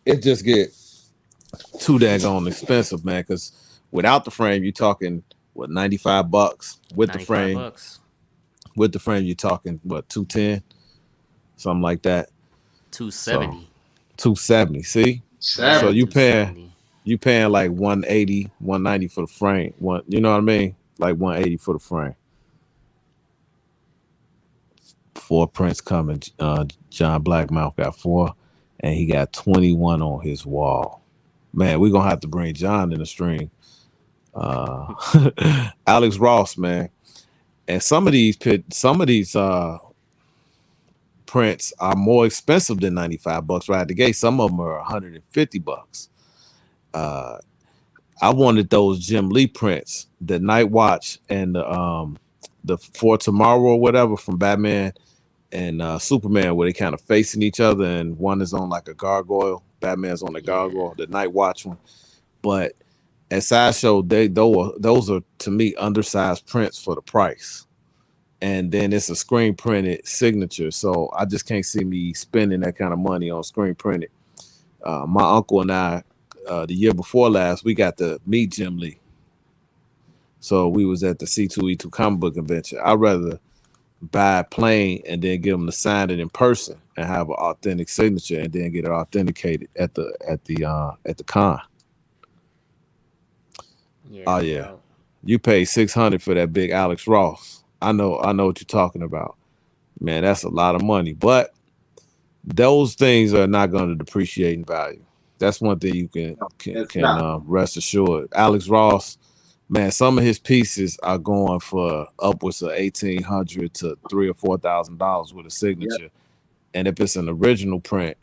It just get too daggone expensive, man. Because without the frame, you're talking what $95. With the 95 frame, bucks. you're talking what 210, something like that. So 270. 270. See, so Yeah, 7. you paying like 180, 190 for the frame. You know what I mean? Like 180 for the frame. 4 prints coming. John Blackmouth got 4, and he got 21 on his wall. Man, we're gonna have to bring John in the stream. Alex Ross, man. And some of these prints are more expensive than $95 right at the gate. Some of them are $150. I wanted those Jim Lee prints, the Night Watch and the For Tomorrow or whatever from Batman and Superman, where they kind of facing each other, and one is on like a gargoyle. Batman's on the gargoyle, the Night Watch one. But at Sideshow, those are to me undersized prints for the price. And then it's a screen printed signature. So I just can't see me spending that kind of money on screen printed. My uncle and I, the year before last, we got to meet Jim Lee. So we was at the C2E2 comic book convention. I'd rather buy a plane and then get them to sign it in person and have an authentic signature and then get it authenticated at the con. Yeah. Oh yeah. You pay $600 for that big Alex Ross. I know what you're talking about. Man, that's a lot of money. But those things are not going to depreciate in value. That's one thing you can rest assured. Alex Ross, man, some of his pieces are going for upwards of $1,800 to $3,000 or $4,000 with a signature. Yep. And if it's an original print,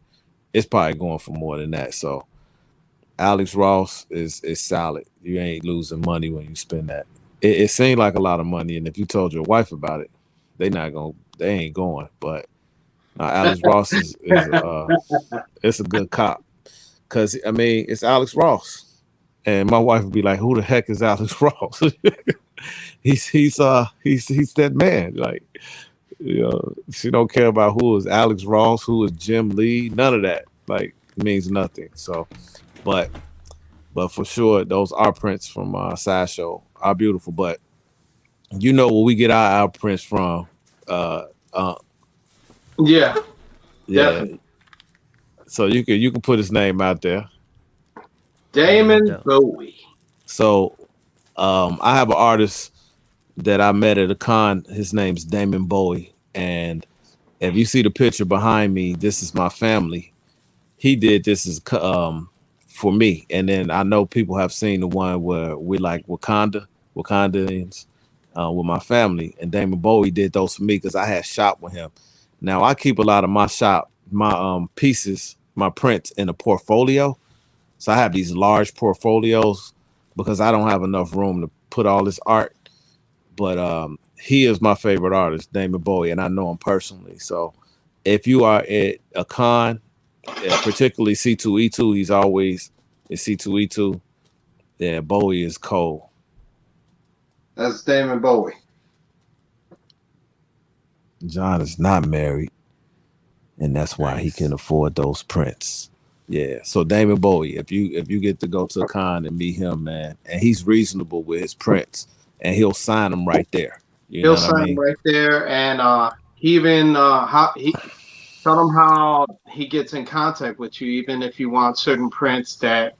it's probably going for more than that. So Alex Ross is solid. You ain't losing money when you spend that. It seemed like a lot of money, and if you told your wife about it, they ain't going. But Alex Ross is it's a good cop, because I mean it's Alex Ross, and my wife would be like, "Who the heck is Alex Ross?" he's that man. Like, you know, she don't care about who is Alex Ross, who is Jim Lee, none of that. Like, means nothing. So, but for sure, those art prints from Sideshow are beautiful. But you know where we get our art prints from? Yeah. Definitely. So you can put his name out there. Damon Bowie. So I have an artist that I met at a con. His name's Damon Bowie. And if you see the picture behind me, this is my family. He did this as for me. And then I know people have seen the one where we like Wakandans with my family. And Damon Bowie did those for me because I had shop with him. Now I keep a lot of my pieces, my prints in a portfolio. So I have these large portfolios because I don't have enough room to put all this art. But he is my favorite artist, Damon Bowie, and I know him personally. So if you are at a con, particularly C2E2, he's always at C2E2. Yeah, Bowie is cold. That's Damon Bowie. John is not married, and that's why he can afford those prints. Yeah, so Damon Bowie, if you get to go to a con and meet him, man, and he's reasonable with his prints, and he'll sign them right there. He'll sign them right there, and he even tell him how he gets in contact with you, even if you want certain prints that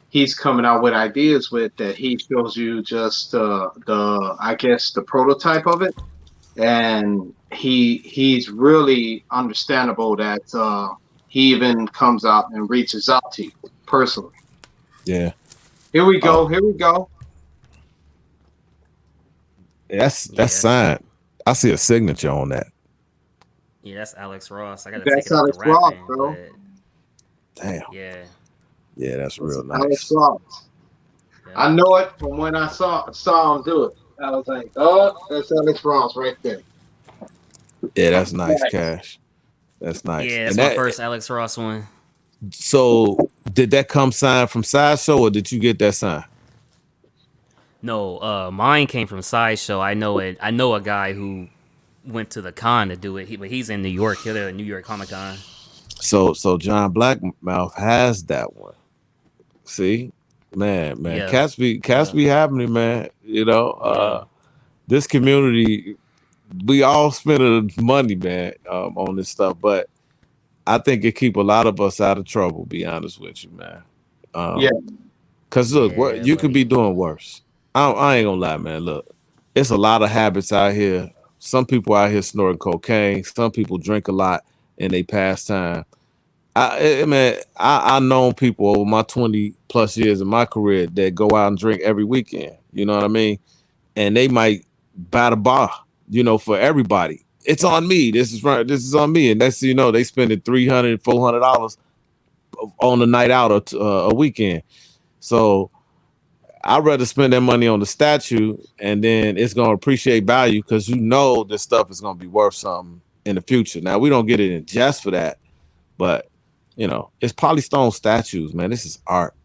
he's coming out with ideas with, that he shows you just the prototype of it, and he's really understandable that he even comes out and reaches out to you personally. Yeah. Here we go. That's signed. I see a signature on that. Yeah, that's Alex Ross. I gotta take it out Alex the wrapping, Ross, bro. Damn. Yeah. Yeah, that's real nice. Alex Ross. Yeah. I know it from when I saw him do it. I was like, oh, that's Alex Ross right there. Yeah, that's nice, Cash. That's nice. Yeah, And that's my that first Alex Ross one. so did that come signed from Sideshow or did you get that signed? No, mine came from Sideshow. I know it. I know a guy who went to the con to do it. But he's in New York. He's at New York Comic Con. So John Blackmouth has that one. See, man, Yeah, cats yeah, be happening, man. yeah. This community, we all spending money, man, on this stuff, but I think it keep a lot of us out of trouble. Be honest with you, man. Yeah, Um, Cause look, what Yeah, you could like be doing worse. I ain't gonna lie, man. Look, it's a lot of habits out here. Some people out here snorting cocaine. Some people drink a lot in they pastime. Man, I known people over my 20+ years in my career that go out and drink every weekend. You know what I mean? And they might buy the bar, for everybody. It's on me. This is right. This is on me. And that's they spending $300, $400 on a night out or a weekend. So I'd rather spend that money on the statue, and then it's gonna appreciate value because this stuff is gonna be worth something in the future. Now we don't get it in just for that, but it's polystone statues, man. This is art.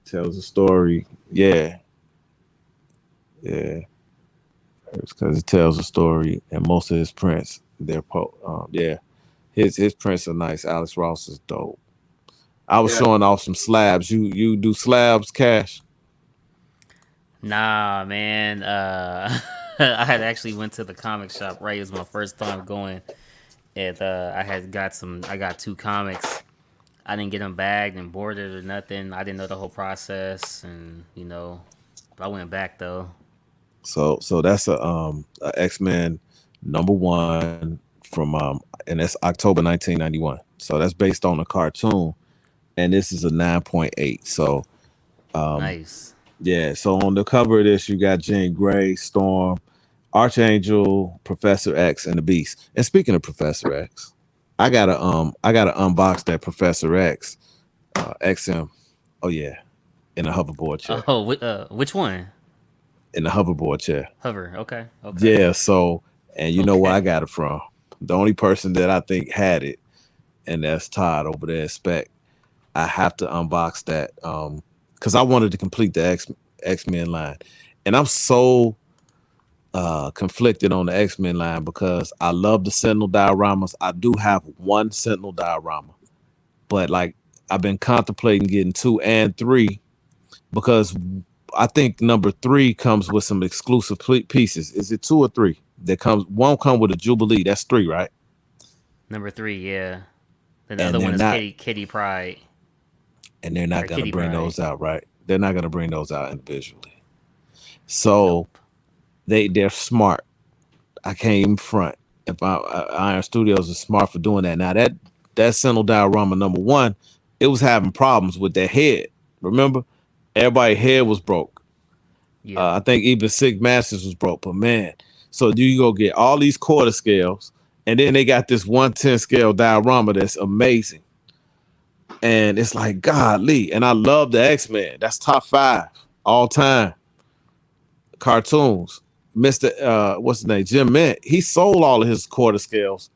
Tells a story. Yeah, yeah. It's because it tells a story, and most of his prints, yeah, his prints are nice. Alex Ross is dope. I was yeah. showing off some slabs. You do slabs, Cash? nah, man. I had actually went to the comic shop. Right, it was my first time going, and I had got some. I got two comics. I didn't get them bagged and boarded or nothing. I didn't know the whole process, and but I went back though. So that's a X-Men #1 from and that's October 1991. So that's based on a cartoon, and this is a 9.8. So Nice. yeah, so on the cover of this, you got Jean Grey, Storm, Archangel, Professor X, and the Beast. And speaking of Professor X, I gotta unbox that Professor X XM. Oh yeah, in a hoverboard chair. Oh, which one? In the hoverboard chair. Hover. Okay. Okay. Yeah, so and you know where I Okay. got it from? The only person that I think had it, and that's Todd over there at Spec. I have to unbox that because I wanted to complete the X-Men line. And I'm so conflicted on the X-Men line because I love the Sentinel dioramas. I do have one Sentinel diorama, but like I've been contemplating getting 2 and 3 because I think number 3 comes with some exclusive pieces. Is it 2 or 3? That comes won't come with a Jubilee. That's 3, right? Number three. Yeah. Then the And other they're one is not Kitty Pride and they're not or gonna Kitty bring Pride. those out, right? They're not gonna bring those out individually. So Nope. they're smart. I can't even front. If Iron Studios is smart for doing that. Now that Sentinel diorama #1, it was having problems with their head. Remember, everybody's head was broke. Yeah. I think even Sig Masters was broke. But man, so you go get all these quarter scales, and then they got this 110 scale diorama that's amazing. And it's like godly. And I love the X-Men. That's top 5 all time cartoons. Mr. What's his name? Jim Mint. He sold all of his quarter scales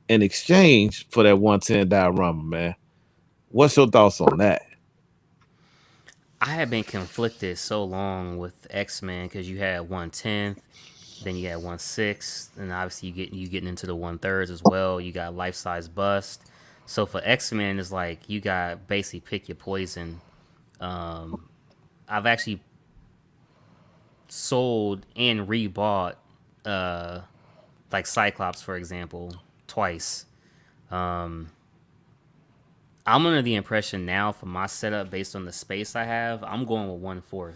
in exchange for that 110 diorama, man. What's your thoughts on that? I had been conflicted so long with X Men because you had 1/10, then you had 1/6, and obviously you getting into the 1/3 as well. You got life size bust. So for X Men, it's like you got basically pick your poison. Um, I've actually sold and rebought uh like Cyclops, for example, twice. Um, I'm under the impression now for my setup based on the space I have, I'm going with 1/4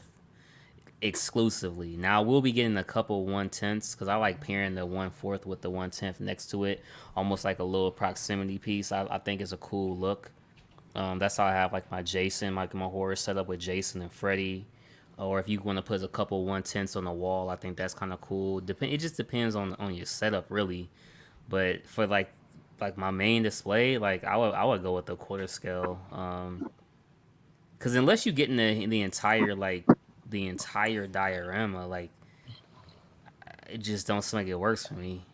exclusively. Now we'll be getting a couple 1/10s because I like pairing the 1/4 with the 1/10 next to it, almost like a little proximity piece. I think it's a cool look. That's how I have like my Jason, like my horror setup with Jason and Freddy. Or if you want to put a couple 1/10s on the wall, I think that's kind of cool. It just depends on your setup really. But for like my main display, like I would go with the quarter scale. Because unless you get in the entire like the entire diorama, like it just don't seem like it works for me.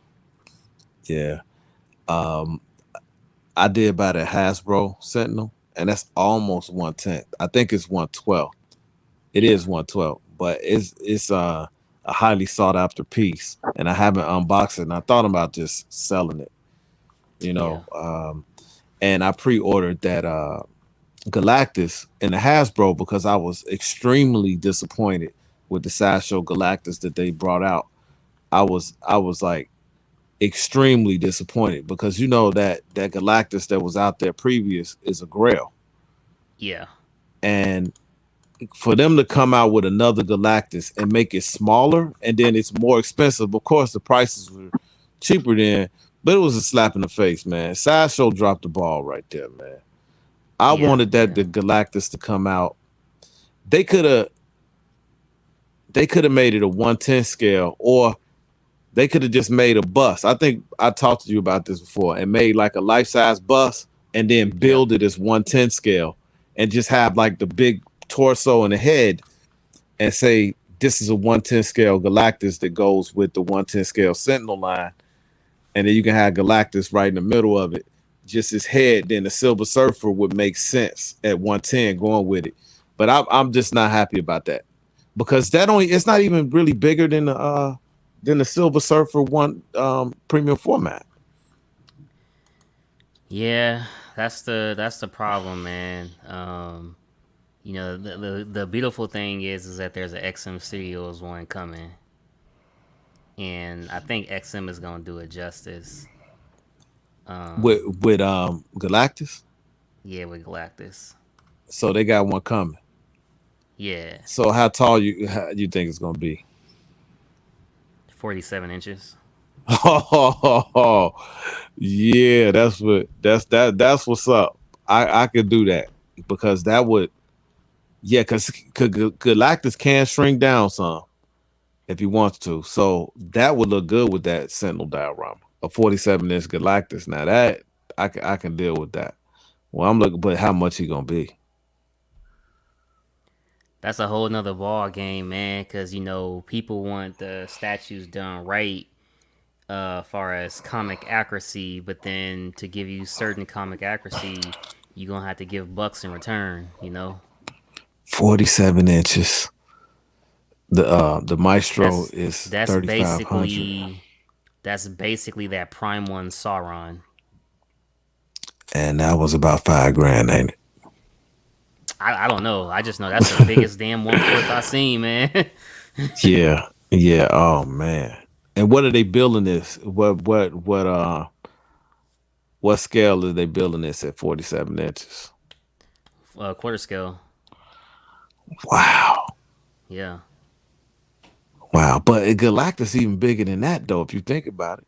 Yeah. Um, I did buy the Hasbro Sentinel, and that's almost 1/10. I think it's 1/12. It Yeah, is 1/12, but it's a highly sought after piece, and I haven't unboxed it. And I thought about just selling it, you yeah, know. And I pre-ordered that Galactus in the Hasbro because I was extremely disappointed with the Sideshow Galactus that they brought out. I was like extremely disappointed because you know that Galactus that was out there previous is a Grail, yeah, and for them to come out with another Galactus and make it smaller and then it's more expensive. Of course, the prices were cheaper then, but it was a slap in the face, man. Sideshow dropped the ball right there, man. I yeah, wanted that yeah, the Galactus to come out. They could have made it a 1/10 scale, or they could have just made a bus. I think I talked to you about this before and made like a life-size bus and then yeah. build it as 1/10 scale and just have like the big torso and the head and say this is a 1/10 scale Galactus that goes with the 1/10 scale Sentinel line, and then you can have Galactus right in the middle of it. Just his head, then the Silver Surfer would make sense at 1/10 going with it. But I'm just not happy about that because that only it's not even really bigger than the Silver Surfer one premium format. Yeah, that's the problem, man. You know, the beautiful thing is that there's an XM Studios one coming, and I think XM is gonna do it justice. With Galactus. Yeah, with Galactus. So they got one coming. Yeah, So how tall you think it's gonna be? 47 inches. Oh yeah, that's what's up. I could do that because that would yeah, because Galactus can shrink down some if he wants to. So that would look good with that Sentinel diorama. A 47-inch Galactus. Now that I can deal with that. Well, I'm looking, but how much he gonna be? That's a whole nother ball game, man. Because you know people want the statues done right, far as comic accuracy, but then to give you certain comic accuracy, you're gonna have to give bucks in return. 47 inches. The Maestro That's is that's 3,500, basically that's basically that Prime One Sauron. and that was about $5,000, ain't it? I don't know. I just know that's the biggest damn 1/4 I seen, man. Yeah, yeah. Oh man. And what are they building this? What scale are they building this at 47 inches? Quarter scale. Wow. Yeah. Wow. But Galactus even bigger than that though, if you think about it.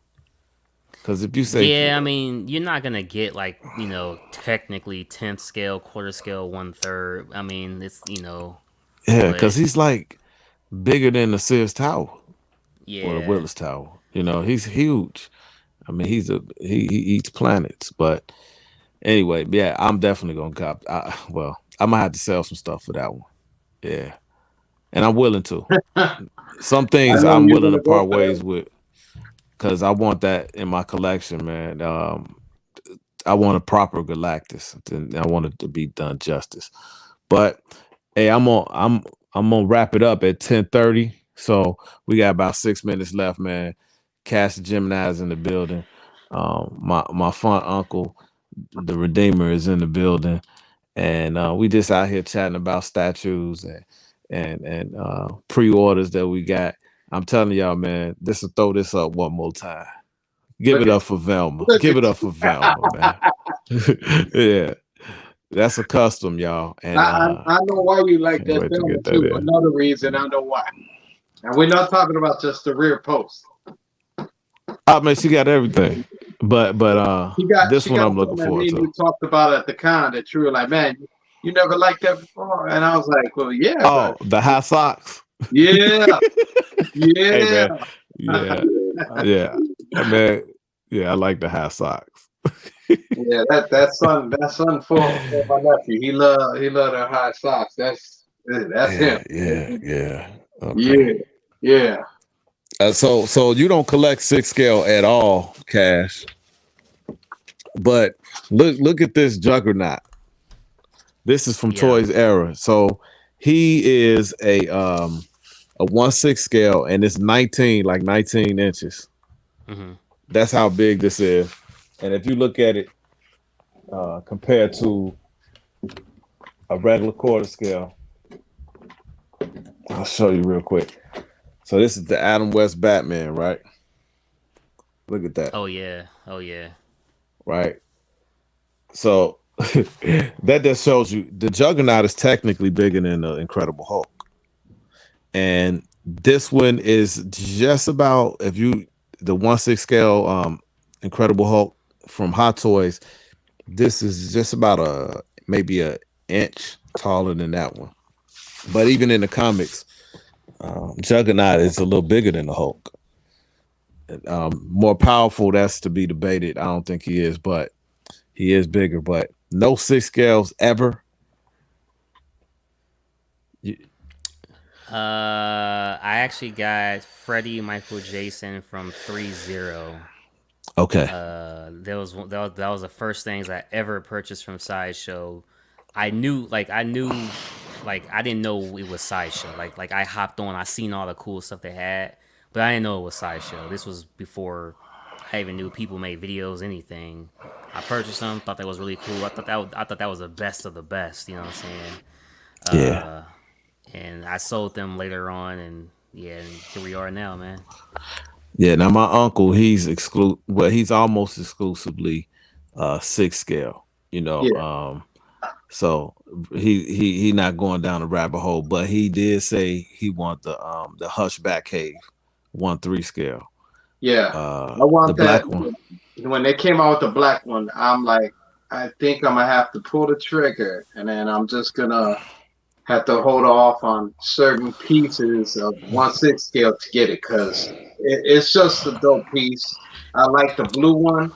Because if you say Yeah, I mean, you're not gonna get like technically 10th scale, quarter scale, 1/3. I mean, yeah, because but he's like bigger than the Sears Tower or the yeah, Willis Tower. He's huge. I mean, he eats planets. But anyway, yeah, I'm definitely gonna cop. I'm gonna have to sell some stuff for that one. Yeah, and I'm willing to. Some I things know I'm you're willing to gonna go part for ways that. with because I want that in my collection, man. I want a proper Galactus, and I want it to be done justice. But hey, I'm gonna wrap it up at 10:30. So we got about 6 minutes left, man. Cash the Gemini's in the building. My fun uncle, the Redeemer, is in the building, and we just out here chatting about statues and pre-orders that we got. I'm telling y'all, man, this will throw this up one more time. Give Look it at up for Velma. look Give at it up for Velma, man. Yeah, that's a custom, y'all, and I know why you like can't that wait to film get that too. in. Another reason I know why. And we're not talking about just the rear post. Oh man, she got everything, but this She one got I'm looking something that forward me and to. you talked about at the con that you were like, man, you never liked that before. And I was like, well, yeah, but Oh, the high socks. yeah, Hey yeah. man, yeah, yeah, man, yeah. I like the high socks. Yeah, that son for my nephew. He loved the high socks. That's him. Yeah, yeah, yeah. Okay. Yeah, yeah. So you don't collect 6 scale at all, Cash. But look at this Juggernaut. This is from Yeah. Toys Era. So he is a 1/6 scale, and it's 19 inches. Hmm. That's how big this is. And if you look at it compared to a regular quarter scale, I'll show you real quick. So this is the Adam West Batman, right? Look at that, Oh yeah. Oh yeah. right? So that just shows you the Juggernaut is technically bigger than the Incredible Hulk. And this one is just about, if you, the 1/6 scale Incredible Hulk from Hot Toys, this is just about maybe a inch taller than that one. But even in the comics, Juggernaut is a little bigger than the Hulk. More powerful, that's to be debated. I don't think he is, but he is bigger. But no 6 scales ever. I actually got Freddie Michael Jason from 3-0. Okay. That was the first things I ever purchased from Sideshow. I knew I didn't know it was Sideshow. Like I hopped on, I seen all the cool stuff they had, but I didn't know it was Sideshow. This was before I even knew people made videos, anything. I purchased them, thought that was really cool. I thought that was the best of the best. You know what I'm saying? Yeah. And I sold them later on, and yeah, and here we are now, man. Yeah. Now my uncle, he's almost exclusively 6 scale. You know, Yeah, so he not going down the rabbit hole, but he did say he want the Hushback Cave 1/3 scale. yeah. I The want that. black one. When they came out with the black one, I'm like, I think I'm gonna have to pull the trigger, and then I'm just gonna have to hold off on certain pieces of 1/6 scale to get it because it's just a dope piece. I like the blue one,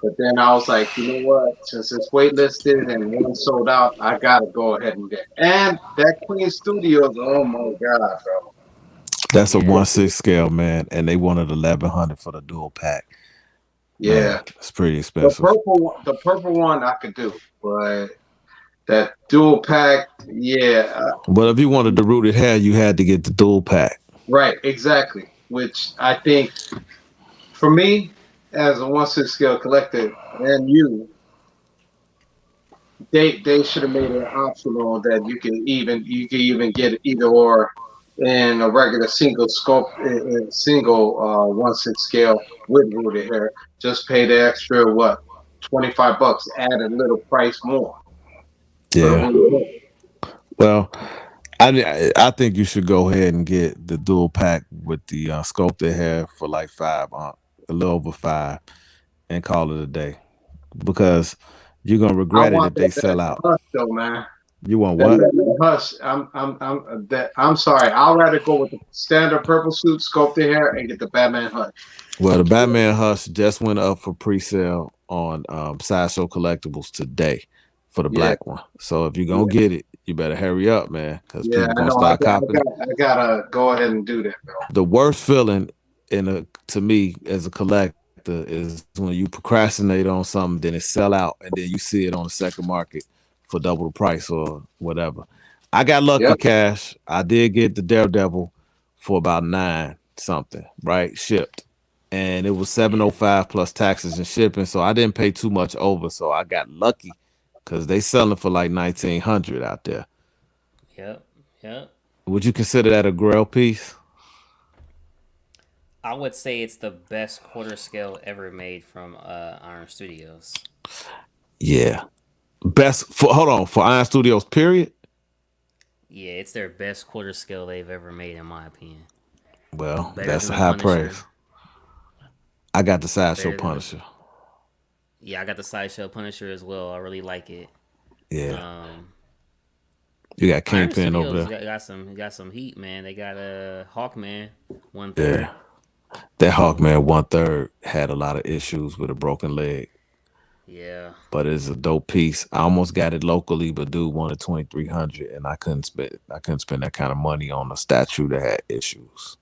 but then I was like, you know what? Since it's waitlisted and one sold out, I gotta go ahead and get it. And that Queen Studios, oh my god, bro. That's a Yeah. 1/6 scale, man, and they wanted 1100 for the dual pack. Man, Yeah, it's pretty expensive. the purple one I could do, but that dual pack, yeah, But if you wanted the rooted hair, you had to get the dual pack. right, exactly. Which I think for me, as a 1/6 scale collector, and they should have made it optional that you can even get either or in a regular single scope, single 1/6 scale with rooted hair. Just pay the extra what, $25, add a little price more for the Yeah. rooted hair. Well, I think you should go ahead and get the dual pack with the sculpted hair for like five, a little over five, and call it a day because you're gonna I regret it want if they that sell Batman out. hush though, man. You want That what? Batman hush. I'm sorry. I'll rather go with the standard purple suit, sculpted hair, and get the Batman hush. Well, the Batman Hush just went up for pre-sale on Sideshow Collectibles today for the Yeah, black one. So if you're yeah, gonna get it, you better hurry up, man, because yeah. people I gonna know. start copying it. I gotta go ahead and do that, bro. The worst feeling to me as a collector is when you procrastinate on something, then it sell out, and then you see it on the second market for double the price or whatever. I got lucky, Yep, Cash. I did get the Daredevil for about 9 something, right? Shipped. And it was Yeah. 705 plus taxes and shipping. So I didn't pay too much over. So I got lucky because they selling for like 1900 out there. Yep. Yep. Would you consider that a grail piece? I would say it's the best quarter scale ever made from Iron Studios. Yeah. Best for hold on for Iron Studios, period. Yeah, it's their best quarter scale they've ever made, in my opinion. Well, Better that's than a the high praise. Punisher. I got the sideshow Better than the. Punisher. Yeah, I got the Sideshow Punisher as well. I really like it. Yeah. Um, You got Iron Kingpin over Studios there. got some heat, man. They got a Hawkman 1/3. Yeah. That Hawkman 1/3 had a lot of issues with a broken leg. Yeah. But it's a dope piece. I almost got it locally, but dude wanted 2300 and I couldn't spend that kind of money on a statue that had issues.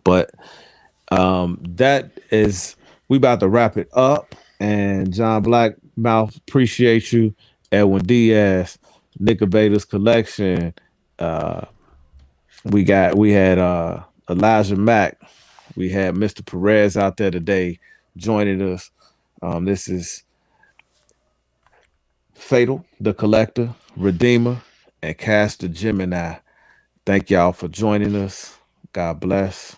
But that is, we about to wrap it up. And John Blackmouth, appreciate you. Edwin Diaz, Nicobator's Collection. We had Elijah Mack. We had Mr. Perez out there today joining us. This is Fatal, the Collector, Redeemer, and Caster Gemini. Thank y'all for joining us. God bless.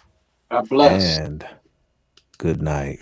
God bless. And good night.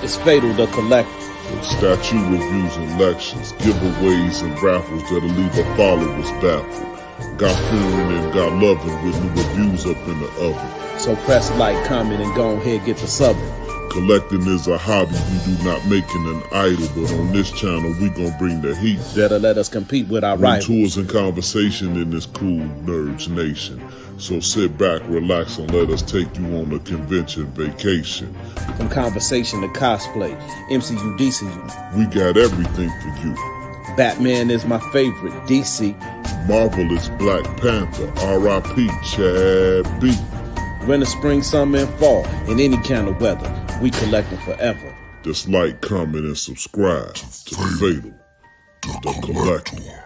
It's Fatal, the Collector. With statue reviews and lectures, giveaways and raffles that'll leave our followers baffled. Got pouring and got loving with new reviews up in the oven. So press like, comment, and go ahead get the subbing. Collecting is a hobby, we do not making an idol, but on this channel we gon' bring the heat. Better let us compete with our rivals. Tours and conversation in this cool nerds nation. So sit back, relax, and let us take you on a convention vacation. From conversation to cosplay, MCU, DCU. We got everything for you. Batman is my favorite, DC. Marvel is Black Panther, R.I.P. Chad B. Winter, spring, summer, and fall, in any kind of weather, we collecting forever. Just like, comment, and subscribe to Fatal, the Collector.